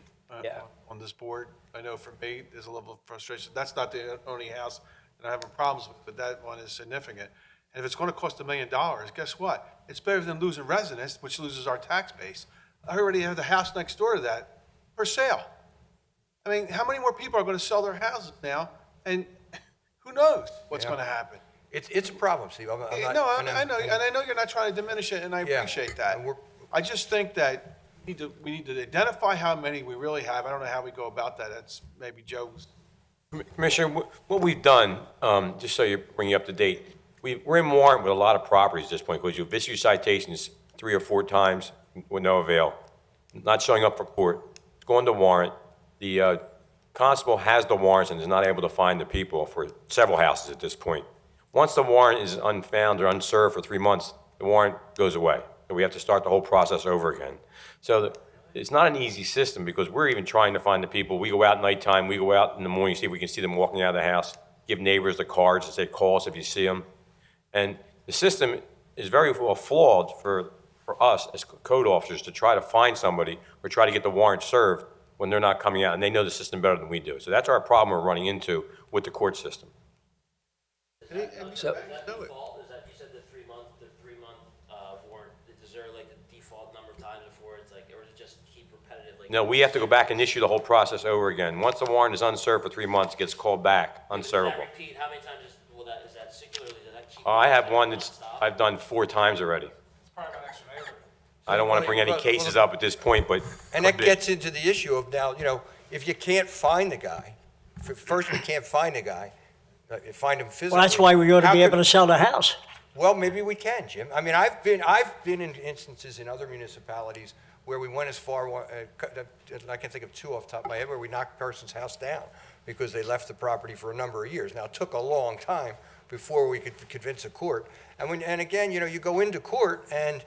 [SPEAKER 1] Yeah.
[SPEAKER 18] on this board. I know for me, there's a level of frustration. That's not the only house that I'm having problems with, but that one is significant. And if it's going to cost $1 million, guess what? It's better than losing residents, which loses our tax base. I already have the house next door to that for sale. I mean, how many more people are going to sell their houses now? And who knows what's going to happen?
[SPEAKER 19] It's a problem, Steve. I'm not,
[SPEAKER 18] I know, and I know you're not trying to diminish it, and I appreciate that. I just think that we need to identify how many we really have. I don't know how we go about that. That's maybe Joe's.
[SPEAKER 21] Commissioner, what we've done, just so you bring you up to date, we're in warrant with a lot of properties at this point, because you've issued citations 3 or 4 times with no avail, not showing up for court. It's going to warrant. The constable has the warrants and is not able to find the people for several houses at this point. Once the warrant is unfound or unserved for 3 months, the warrant goes away. So we have to start the whole process over again. So it's not an easy system, because we're even trying to find the people. We go out at nighttime, we go out in the morning, see if we can see them walking out of the house, give neighbors the cards and say, call us if you see them. And the system is very well flawed for us as code officers to try to find somebody or try to get the warrant served when they're not coming out, and they know the system better than we do. So that's our problem we're running into with the court system.
[SPEAKER 3] So, is that default? Is that, you said the 3 month warrant? Is there like a default number of times before it's like, or is it just keep repetitive? Like,
[SPEAKER 21] No, we have to go back and issue the whole process over again. Once the warrant is unserved for 3 months, it gets called back, unservable.
[SPEAKER 3] Does that repeat? How many times is that singularly? Does that keep?
[SPEAKER 21] I have one that's I've done 4 times already. I don't want to bring any cases up at this point, but.
[SPEAKER 19] And that gets into the issue of now, you know, if you can't find the guy, first we can't find the guy, find him physically.
[SPEAKER 13] Well, that's why we ought to be able to sell the house.
[SPEAKER 19] Well, maybe we can, Jim. I mean, I've been in instances in other municipalities where we went as far, I can think of 2 off the top of my head, where we knocked a person's house down because they left the property for a number of years. Now, it took a long time before we could convince a court. And again, you know, you go into court and,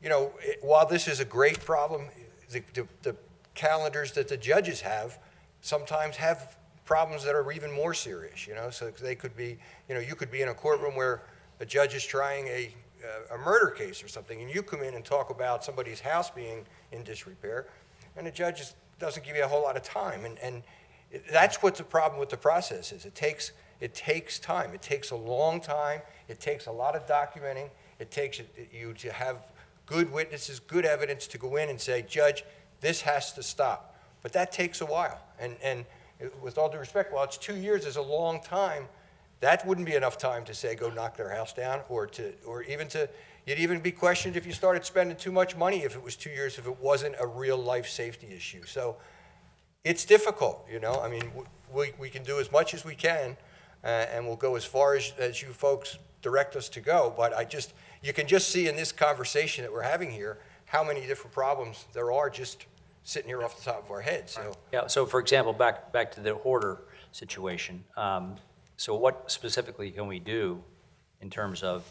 [SPEAKER 19] you know, while this is a great problem, the calendars that the judges have sometimes have problems that are even more serious, so they could be, you could be in a courtroom where a judge is trying a murder case or something, and you come in and talk about somebody's house being in disrepair, and the judge doesn't give you a whole lot of time. And that's what the problem with the process is. It takes time. It takes a long time. It takes a lot of documenting. It takes you to have good witnesses, good evidence to go in and say, Judge, this has to stop. But that takes a while. And with all due respect, while it's 2 years is a long time, that wouldn't be enough time to say go knock their house down, or you'd even be questioned if you started spending too much money if it was 2 years, if it wasn't a real life safety issue. So it's difficult, I mean, we can do as much as we can, and we'll go as far as you folks direct us to go. But you can just see in this conversation that we're having here how many different problems there are just sitting here off the top of our heads. So
[SPEAKER 1] Yeah, so for example, back to the hoarder situation. So what specifically can we do in terms of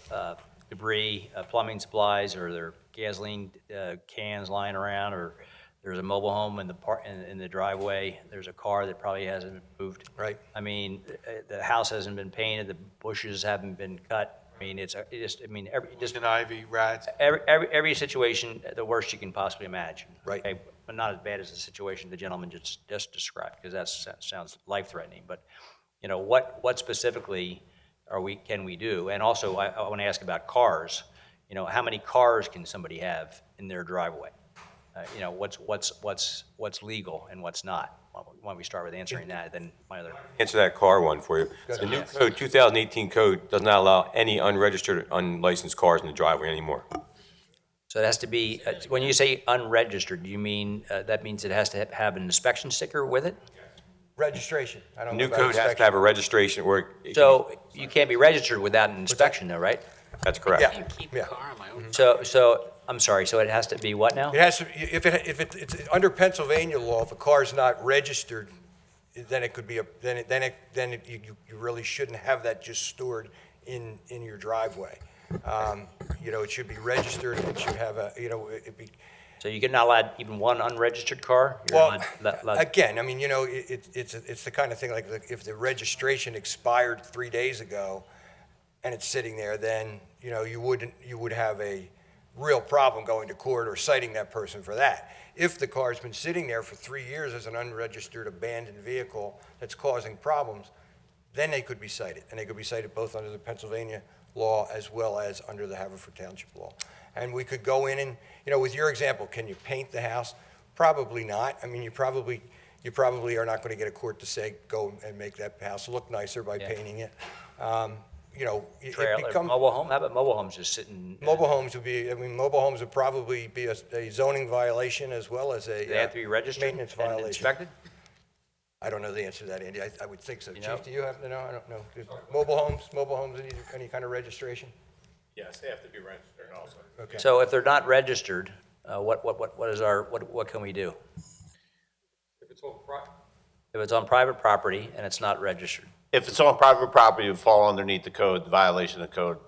[SPEAKER 1] debris, plumbing supplies, or there gasoline cans lying around, or there's a mobile home in the driveway, there's a car that probably hasn't been moved.
[SPEAKER 19] Right.
[SPEAKER 1] I mean, the house hasn't been painted, the bushes haven't been cut. I mean,
[SPEAKER 18] Poison ivy, rats.
[SPEAKER 1] every situation, the worst you can possibly imagine.
[SPEAKER 19] Right.
[SPEAKER 1] Okay? But not as bad as the situation the gentleman just described, because that sounds life-threatening. But, what specifically can we do? And also, I want to ask about cars. How many cars can somebody have in their driveway? What's legal and what's not? Why don't we start with answering that, then my other.
[SPEAKER 21] Answer that car one for you. The new code, 2018 code, does not allow any unregistered, unlicensed cars in the driveway anymore.
[SPEAKER 1] So it has to be, when you say unregistered, do you mean, that means it has to have an inspection sticker with it?
[SPEAKER 19] registration. I don't know
[SPEAKER 21] New
[SPEAKER 19] about
[SPEAKER 21] code has to
[SPEAKER 19] inspection.
[SPEAKER 21] have a registration or.
[SPEAKER 1] So you can't be registered without an inspection though, right?
[SPEAKER 21] That's correct.
[SPEAKER 19] Yeah.
[SPEAKER 1] So, I'm sorry, so it has to be what now?
[SPEAKER 19] It has to, if it's under Pennsylvania law, if a car's not registered, then it could be you really shouldn't have that just stored in your driveway. It should be registered, it should have it'd be.
[SPEAKER 1] So you're not allowed even one unregistered car? You're
[SPEAKER 19] Well,
[SPEAKER 1] allowed-
[SPEAKER 19] again, I mean, it's the kind of thing like if the registration expired 3 days ago and it's sitting there, then, you would have a real problem going to court or citing that person for that. If the car's been sitting there for 3 years as an unregistered abandoned vehicle that's causing problems, then they could be cited. And they could be cited both under the Pennsylvania law as well as under the Haverford Township law. And we could go in and, with your example, can you paint the house? Probably not. I mean, you probably are not going to get a court to say, go and make that house look nicer by painting it.
[SPEAKER 1] Mobile home? How about mobile homes just sitting?
[SPEAKER 19] Mobile homes would probably be a zoning violation as well as a
[SPEAKER 1] They have to be registered
[SPEAKER 19] maintenance
[SPEAKER 1] and
[SPEAKER 19] violation.
[SPEAKER 1] inspected?
[SPEAKER 19] I don't know the answer to that, Andy. I would think so.
[SPEAKER 1] You know?
[SPEAKER 19] Chief, do you happen to know? I don't know. Mobile homes need any kind of registration?
[SPEAKER 8] Yes, they have to be registered also.
[SPEAKER 19] Okay.
[SPEAKER 1] So if they're not registered, what can we do?
[SPEAKER 8] If it's on private.
[SPEAKER 1] If it's on private property and it's not registered?
[SPEAKER 8] If it's on private property, it would fall underneath the code, the violation of the code.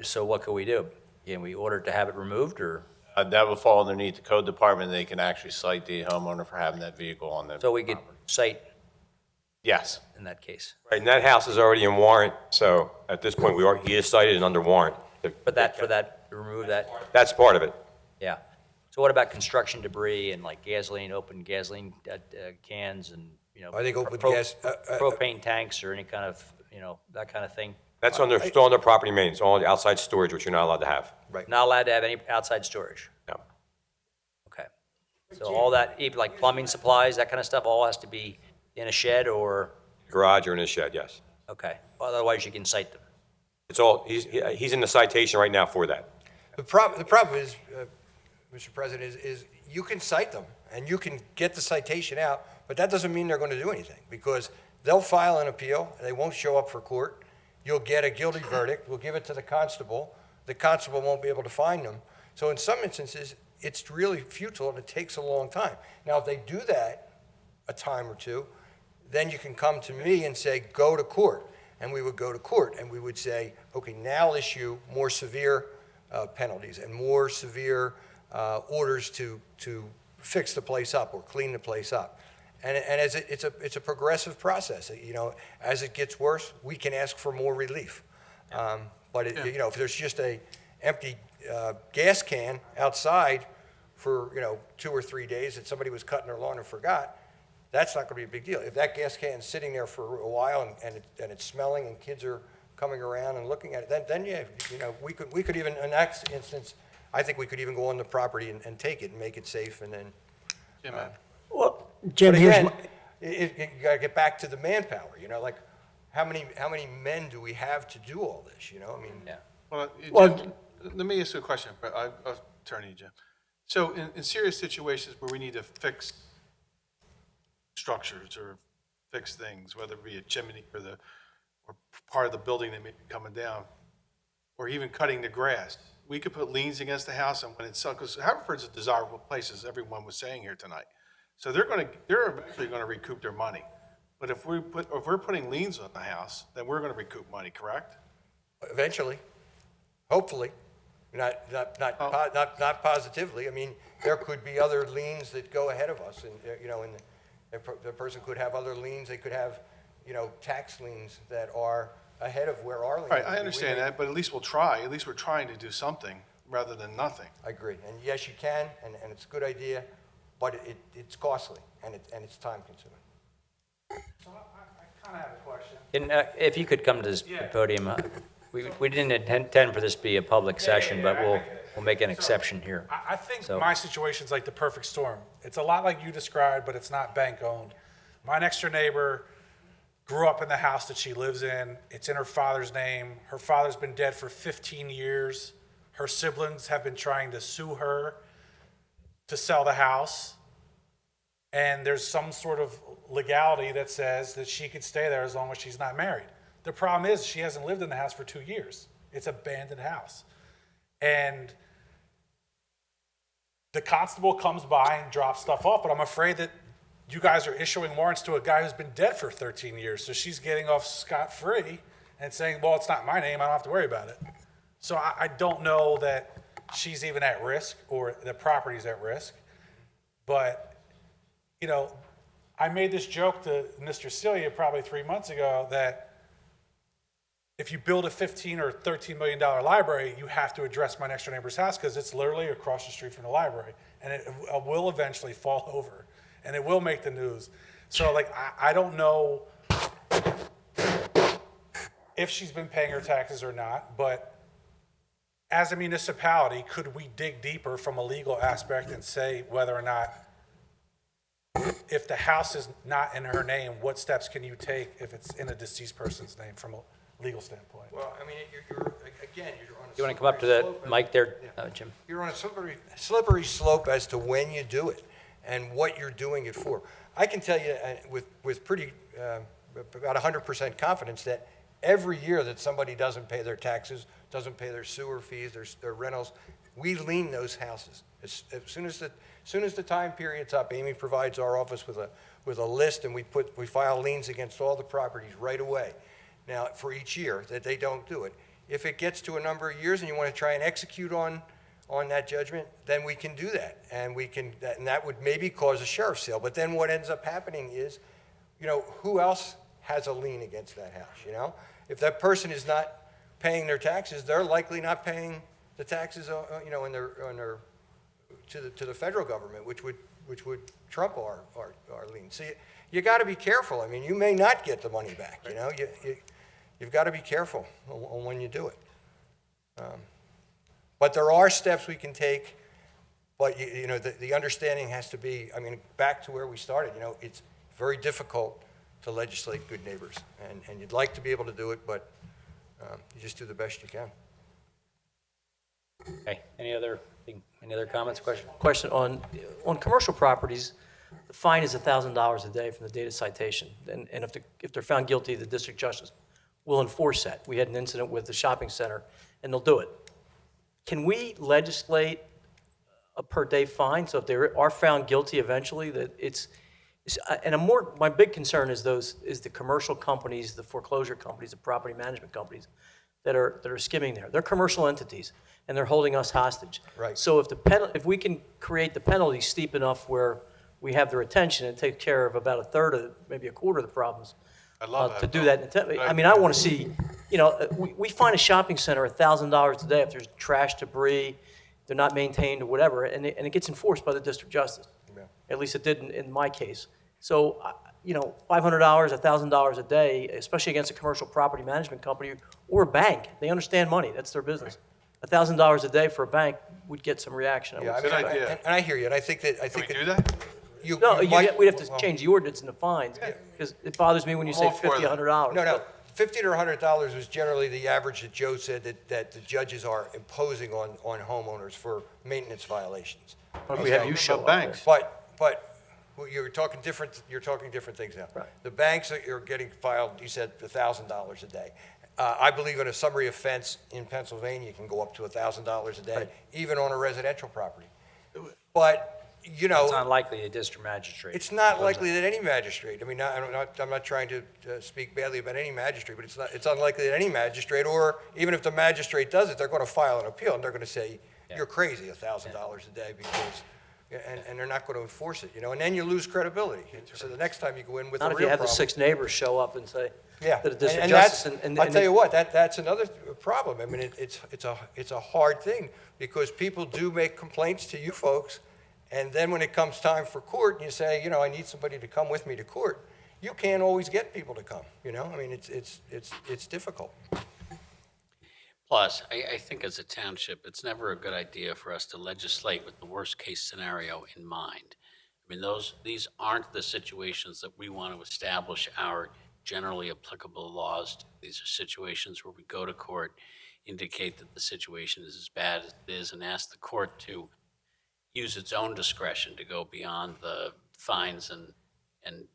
[SPEAKER 1] So what can we do? Can we order to have it removed, or?
[SPEAKER 8] That would fall underneath the code department. They can actually cite the homeowner for having that vehicle on their
[SPEAKER 1] So we could cite
[SPEAKER 8] Yes.
[SPEAKER 1] in that case?
[SPEAKER 21] Right, and that house is already in warrant, so at this point, he is cited and under warrant.
[SPEAKER 1] Remove that?
[SPEAKER 21] That's part of it.
[SPEAKER 1] Yeah. So what about construction debris and like open gasoline cans and,
[SPEAKER 19] I think open gas.
[SPEAKER 1] propane tanks or any kind of, that kind of thing?
[SPEAKER 21] That's still under property maintenance, all the outside storage, which you're not allowed to have.
[SPEAKER 19] Right.
[SPEAKER 1] Not allowed to have any outside storage?
[SPEAKER 21] No.
[SPEAKER 1] Okay. So all that, even like plumbing supplies, that kind of stuff, all has to be in a shed or?
[SPEAKER 21] Garage or in a shed, yes.
[SPEAKER 1] Okay. Otherwise you can cite them.
[SPEAKER 21] It's all, he's in the citation right now for that.
[SPEAKER 19] The problem is, Mr. President, is you can cite them and you can get the citation out, but that doesn't mean they're going to do anything because they'll file an appeal. They won't show up for court. You'll get a guilty verdict. We'll give it to the constable. The constable won't be able to find them. So in some instances, it's really futile and it takes a long time. Now, if they do that a time or two, then you can come to me and say, go to court. And we would go to court and we would say, okay, now issue more severe penalties and more severe orders to fix the place up or clean the place up. And as it's a progressive process. You know, as it gets worse, we can ask for more relief. But you know, if there's just a empty gas can outside for 2 or 3 days that somebody was cutting their lawn and forgot, that's not going to be a big deal. If that gas can's sitting there for a while and it's smelling and kids are coming around and looking at it, then yeah, we could even, in that instance, I think we could even go on the property and take it and make it safe and then.
[SPEAKER 13] Well, Jim,
[SPEAKER 19] But
[SPEAKER 13] here's
[SPEAKER 19] again,
[SPEAKER 13] my,
[SPEAKER 19] you got to get back to the manpower. Like how many men do we have to do all this? I mean.
[SPEAKER 1] Yeah.
[SPEAKER 18] Well, Jim, let me ask you a question, but I'll turn to you, Jim. So in serious situations where we need to fix structures or fix things, whether it be a chimney or part of the building that may be coming down, or even cutting the grass, we could put liens against the house, and when it's sold, because Haverford's a desirable place, as everyone was saying here tonight. So they're eventually going to recoup their money. But if we're putting liens on the house, then we're going to recoup money, correct?
[SPEAKER 19] Eventually, hopefully, not positively. I mean, there could be other liens that go ahead of us, and the person could have other liens. They could have, tax liens that are ahead of where our liens.
[SPEAKER 18] Right, I understand that, but at least we'll try. At least we're trying to do something rather than nothing.
[SPEAKER 19] I agree, and yes, you can, and it's a good idea, but it's costly and it's time consuming.
[SPEAKER 4] So I kind of have a question.
[SPEAKER 1] And if you could come to this podium, we didn't intend for this to be a public session, but we'll make an exception here.
[SPEAKER 4] I think
[SPEAKER 1] So-
[SPEAKER 4] my situation's like the perfect storm. It's a lot like you described, but it's not bank-owned. My next-door neighbor grew up in the house that she lives in. It's in her father's name. Her father's been dead for 15 years. Her siblings have been trying to sue her to sell the house. And there's some sort of legality that says that she could stay there as long as she's not married. The problem is she hasn't lived in the house for 2 years. It's an abandoned house. And the constable comes by and drops stuff off, but I'm afraid that you guys are issuing warrants to a guy who's been dead for 13 years. So she's getting off scot-free and saying, well, it's not my name, I don't have to worry about it. So I don't know that she's even at risk or the property's at risk. But, I made this joke to Mr. Celia probably 3 months ago that if you build a $15 or $13 million library, you have to address my next door neighbor's house because it's literally across the street from the library. And it will eventually fall over. And it will make the news. So, I don't know if she's been paying her taxes or not, but as a municipality, could we dig deeper from a legal aspect and say whether or not, if the house is not in her name, what steps can you take if it's in a deceased person's name from a legal standpoint?
[SPEAKER 19] Well, I mean, you're on a
[SPEAKER 1] You want to come up to the mic there, Jim?
[SPEAKER 19] You're on a slippery slope as to when you do it and what you're doing it for. I can tell you with pretty about 100% confidence that every year that somebody doesn't pay their taxes, doesn't pay their sewer fees, their rentals, we lien those houses. As soon as the time period's up, Amy provides our office with a list, and we file liens against all the properties right away. Now, for each year that they don't do it. If it gets to a number of years and you want to try and execute on that judgment, then we can do that. And that would maybe cause a sheriff's sale. But then what ends up happening is, who else has a lien against that house, If that person is not paying their taxes, they're likely not paying the taxes, to the federal government, which would trump our lien. So you got to be careful. I mean, you may not get the money back, You've got to be careful on when you do it. But there are steps we can take, but the understanding has to be, back to where we started, it's very difficult to legislate good neighbors, and you'd like to be able to do it, but you just do the best you can.
[SPEAKER 1] Okay, any other comments, questions?
[SPEAKER 12] Question on commercial properties, the fine is $1,000 a day from the date of citation. And if they're found guilty, the district justice will enforce that. We had an incident with the shopping center, and they'll do it. Can we legislate a per-day fine, so if they are found guilty eventually, that my big concern is the commercial companies, the foreclosure companies, the property management companies that are skimming there. They're commercial entities, and they're holding us hostage.
[SPEAKER 19] Right.
[SPEAKER 12] So if we can create the penalty steep enough where we have their attention and take care of about a third of, maybe a quarter of the problems.
[SPEAKER 18] I love that,
[SPEAKER 12] To do
[SPEAKER 18] Bill.
[SPEAKER 12] that. I mean, I want to see, we find a shopping center $1,000 a day if there's trash, debris, they're not maintained or whatever, and it gets enforced by the district justice. At least it did in my case. So, $500, $1,000 a day, especially against a commercial property management company or a bank, they understand money, that's their business. $1,000 a day for a bank would get some reaction.
[SPEAKER 19] Yeah, I
[SPEAKER 18] Good
[SPEAKER 19] mean,
[SPEAKER 18] idea.
[SPEAKER 19] and I hear you, and I think that,
[SPEAKER 18] Can we do that?
[SPEAKER 12] No,
[SPEAKER 19] might-
[SPEAKER 12] we'd have to change the ordinance and the fines, because it bothers me when you say
[SPEAKER 18] All for
[SPEAKER 12] $50,
[SPEAKER 18] that.
[SPEAKER 12] $100.
[SPEAKER 19] No, $50 to $100 was generally the average that Joe said that the judges are imposing on homeowners for maintenance violations.
[SPEAKER 12] If we have you show up.
[SPEAKER 18] Banks.
[SPEAKER 19] But well, you're talking different things now.
[SPEAKER 12] Right.
[SPEAKER 19] The banks that you're getting filed, you said $1,000 a day. I believe in a summary offense in Pennsylvania can go up to $1,000 a day,
[SPEAKER 12] Right.
[SPEAKER 19] even on a residential property. But,
[SPEAKER 1] It's unlikely a district magistrate.
[SPEAKER 19] it's not likely that any magistrate, I mean, I'm not trying to speak badly about any magistrate, but it's unlikely that any magistrate, or even if the magistrate does it, they're going to file an appeal, and they're going to say, you're crazy, $1,000 a day, because, and they're not going to enforce it, and then you lose credibility. So the next time you go in with a
[SPEAKER 12] Not
[SPEAKER 19] real
[SPEAKER 12] if you have the
[SPEAKER 19] problem.
[SPEAKER 12] 6 neighbors show up and say,
[SPEAKER 19] Yeah,
[SPEAKER 12] to the district
[SPEAKER 19] and
[SPEAKER 12] justice.
[SPEAKER 19] that's, I'll tell you what, that's another problem. I mean, it's a hard thing, because people do make complaints to you folks, and then when it comes time for court, and you say, I need somebody to come with me to court, you can't always get people to come, I mean, it's difficult.
[SPEAKER 7] Plus, I think as a township, it's never a good idea for us to legislate with the worst-case scenario in mind. I mean, these aren't the situations that we want to establish our generally applicable laws to. These are situations where we go to court, indicate that the situation is as bad as it is, and ask the court to use its own discretion to go beyond the fines and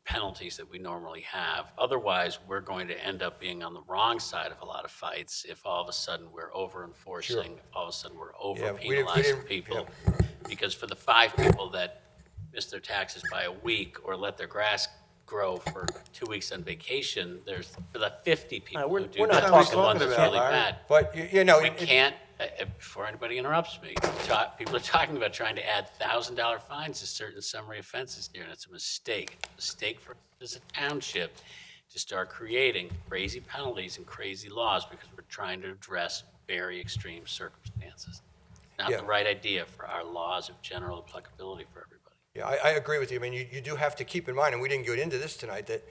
[SPEAKER 7] penalties that we normally have. Otherwise, we're going to end up being on the wrong side of a lot of fights if all of a sudden we're over-enforcing, if all of a sudden we're over-penalizing people. Because for the 5 people that miss their taxes by a week or let their grass grow for 2 weeks on vacation, there's for the 50 people
[SPEAKER 12] we're
[SPEAKER 7] who do
[SPEAKER 12] not
[SPEAKER 7] that,
[SPEAKER 12] talking
[SPEAKER 7] there's the ones
[SPEAKER 18] about,
[SPEAKER 7] that's really
[SPEAKER 18] Larry.
[SPEAKER 7] bad.
[SPEAKER 19] But,
[SPEAKER 7] We can't, before anybody interrupts me, people are talking about trying to add $1,000 fines to certain summary offenses here, and it's a mistake. It's a mistake for us as a township to start creating crazy penalties and crazy laws because we're trying to address very extreme circumstances. Not
[SPEAKER 19] Yeah.
[SPEAKER 7] the right idea for our laws of general applicability for everybody.
[SPEAKER 19] Yeah, I agree with you. I mean, you do have to keep in mind, and we didn't get into this tonight, that,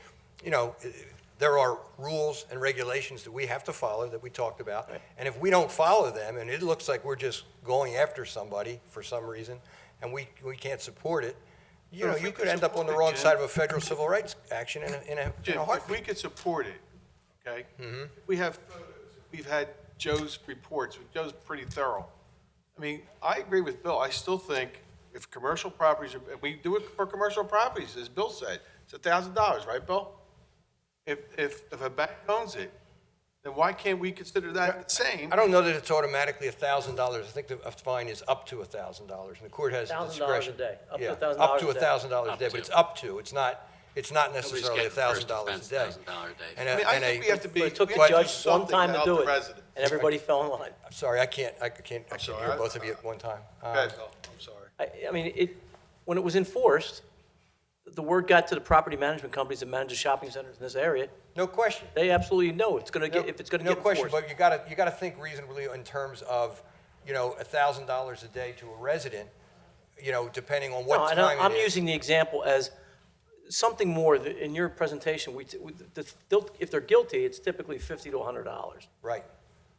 [SPEAKER 19] there are rules and regulations that we have to follow that we talked about. Right. And if we don't follow them, and it looks like we're just going after somebody for some reason, and we can't support it, you could end up on the wrong side of a federal civil rights action in a
[SPEAKER 18] Jim, if
[SPEAKER 19] heartbeat.
[SPEAKER 18] we could support it, okay?
[SPEAKER 19] Mm-hmm.
[SPEAKER 18] We have photos. We've had Joe's reports. Joe's pretty thorough. I mean, I agree with Bill. I still think if commercial properties, we do it for commercial properties, as Bill said, it's $1,000, right, Bill? If a bank owns it, then why can't we consider that the same?
[SPEAKER 19] I don't know that it's automatically $1,000. I think the fine is up to $1,000, and the court has
[SPEAKER 12] $1,000
[SPEAKER 19] discretion.
[SPEAKER 12] a day, up to
[SPEAKER 19] Yeah,
[SPEAKER 12] $1,000
[SPEAKER 19] up to
[SPEAKER 12] a day.
[SPEAKER 19] $1,000 a day, but it's up to. It's not necessarily
[SPEAKER 7] Nobody's getting first
[SPEAKER 19] $1,000
[SPEAKER 7] offense
[SPEAKER 19] a day.
[SPEAKER 7] $1,000 a day.
[SPEAKER 19] And
[SPEAKER 18] I mean, I think we have to be.
[SPEAKER 12] But it took
[SPEAKER 18] we
[SPEAKER 12] the
[SPEAKER 18] have to do
[SPEAKER 12] judge one
[SPEAKER 18] something
[SPEAKER 12] time to
[SPEAKER 18] help
[SPEAKER 12] do
[SPEAKER 18] the
[SPEAKER 12] it,
[SPEAKER 18] residents.
[SPEAKER 12] and everybody fell in line.
[SPEAKER 19] I'm sorry, I can't
[SPEAKER 18] sorry,
[SPEAKER 19] hear both of you at one time.
[SPEAKER 18] Go ahead, Bill. I'm sorry.
[SPEAKER 12] I mean, when it was enforced, the word got to the property management companies that manage the shopping centers in this area.
[SPEAKER 19] No question.
[SPEAKER 12] They absolutely know it's going to get, if it's going to
[SPEAKER 19] No
[SPEAKER 12] get
[SPEAKER 19] question,
[SPEAKER 12] enforced.
[SPEAKER 19] but you gotta think reasonably in terms of, $1,000 a day to a resident, depending on
[SPEAKER 12] No,
[SPEAKER 19] what
[SPEAKER 12] and
[SPEAKER 19] time
[SPEAKER 12] I'm
[SPEAKER 19] it is.
[SPEAKER 12] using the example as something more. In your presentation, if they're guilty, it's typically $50 to $100.
[SPEAKER 19] Right.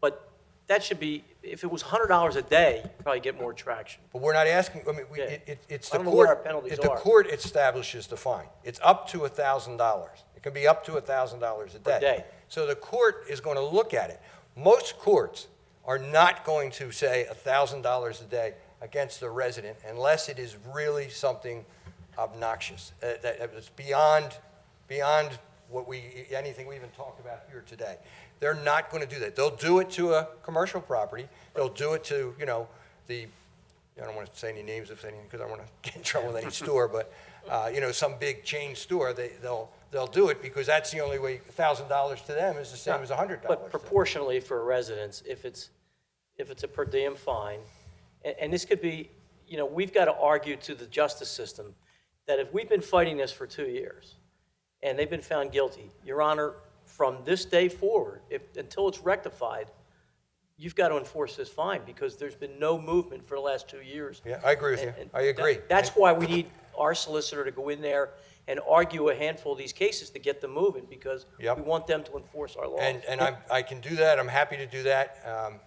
[SPEAKER 12] But that should be, if it was $100 a day, you'd probably get more traction.
[SPEAKER 19] But we're not asking, I mean,
[SPEAKER 12] Yeah.
[SPEAKER 19] it's
[SPEAKER 12] I
[SPEAKER 19] the
[SPEAKER 12] don't know what our
[SPEAKER 19] court,
[SPEAKER 12] penalties
[SPEAKER 19] the
[SPEAKER 12] are.
[SPEAKER 19] court establishes the fine. It's up to $1,000. It can be up to $1,000 a day.
[SPEAKER 12] Per day.
[SPEAKER 19] So the court is going to look at it. Most courts are not going to say $1,000 a day against the resident unless it is really something obnoxious, that it's beyond anything we even talked about here today. They're not going to do that. They'll do it to a commercial property. They'll do it to, I don't want to say any names because I don't want to get in trouble with any store, but, some big chain store, they'll do it because that's the only way. $1,000 to them is the same as $100.
[SPEAKER 12] But proportionally for residents, if it's a per diem fine, and this could be, we've got to argue to the justice system that if we've been fighting this for 2 years, and they've been found guilty, Your Honor, from this day forward, until it's rectified, you've got to enforce this fine, because there's been no movement for the last 2 years.
[SPEAKER 19] Yeah, I agree with you. I agree.
[SPEAKER 12] That's why we need our solicitor to go in there and argue a handful of these cases to get them moving, because
[SPEAKER 19] Yep.
[SPEAKER 12] we want them to enforce our laws.
[SPEAKER 19] And I can do that, I'm happy to do that.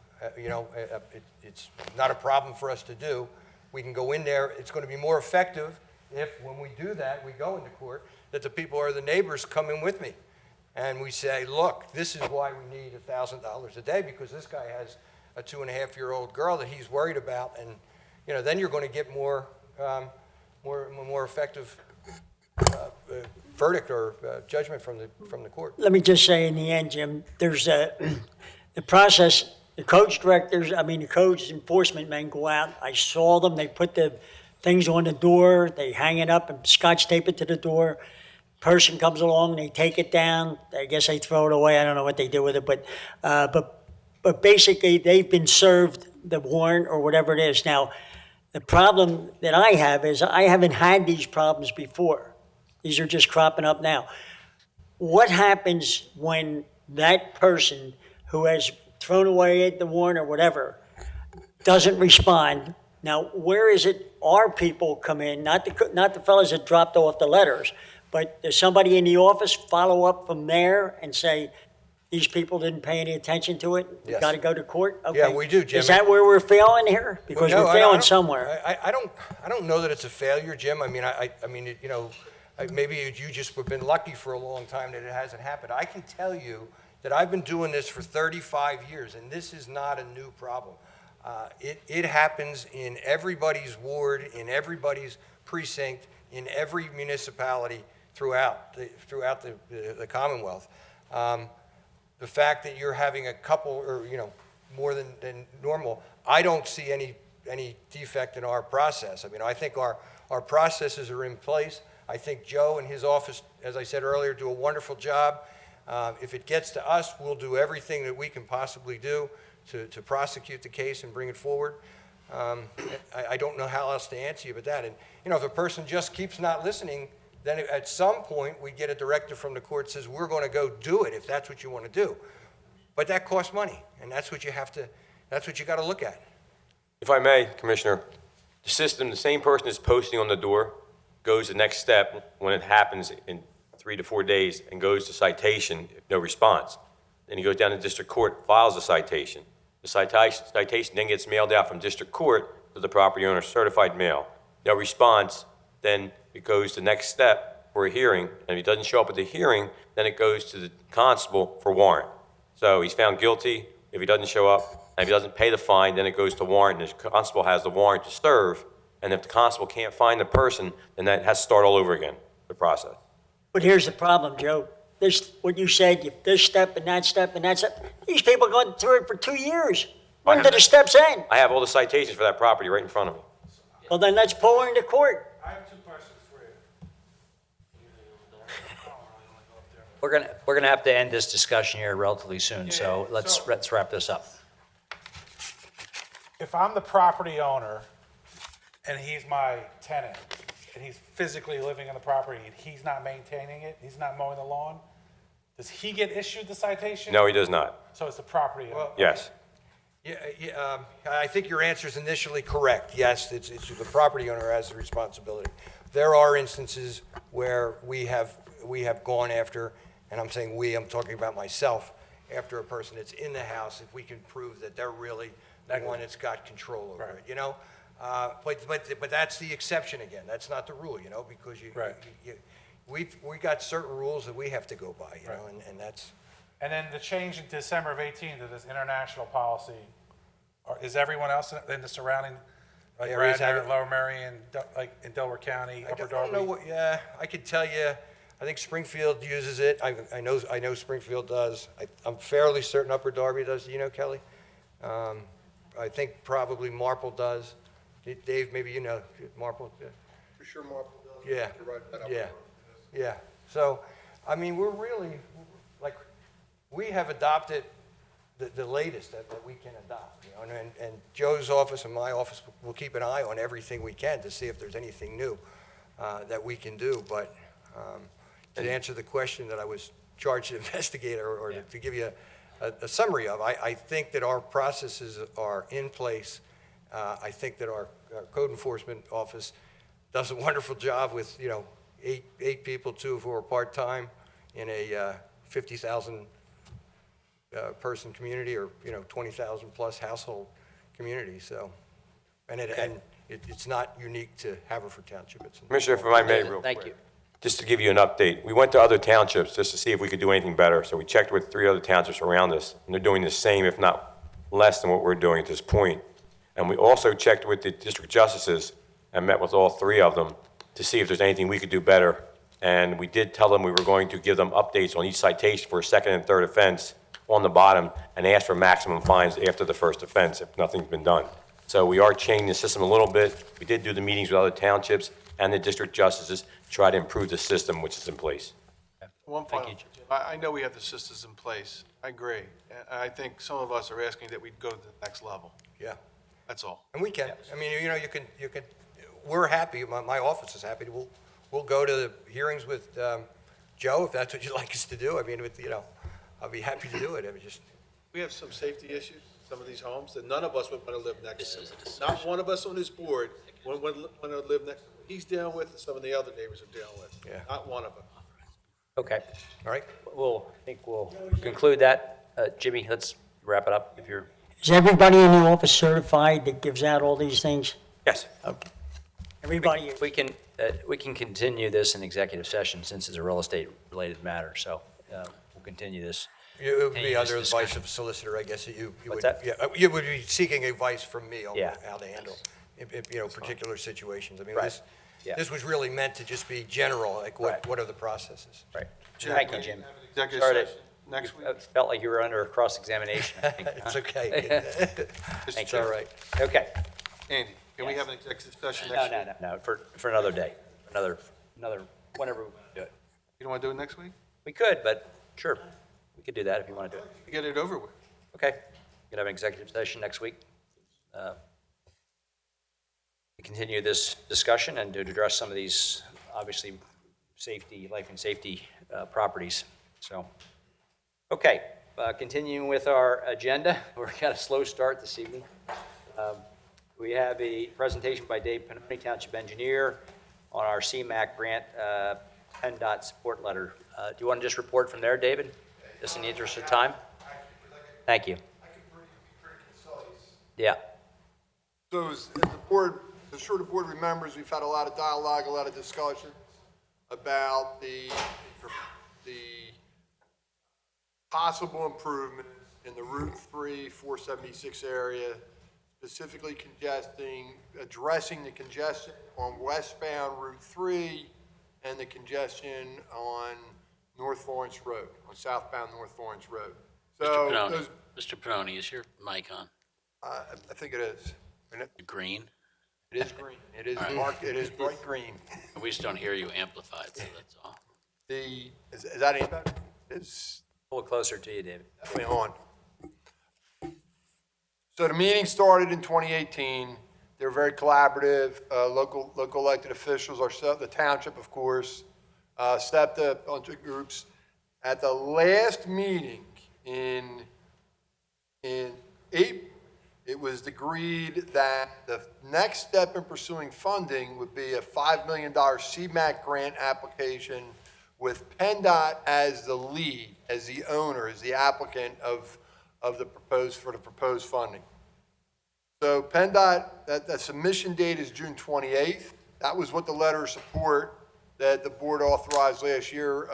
[SPEAKER 19] It's not a problem for us to do. We can go in there, it's going to be more effective if, when we do that, we go into court, that the people or the neighbors come in with me. And we say, look, this is why we need $1,000 a day, because this guy has a 2.5-year-old girl that he's worried about. And, then you're going to get more effective verdict or judgment from the court.
[SPEAKER 13] Let me just say in the end, Jim, there's the process, the codes directors, the codes enforcement men go out. I saw them, they put the things on the door, they hang it up and scotch tape it to the door. Person comes along, they take it down. I guess they throw it away. I don't know what they do with it, but basically they've been served the warrant or whatever it is. Now, the problem that I have is I haven't had these problems before. These are just cropping up now. What happens when that person who has thrown away the warrant or whatever doesn't respond? Now, where is it our people come in, not the fellows that dropped off the letters, but does somebody in the office follow up from there and say, these people didn't pay any attention to it?
[SPEAKER 19] Yes.
[SPEAKER 13] Got to go to court? Okay.
[SPEAKER 19] Yeah, we do, Jim.
[SPEAKER 13] Is that where we're failing here? Because
[SPEAKER 19] No,
[SPEAKER 13] we're
[SPEAKER 19] I
[SPEAKER 13] failing
[SPEAKER 19] don't-
[SPEAKER 13] somewhere.
[SPEAKER 19] I don't know that it's a failure, Jim. Maybe you just have been lucky for a long time that it hasn't happened. I can tell you that I've been doing this for 35 years, and this is not a new problem. It happens in everybody's ward, in everybody's precinct, in every municipality throughout the Commonwealth. The fact that you're having a couple or more than normal, I don't see any defect in our process. I think our processes are in place. I think Joe and his office, as I said earlier, do a wonderful job. If it gets to us, we'll do everything that we can possibly do to prosecute the case and bring it forward. I don't know how else to answer you but that. And if a person just keeps not listening, then at some point we get a directive from the court that says we're going to go do it if that's what you want to do. But that costs money, and that's what you got to look at.
[SPEAKER 21] If I may, Commissioner, the system, the same person is posting on the door, goes the next step when it happens in 3 to 4 days and goes to citation, no response. Then he goes down to district court, files a citation. The citation then gets mailed out from district court to the property owner, certified mail. No response, then it goes to the next step for a hearing, and if he doesn't show up at the hearing, then it goes to the constable for warrant. So he's found guilty. If he doesn't show up, and if he doesn't pay the fine, then it goes to warrant, and the constable has the warrant to serve, and if the constable can't find the person, then that has to start all over again, the process.
[SPEAKER 13] But here's the problem, Joe. What you said, this step and that step and that step, these people going through it for 2 years. When do the steps end?
[SPEAKER 21] I have all the citations for that property right in front of me.
[SPEAKER 13] Well, then let's pull her into court.
[SPEAKER 4] I have 2 questions for you.
[SPEAKER 1] We're gonna have to end this discussion here relatively soon, so let's wrap this up.
[SPEAKER 4] If I'm the property owner and he's my tenant, and he's physically living on the property and he's not maintaining it, he's not mowing the lawn, does he get issued the citation?
[SPEAKER 21] No, he does not.
[SPEAKER 4] So it's the property owner?
[SPEAKER 21] Yes.
[SPEAKER 19] I think your answer is initially correct. Yes, it's the property owner has the responsibility. There are instances where we have gone after, and I'm saying we, I'm talking about myself, after a person that's in the house, if we can prove that they're really the one that's got control over it, But that's the exception again. That's not the rule, because we got certain rules that we have to go by, and that's.
[SPEAKER 4] And then the change in December of 18 to this international policy, is everyone else in the surrounding, like
[SPEAKER 19] Areas
[SPEAKER 4] Radnor,
[SPEAKER 19] have it?
[SPEAKER 4] Lower Merion, like in Delaware County, Upper Darby?
[SPEAKER 19] I don't know what. Yeah, I could tell you. I think Springfield uses it. I know Springfield does. I'm fairly certain Upper Darby does. Do you know, Kelly? I think probably Marple does. Dave, maybe you know Marple.
[SPEAKER 11] For sure Marple does.
[SPEAKER 19] Yeah.
[SPEAKER 11] You're right, that up
[SPEAKER 19] Yeah.
[SPEAKER 11] there.
[SPEAKER 19] Yeah. So, we're really we have adopted the latest that we can adopt, and Joe's office and my office will keep an eye on everything we can to see if there's anything new. that we can do. But to answer the question that I was charged to investigate or to give you a summary of, I think that our processes are in place. I think that our code enforcement office does a wonderful job with, eight people, 2 of who are part-time in a 50,000 person community, or 20,000 plus household community. So, and it's not unique to Haverford Township. It's
[SPEAKER 21] Commissioner, if I may, real quick.
[SPEAKER 1] Thank you.
[SPEAKER 21] Just to give you an update, we went to other townships just to see if we could do anything better. So we checked with 3 other townships around us, and they're doing the same, if not less than what we're doing at this point. And we also checked with the district justices and met with all 3 of them to see if there's anything we could do better. And we did tell them we were going to give them updates on each citation for a second and third offense on the bottom, and ask for maximum fines after the first offense if nothing's been done. So we are changing the system a little bit. We did do the meetings with other townships and the district justices to try to improve the system which is in place.
[SPEAKER 18] One final, I know we have the systems in place. I agree. And I think some of us are asking that we go to the next level.
[SPEAKER 19] Yeah.
[SPEAKER 18] That's all.
[SPEAKER 19] And we can. I mean, you can, we're happy, my office is happy. We'll go to the hearings with Joe, if that's what you'd like us to do. I mean, I'll be happy to do it. I mean, just.
[SPEAKER 18] We have some safety issues, some of these homes, that none of us would want to live next to. Not one of us on this board would want to live next to. He's dealing with, and some of the other neighbors are dealing with.
[SPEAKER 19] Yeah.
[SPEAKER 18] Not one of them.
[SPEAKER 1] Okay.
[SPEAKER 19] All right.
[SPEAKER 1] I think we'll conclude that. Jimmy, let's wrap it up if you're.
[SPEAKER 13] Is everybody in the office certified that gives out all these things?
[SPEAKER 1] Yes.
[SPEAKER 13] Okay. Everybody is.
[SPEAKER 1] We can continue this in executive session since it's a real estate related matter. So we'll continue this.
[SPEAKER 19] It would be
[SPEAKER 1] Continue
[SPEAKER 19] under
[SPEAKER 1] this
[SPEAKER 19] the advice
[SPEAKER 1] discussion.
[SPEAKER 19] of a solicitor, I guess, that you
[SPEAKER 1] What's
[SPEAKER 19] would.
[SPEAKER 1] that?
[SPEAKER 19] Yeah, you would be seeking advice from me on
[SPEAKER 1] Yeah.
[SPEAKER 19] how to handle, particular situations. I mean,
[SPEAKER 1] Right. Yeah.
[SPEAKER 19] this was really meant to just be general, like
[SPEAKER 1] Right.
[SPEAKER 19] what are the processes?
[SPEAKER 1] Right.
[SPEAKER 18] Jim,
[SPEAKER 1] Thank you,
[SPEAKER 18] we
[SPEAKER 1] Jim.
[SPEAKER 18] have an executive
[SPEAKER 1] Sorry
[SPEAKER 18] session next week.
[SPEAKER 1] I felt like you were under a cross-examination. I think.
[SPEAKER 19] It's okay.
[SPEAKER 1] Thank
[SPEAKER 19] It's
[SPEAKER 1] you.
[SPEAKER 19] all right.
[SPEAKER 1] Okay.
[SPEAKER 18] Andy, can we have an executive session
[SPEAKER 1] No,
[SPEAKER 18] next week?
[SPEAKER 1] no, for another day, another, whenever we do it.
[SPEAKER 18] You don't want to do it next week?
[SPEAKER 1] We could, but sure, we could do that if you want to do it.
[SPEAKER 18] Get it over with.
[SPEAKER 1] Okay, we could have an executive session next week. We continue this discussion and to address some of these, obviously, life and safety properties. So, okay, continuing with our agenda, we've got a slow start this evening. We have a presentation by Dave Pennoni, Township Engineer, on our CMAQ grant PennDOT support letter. Do you want to just report from there, David, just in the interest of time? Thank you. Yeah.
[SPEAKER 6] So as the board, I'm sure the board remembers, we've had a lot of dialogue, a lot of discussion about the possible improvements in the Route 3, 476 area, specifically addressing the congestion on westbound Route 3 and the congestion on North Florence Road, on southbound North Florence Road. So
[SPEAKER 7] Mr. Pennoni, is your mic on?
[SPEAKER 6] I think it is.
[SPEAKER 7] Green?
[SPEAKER 6] It is green. It is marked, it is bright green.
[SPEAKER 7] We just don't hear you amplified, so that's all.
[SPEAKER 6] Is that any better? It's
[SPEAKER 1] A little closer to you, David.
[SPEAKER 6] definitely on. So the meeting started in 2018. They were very collaborative. Local elected officials, the township, of course, stepped up onto groups. At the last meeting in April, it was agreed that the next step in pursuing funding would be a $5 million CMAQ grant application with PennDOT as the lead, as the owner, as the applicant of the proposed funding. So PennDOT, that submission date is June 28th. That was what the letter of support that the board authorized last year.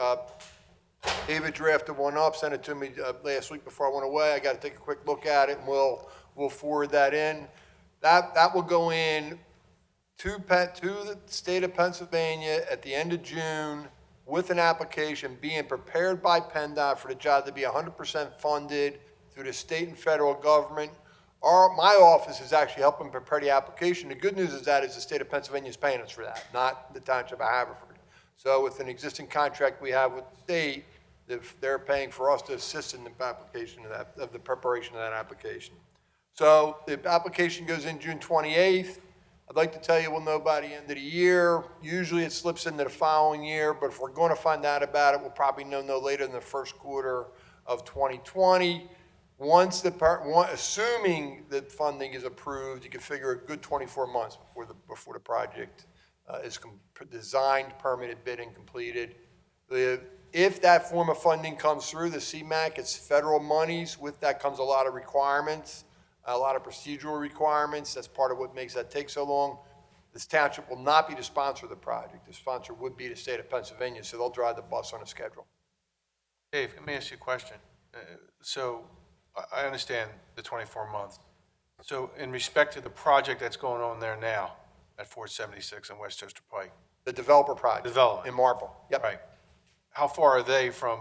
[SPEAKER 6] David drafted one up, sent it to me last week before I went away. I got to take a quick look at it, and we'll forward that in. That will go in to the state of Pennsylvania at the end of June with an application being prepared by PennDOT for the job to be 100% funded through the state and federal government. My office is actually helping prepare the application. The good news is that the state of Pennsylvania is paying us for that, not the township of Haverford. So with an existing contract we have with the state, they're paying for us to assist in the application of the preparation of that application. So the application goes in June 28th. I'd like to tell you we'll know by the end of the year. Usually it slips into the following year, but if we're going to find out about it, we'll probably know no later than the first quarter of 2020. Once assuming that funding is approved, you can figure a good 24 months before the project is designed, permitted, bid, and completed. If that form of funding comes through, the CMAQ, it's federal monies. With that comes a lot of requirements, a lot of procedural requirements. That's part of what makes that take so long. This township will not be the sponsor of the project. The sponsor would be the state of Pennsylvania, so they'll drive the bus on a schedule.
[SPEAKER 18] Dave, let me ask you a question. So I understand the 24 months. So in respect to the project that's going on there now at 476 and Westchester Pike.
[SPEAKER 6] The developer project.
[SPEAKER 18] Development.
[SPEAKER 6] In Marple. Yep.
[SPEAKER 18] Right. How far are they from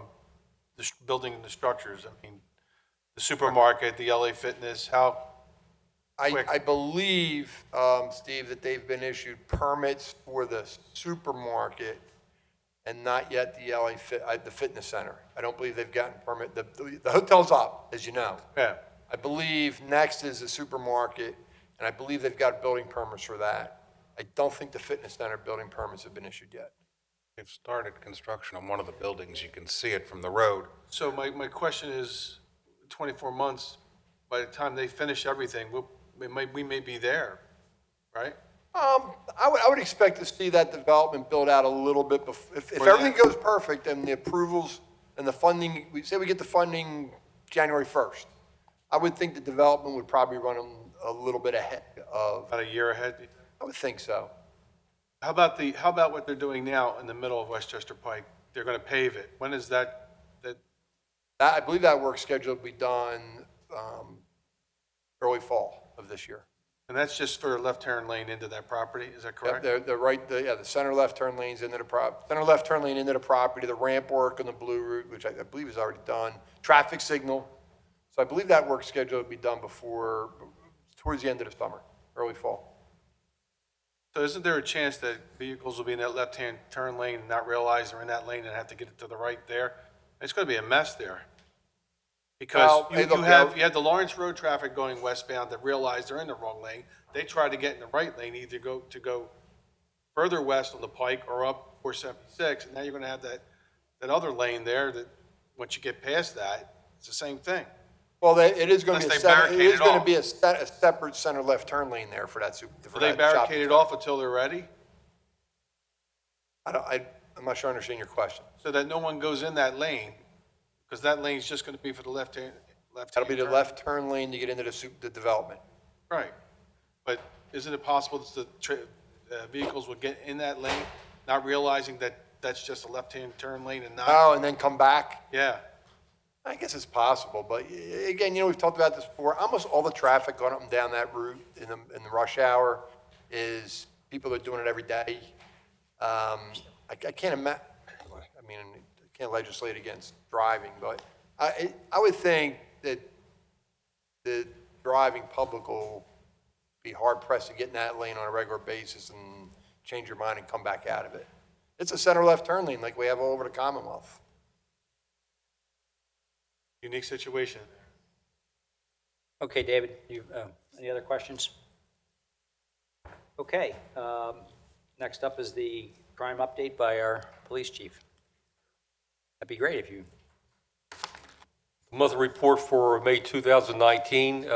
[SPEAKER 18] building the structures? I mean, the supermarket, the LA Fitness, how quick?
[SPEAKER 6] I believe, Steve, that they've been issued permits for the supermarket and not yet the fitness center. I don't believe they've gotten permit. The hotel's up, as you know.
[SPEAKER 18] Yeah.
[SPEAKER 6] I believe next is the supermarket, and I believe they've got building permits for that. I don't think the fitness center building permits have been issued yet.
[SPEAKER 11] They've started construction on one of the buildings. You can see it from the road.
[SPEAKER 18] So my question is, 24 months, by the time they finish everything, we may be there, right?
[SPEAKER 6] I would expect to see that development build out a little bit before, if everything goes perfect and the approvals and the funding, we get the funding January 1st. I would think the development would probably run a little bit ahead of.
[SPEAKER 18] About a year ahead?
[SPEAKER 6] I would think so.
[SPEAKER 18] How about what they're doing now in the middle of Westchester Pike? They're going to pave it. When is that?
[SPEAKER 6] I believe that work schedule will be done early fall of this year.
[SPEAKER 18] And that's just for a left turn lane into that property, is that correct?
[SPEAKER 6] Yep, the center left turn lanes into the center left turn lane into the property, the ramp work on the Blue Route, which I believe is already done, traffic signal. So I believe that work schedule will be done towards the end of the summer, early fall.
[SPEAKER 18] So isn't there a chance that vehicles will be in that left-hand turn lane and not realize they're in that lane and have to get it to the right there? It's going to be a mess there. Because you have the Lawrence Road traffic going westbound that realize they're in the wrong lane. They try to get in the right lane, either go further west on the Pike or up 476, and now you're going to have that other lane there that once you get past that, it's the same thing.
[SPEAKER 6] Well, it is going to be a separate center left turn lane there for that.
[SPEAKER 18] Are they barricaded off until they're ready?
[SPEAKER 6] I'm not sure I understand your question.
[SPEAKER 18] So that no one goes in that lane, because that lane is just going to be for the left hand.
[SPEAKER 6] That'll be the left turn lane to get into the development.
[SPEAKER 18] Right. But isn't it possible that the vehicles would get in that lane, not realizing that that's just a left-hand turn lane and not?
[SPEAKER 6] Oh, and then come back?
[SPEAKER 18] Yeah.
[SPEAKER 6] I guess it's possible, but again, we've talked about this before. Almost all the traffic going up and down that route in the rush hour is people are doing it every day. I can't imagine. I mean, I can't legislate against driving, but I would think that the driving public will be hard pressed to get in that lane on a regular basis and change your mind and come back out of it. It's a center left turn lane like we have all over the Commonwealth.
[SPEAKER 18] Unique situation.
[SPEAKER 1] Okay, David, any other questions? Okay, next up is the crime update by our police chief. That'd be great if you.
[SPEAKER 14] Monthly report for May 2019.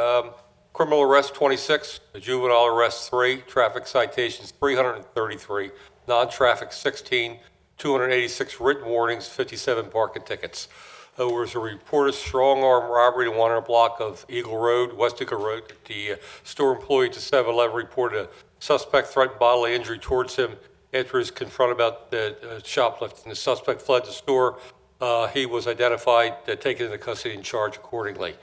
[SPEAKER 14] Criminal arrest 26, juvenile arrest 3, traffic citations 333, non-traffic 16, 286 written warnings, 57 parking tickets. There was a report of strong-arm robbery in 100 block of Eagle Road, West Eagle Road. The store employee to 7-Eleven reported a suspect threatened bodily injury towards him after he was confronted about the shoplifting. The suspect fled the store. He was identified, taken into custody, and charged accordingly.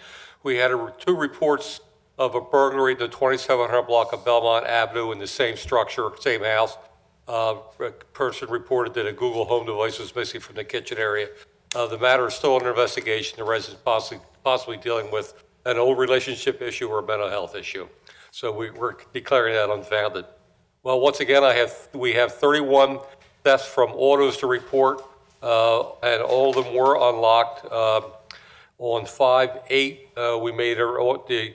[SPEAKER 14] We had 2 reports of a burglary in the 2700 block of Belmont Avenue in the same structure, same house. A person reported that a Google Home device was missing from the kitchen area. The matter is still under investigation. The resident possibly dealing with an old relationship issue or a mental health issue. So we're declaring that unfounded. Well, once again, we have 31 thefts from autos to report, and all of them were unlocked. On 5/8, we made the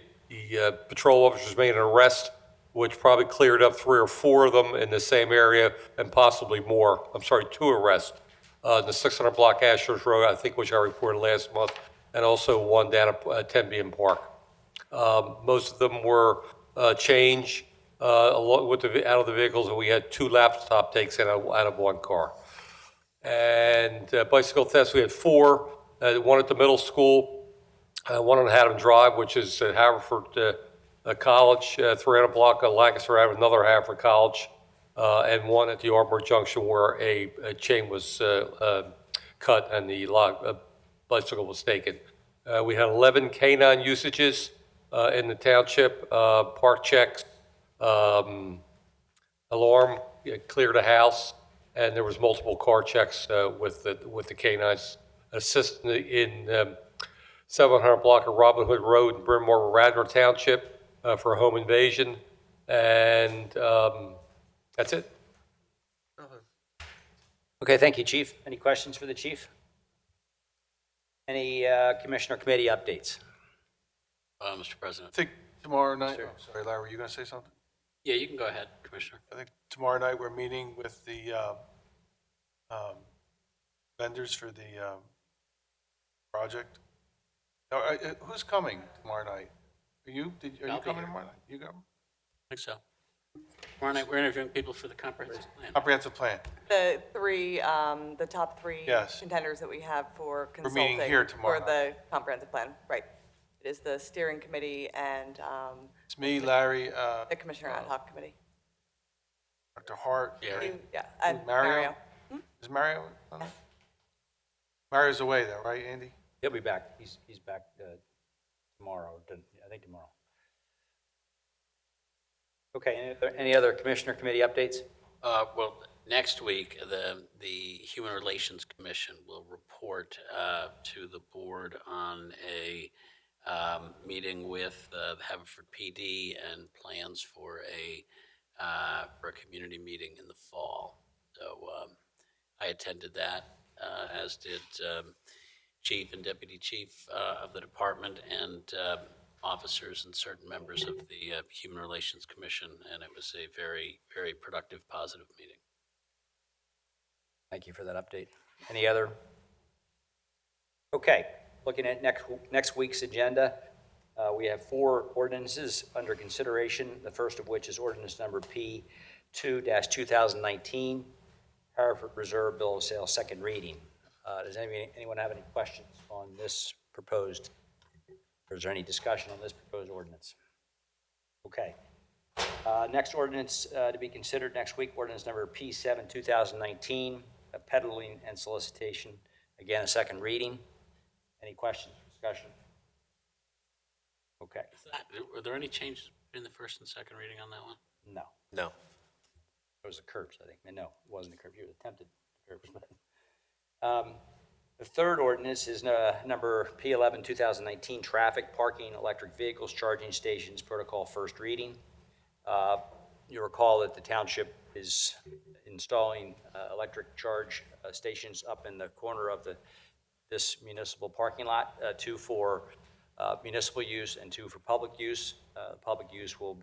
[SPEAKER 14] patrol officers made an arrest which probably cleared up 3 or 4 of them in the same area and possibly more. I'm sorry, 2 arrests. The 600 block Ashers Road, I think, which I reported last month, and also 1 down at Tenbian Park. Most of them were change along with out of the vehicles, and we had 2 laptop takes out of 1 car. And bicycle thefts, we had 4, 1 at the middle school, 1 on Haddam Drive, which is at Haverford College, 300 block of Lancaster Avenue, another Haverford College, and 1 at the Ardmore Junction where a chain was cut and the bicycle was taken. We had 11 canine usages in the township, park checks, alarm, cleared a house, and there was multiple car checks with the canines. Assist in 700 block of Robin Hood Road in Bryn Mawr, Radnor Township for a home invasion, and that's it.
[SPEAKER 1] Okay, thank you, Chief. Any questions for the chief? Any commissioner committee updates?
[SPEAKER 7] Mr. President.
[SPEAKER 18] I think tomorrow night, oh, sorry, Larry, were you going to say something?
[SPEAKER 7] Yeah, you can go ahead, Commissioner.
[SPEAKER 18] I think tomorrow night we're meeting with the vendors for the project. Now, who's coming tomorrow night? Are you coming tomorrow night? You go?
[SPEAKER 7] I think so. Tomorrow night, we're interviewing people for the comprehensive plan.
[SPEAKER 18] Comprehensive plan.
[SPEAKER 15] The top 3
[SPEAKER 18] Yes.
[SPEAKER 15] contenders that we have for
[SPEAKER 18] We're
[SPEAKER 15] consulting.
[SPEAKER 18] meeting here tomorrow
[SPEAKER 15] For the comprehensive plan, right. It is the steering committee and
[SPEAKER 18] It's me, Larry,
[SPEAKER 15] the commissioner ad hoc committee.
[SPEAKER 18] Dr. Hart.
[SPEAKER 15] Yeah, and
[SPEAKER 18] Mario?
[SPEAKER 15] Mario.
[SPEAKER 18] Is Mario on it? Mario's away though, right, Andy?
[SPEAKER 1] He'll be back. He's back tomorrow, I think tomorrow. Okay, any other commissioner committee updates?
[SPEAKER 7] Well, next week, the Human Relations Commission will report to the board on a meeting with the Haverford PD and plans for a community meeting in the fall. So I attended that, as did Chief and Deputy Chief of the department and officers and certain members of the Human Relations Commission, and it was a very, very productive, positive meeting.
[SPEAKER 1] Thank you for that update. Any other? Okay, looking at next week's agenda, we have 4 ordinances under consideration, the first of which is ordinance number P2-2019, Haverford Reserve Bill of Sale, second reading. Does anyone have any questions on this proposed, or is there any discussion on this proposed ordinance? Okay. Next ordinance to be considered next week, ordinance number P7-2019, peddling and solicitation. Again, a second reading. Any questions, discussion? Okay.
[SPEAKER 7] Were there any changes between the first and second reading on that one?
[SPEAKER 1] No.
[SPEAKER 16] No.
[SPEAKER 1] It was the curbs, I think. No, it wasn't the curbs. You attempted curbs. The third ordinance is number P11-2019, traffic, parking, electric vehicles, charging stations, protocol, first reading. You recall that the township is installing electric charge stations up in the corner of this municipal parking lot, 2 for municipal use and 2 for public use. Public use will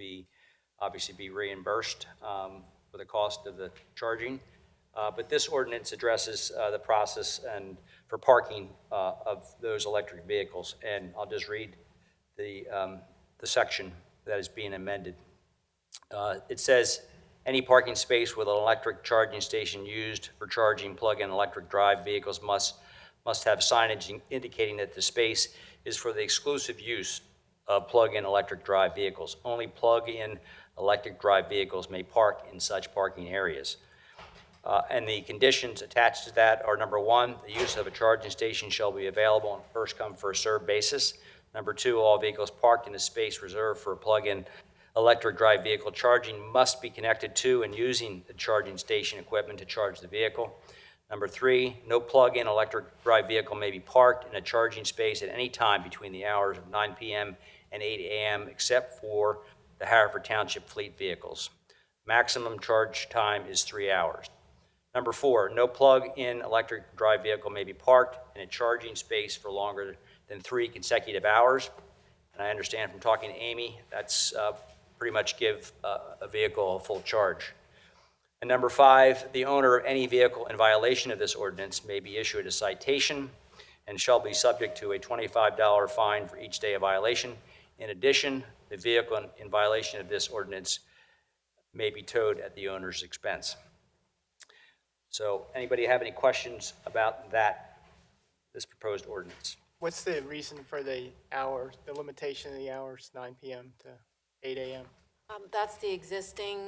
[SPEAKER 1] obviously be reimbursed for the cost of the charging. But this ordinance addresses the process and for parking of those electric vehicles. And I'll just read the section that is being amended. It says, any parking space with an electric charging station used for charging plug-in electric drive vehicles must have signage indicating that the space is for the exclusive use of plug-in electric drive vehicles. Only plug-in electric drive vehicles may park in such parking areas. And the conditions attached to that are, number 1, the use of a charging station shall be available on a first-come, first-served basis. Number 2, all vehicles parked in a space reserved for plug-in electric drive vehicle charging must be connected to and using the charging station equipment to charge the vehicle. Number 3, no plug-in electric drive vehicle may be parked in a charging space at any time between the hours of 9 p.m. and 8 a.m. except for the Haverford Township fleet vehicles. Maximum charge time is 3 hours. Number 4, no plug-in electric drive vehicle may be parked in a charging space for longer than 3 consecutive hours. And I understand from talking to Amy, that's pretty much give a vehicle a full charge. And number 5, the owner of any vehicle in violation of this ordinance may be issued a citation and shall be subject to a $25 fine for each day of violation. In addition, the vehicle in violation of this ordinance may be towed at the owner's expense. So anybody have any questions about this proposed ordinance?
[SPEAKER 2] What's the reason for the hours, the limitation of the hours, 9 PM to 8 AM?
[SPEAKER 22] That's the existing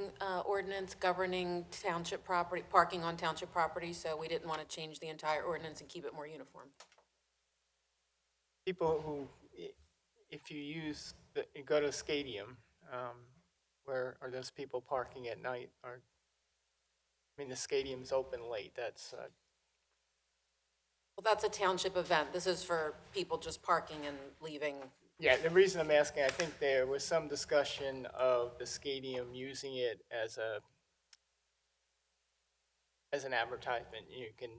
[SPEAKER 22] ordinance governing township property, parking on township property, so we didn't want to change the entire ordinance and keep it more uniform.
[SPEAKER 2] People who, if you use, you go to a stadium, where are those people parking at night? I mean, the stadium's open late, that's,
[SPEAKER 22] Well, that's a township event. This is for people just parking and leaving.
[SPEAKER 2] yeah, the reason I'm asking, I think there was some discussion of the stadium using it as an advertisement. You can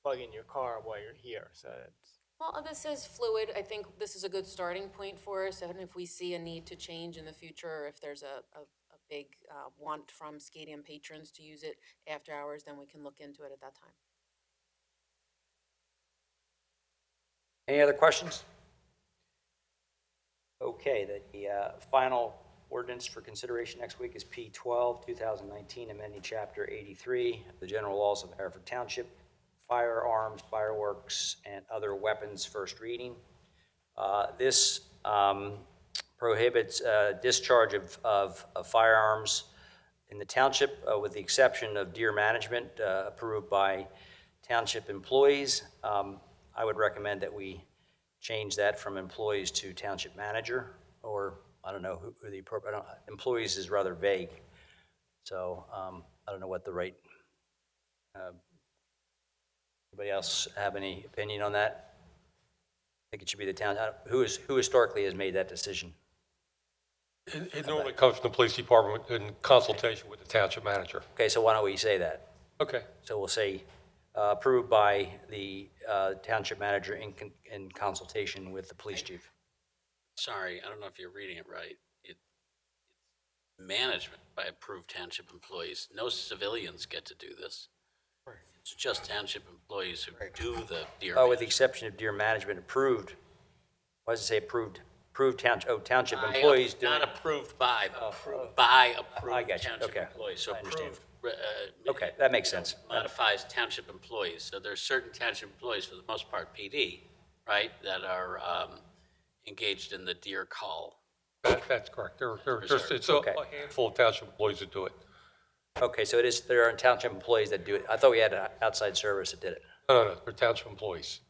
[SPEAKER 2] plug in your car while you're here, so it's.
[SPEAKER 22] Well, this is fluid. I think this is a good starting point for us, and if we see a need to change in the future, or if there's a big want from stadium patrons to use it after hours, then we can look into it at that time.
[SPEAKER 1] Any other questions? Okay, the final ordinance for consideration next week is P12, 2019, amending Chapter 83 of the General Laws of Haverford Township, firearms, fireworks, and other weapons, first reading. This prohibits discharge of firearms in the township with the exception of deer management approved by township employees. I would recommend that we change that from employees to township manager, or I don't know who the appropriate, employees is rather vague. So I don't know what the right, anybody else have any opinion on that? I think it should be the town, who historically has made that decision?
[SPEAKER 14] It normally comes from the police department in consultation with the township manager.
[SPEAKER 1] Okay, so why don't we say that?
[SPEAKER 14] Okay.
[SPEAKER 1] So we'll say approved by the township manager in consultation with the police chief.
[SPEAKER 7] Sorry, I don't know if you're reading it right. It's management by approved township employees. No civilians get to do this. It's just township employees who do the deer.
[SPEAKER 1] Oh, with the exception of deer management approved. Why does it say approved? Approved township employees doing.
[SPEAKER 7] Not approved by, but approved by approved
[SPEAKER 1] I got you.
[SPEAKER 7] township
[SPEAKER 1] Okay.
[SPEAKER 7] employees. So
[SPEAKER 1] I understand.
[SPEAKER 7] approved.
[SPEAKER 1] Okay, that makes sense.
[SPEAKER 7] Modifies township employees. So there's certain township employees, for the most part PD, right, that are engaged in the deer call.
[SPEAKER 14] That's correct. It's a handful of township employees that do it.
[SPEAKER 1] Okay, so there are township employees that do it. I thought we had an outside service that did it.
[SPEAKER 14] No, they're township employees.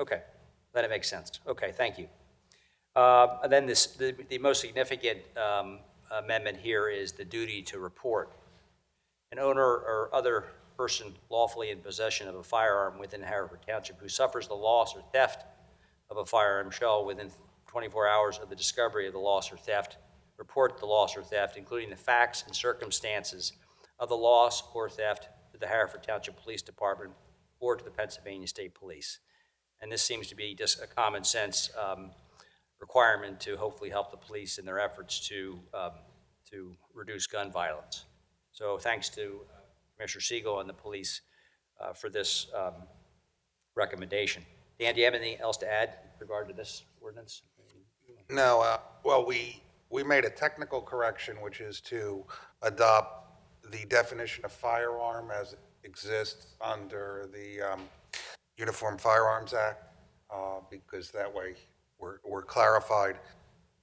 [SPEAKER 1] Okay, then it makes sense. Okay, thank you. And then the most significant amendment here is the duty to report. An owner or other person lawfully in possession of a firearm within Haverford Township who suffers the loss or theft of a firearm shall, within 24 hours of the discovery of the loss or theft, report the loss or theft, including the facts and circumstances of the loss or theft, to the Haverford Township Police Department or to the Pennsylvania State Police. And this seems to be just a common sense requirement to hopefully help the police in their efforts to reduce gun violence. So thanks to Commissioner Siegel and the police for this recommendation. Dan, do you have anything else to add with regard to this ordinance?
[SPEAKER 11] No, well, we made a technical correction, which is to adopt the definition of firearm as it exists under the Uniform Firearms Act, because that way we're clarified.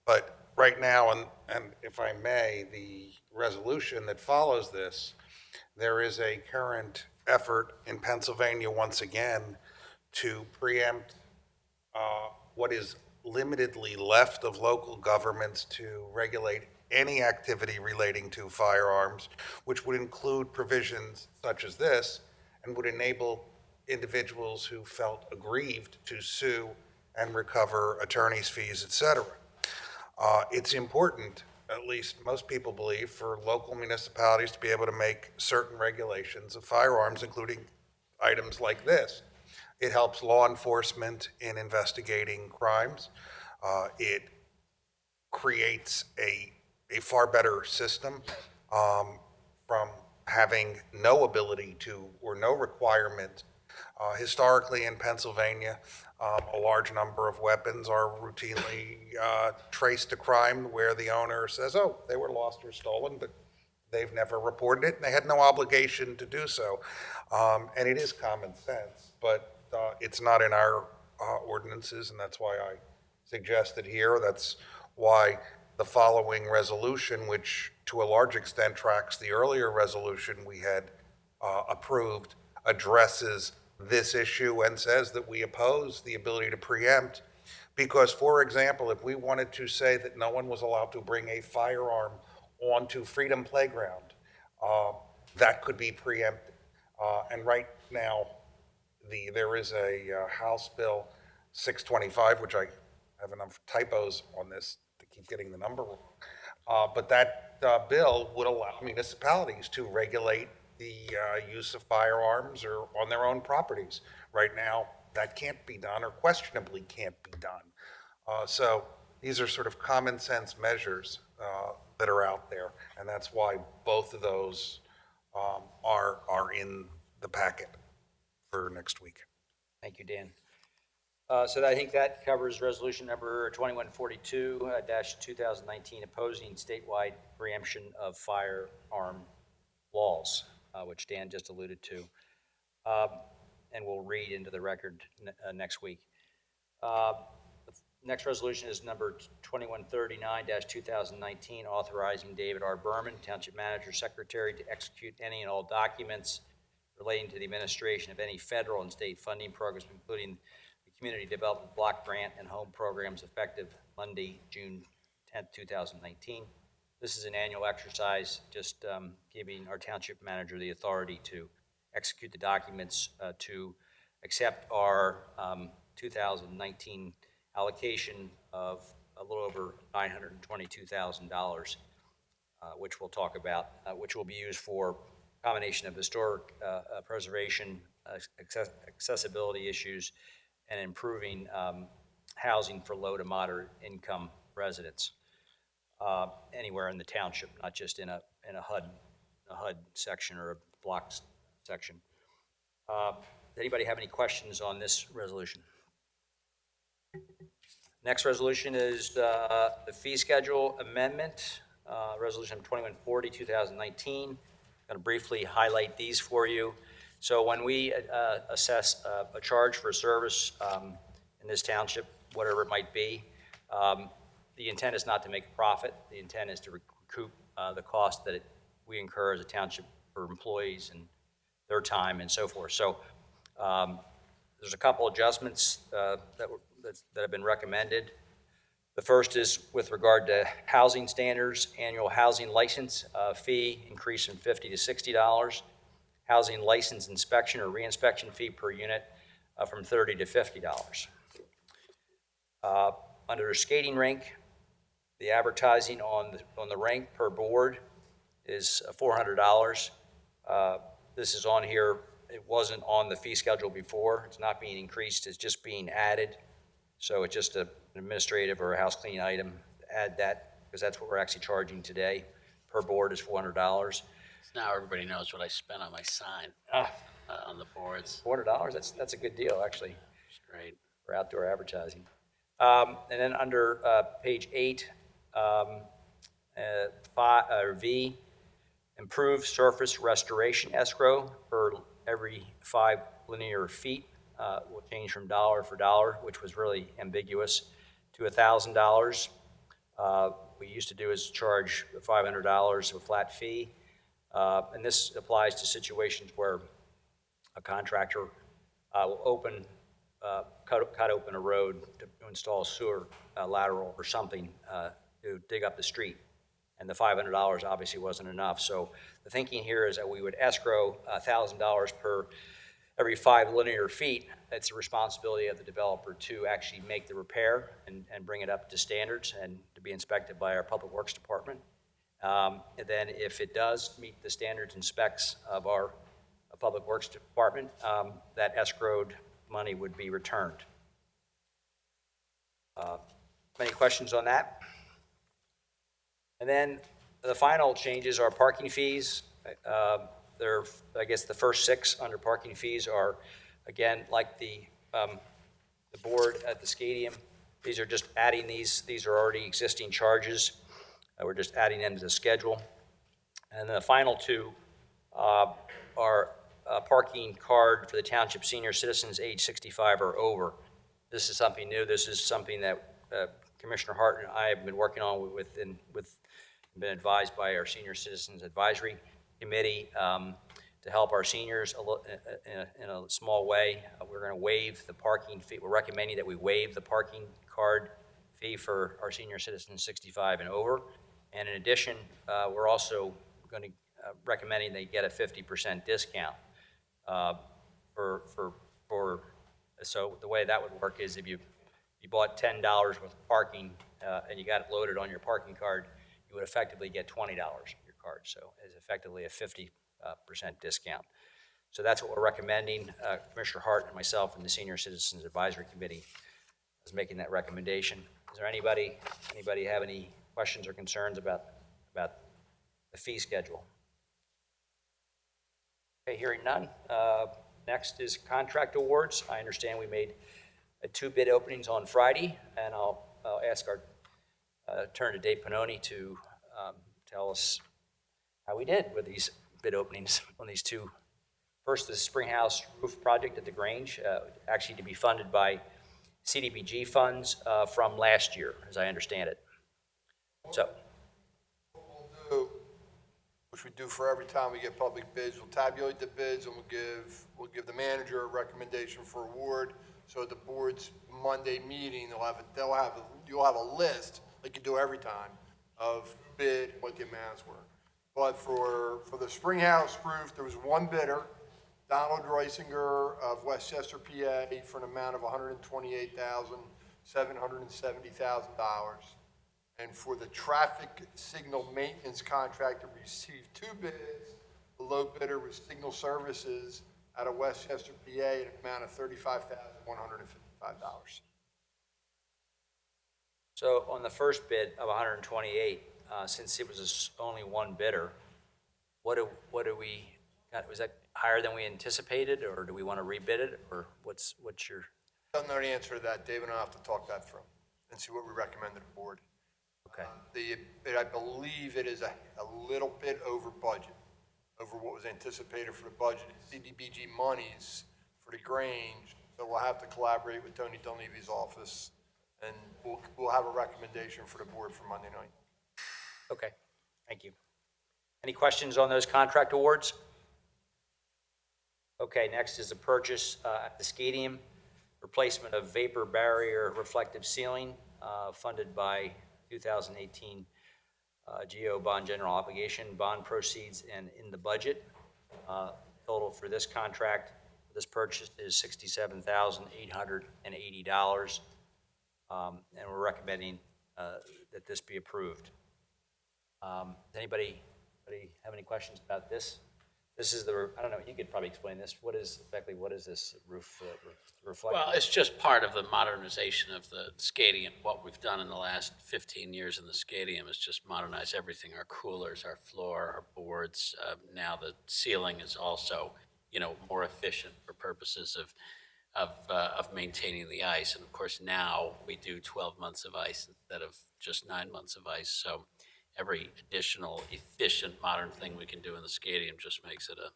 [SPEAKER 11] But right now, and if I may, the resolution that follows this, there is a current effort in Pennsylvania once again to preempt what is limitedly left of local governments to regulate any activity relating to firearms, which would include provisions such as this and would enable individuals who felt aggrieved to sue and recover attorney's fees, etc. It's important, at least most people believe, for local municipalities to be able to make certain regulations of firearms, including items like this. It helps law enforcement in investigating crimes. It creates a a far better system from having no ability to, or no requirement. Historically in Pennsylvania, a large number of weapons are routinely traced to crime where the owner says, oh, they were lost or stolen, but they've never reported it, and they had no obligation to do so. And it is common sense, but it's not in our ordinances, and that's why I suggested here. That's why the following resolution, which to a large extent tracks the earlier resolution we had approved, addresses this issue and says that we oppose the ability to preempt. Because, for example, if we wanted to say that no one was allowed to bring a firearm onto Freedom Playground, that could be preempted. And right now, there is a House Bill 625, which I have enough typos on this to keep getting the number wrong. But that bill would allow municipalities to regulate the use of firearms or on their own properties. Right now, that can't be done, or questionably can't be done. So these are sort of common sense measures that are out there, and that's why both of those are in the packet for next week.
[SPEAKER 1] Thank you, Dan. So I think that covers resolution number 2142-2019, opposing statewide preemption of firearm laws, which Dan just alluded to, and we'll read into the record next week. The next resolution is number 2139-2019, authorizing David R. Berman, Township Manager Secretary, to execute any and all documents relating to the administration of any federal and state funding programs, including the Community Development Block Grant and Home Programs, effective Monday, June 10th, 2019. This is an annual exercise, just giving our township manager the authority to execute the documents to accept our 2019 allocation of a little over $922,000, which we'll talk about, which will be used for a combination of historic preservation, accessibility issues, and improving housing for low to moderate income residents anywhere in the township, not just in a HUD section or a blocks section. Does anybody have any questions on this resolution? Next resolution is the fee schedule amendment, resolution 2140, 2019. I'm going to briefly highlight these for you. So when we assess a charge for a service in this township, whatever it might be, the intent is not to make a profit. The intent is to recoup the cost that we incur as a township for employees and their time and so forth. So there's a couple adjustments that have been recommended. The first is with regard to housing standards, annual housing license fee increase from $50 to $60. Housing license inspection or reinspection fee per unit from $30 to $50. Under a skating rink, the advertising on the rink per board is $400. This is on here. It wasn't on the fee schedule before. It's not being increased. It's just being added. So it's just an administrative or a house cleaning item. Add that because that's what we're actually charging today. Per board is $400.
[SPEAKER 7] Now everybody knows what I spent on my sign on the boards.
[SPEAKER 1] $400. That's a good deal, actually.
[SPEAKER 7] It's great.
[SPEAKER 1] For outdoor advertising. And then under page 8, V, improve surface restoration escrow for every 5 linear feet will change from dollar for dollar, which was really ambiguous, to $1,000. We used to do is charge $500 of a flat fee. And this applies to situations where a contractor will cut open a road to install a sewer lateral or something to dig up the street. And the $500 obviously wasn't enough. So the thinking here is that we would escrow $1,000 per every 5 linear feet. It's the responsibility of the developer to actually make the repair and bring it up to standards and to be inspected by our Public Works Department. And then if it does meet the standards and specs of our Public Works Department, that escrowed money would be returned. Any questions on that? And then the final changes are parking fees. There, I guess the first 6 under parking fees are, again, like the board at the stadium. These are just adding these are already existing charges. We're just adding them to the schedule. And then the final 2 are a parking card for the township senior citizens age 65 or over. This is something new. This is something that Commissioner Hart and I have been working on been advised by our Senior Citizens Advisory Committee to help our seniors in a small way. We're going to waive the parking fee. We're recommending that we waive the parking card fee for our senior citizens 65 and over. And in addition, we're also going to recommending they get a 50% discount so the way that would work is if you bought $10 worth of parking and you got it loaded on your parking card, you would effectively get $20 on your card. So it's effectively a 50% discount. So that's what we're recommending. Commissioner Hart and myself and the Senior Citizens Advisory Committee is making that recommendation. Is there anybody have any questions or concerns about the fee schedule? Okay, hearing none. Next is contract awards. I understand we made 2 bid openings on Friday, and I'll ask our turn to Dave Pannoni to tell us how we did with these bid openings on these 2. First, the Springhouse roof project at the Grange, actually to be funded by CDBG funds from last year, as I understand it. So,
[SPEAKER 6] which we do for every time we get public bids. We'll tabulate the bids and we'll give the manager a recommendation for award. So at the board's Monday meeting, you'll have a list, like you do every time, of bid, what the amounts were. But for the Springhouse roof, there was 1 bidder, Donald Reisinger of Westchester, PA, for an amount of $128,770,000. And for the traffic signal maintenance contractor, received 2 bids. The low bidder was Signal Services out of Westchester, PA, at an amount of $35,155.
[SPEAKER 1] So on the first bid of 128, since it was only 1 bidder, what do we? Was that higher than we anticipated, or do we want to rebid it, or what's your?
[SPEAKER 6] Don't know the answer to that, David. I'll have to talk that through and see what we recommend to the board.
[SPEAKER 1] Okay.
[SPEAKER 6] I believe it is a little bit over budget, over what was anticipated for the budget. CDBG monies for the Grange, so we'll have to collaborate with Tony Dunleavy's office, and we'll have a recommendation for the board for Monday night.
[SPEAKER 1] Okay, thank you. Any questions on those contract awards? Okay, next is the purchase at the stadium, replacement of vapor barrier reflective ceiling, funded by 2018 GO bond general obligation, bond proceeds, and in the budget. Total for this contract, this purchase is $67,880, and we're recommending that this be approved. Does anybody have any questions about this? This is I don't know, you could probably explain this. What is this roof reflect?
[SPEAKER 7] Well, it's just part of the modernization of the stadium. What we've done in the last 15 years in the stadium is just modernize everything, our coolers, our floor, our boards. Now the ceiling is also, more efficient for purposes of maintaining the ice. And of course, now we do 12 months of ice instead of just 9 months of ice. So every additional efficient modern thing we can do in the stadium just makes it a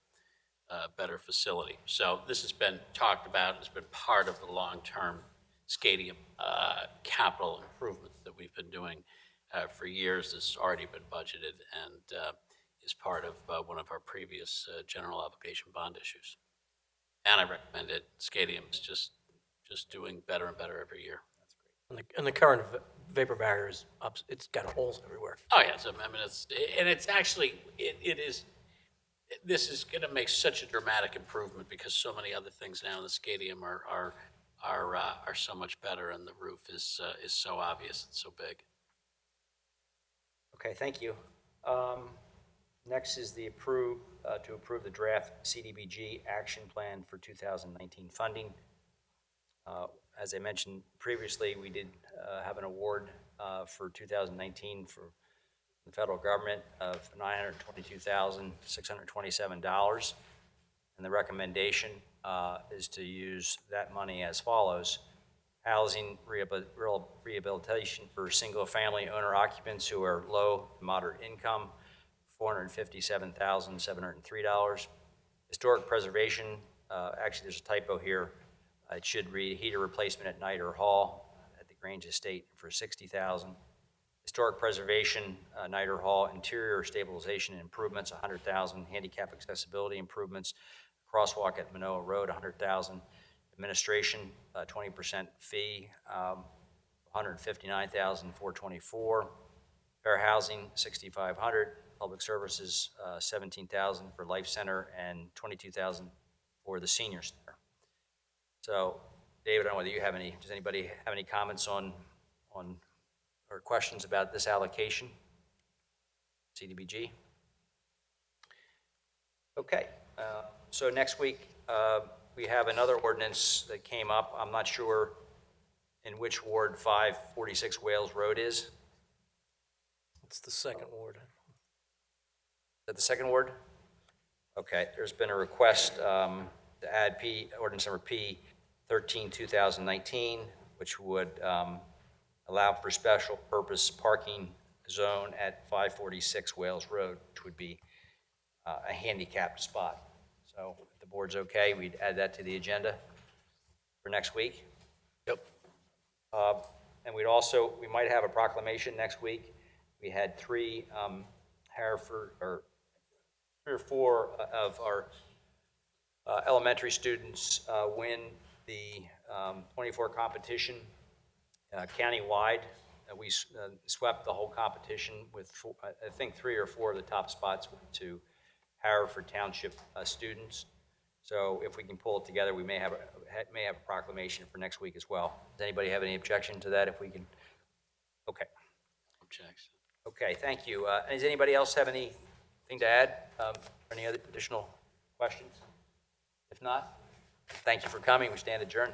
[SPEAKER 7] better facility. So this has been talked about. It's been part of the long-term stadium capital improvements that we've been doing for years. This has already been budgeted and is part of one of our previous general obligation bond issues. And I recommend it. Stadium is just doing better and better every year.
[SPEAKER 12] And the current vapor barrier is up, it's got holes everywhere.
[SPEAKER 7] Oh, yeah, so, it's actually, this is gonna make such a dramatic improvement because so many other things now in the stadium are so much better, and the roof is so obvious and so big.
[SPEAKER 1] Okay, thank you. Next is to approve the draft CDBG action plan for 2019 funding. As I mentioned previously, we did have an award for 2019 for the federal government of $922,627. And the recommendation is to use that money as follows. Housing rehabilitation for single-family owner occupants who are low to moderate income, $457,703. Historic preservation, actually there's a typo here. It should read heater replacement at night or hall at the Grange Estate for $60,000. Historic preservation, night or hall, interior stabilization and improvements, $100,000. Handicap accessibility improvements, crosswalk at Manoa Road, $100,000. Administration, 20% fee, $159,424. Fair housing, $6,500. Public services, $17,000 for Life Center and $22,000 for the Senior Center. So, David, I don't know whether you have any. Does anybody have any comments on or questions about this allocation? CDBG. Okay. So next week. We have another ordinance that came up. I'm not sure in which ward 546 Wales Road is.
[SPEAKER 12] It's the second ward.
[SPEAKER 1] Is that the second ward? Okay, there's been a request to add ordinance number P 13/2019, which would allow for special purpose parking zone at 546 Wales Road, which would be a handicapped spot. So if the board's okay, we'd add that to the agenda for next week.
[SPEAKER 20] Yep.
[SPEAKER 1] And we might have a proclamation next week. We had three or four of our elementary students win the 24 competition countywide. We swept the whole competition with, I think, 3 or 4 of the top spots went to Haverford Township students. So if we can pull it together, we may have a proclamation for next week as well. Does anybody have any objection to that? If we can, okay.
[SPEAKER 7] Objection.
[SPEAKER 1] Okay, thank you. Does anybody else have anything to add? Any other additional questions? If not, thank you for coming. We stand adjourned.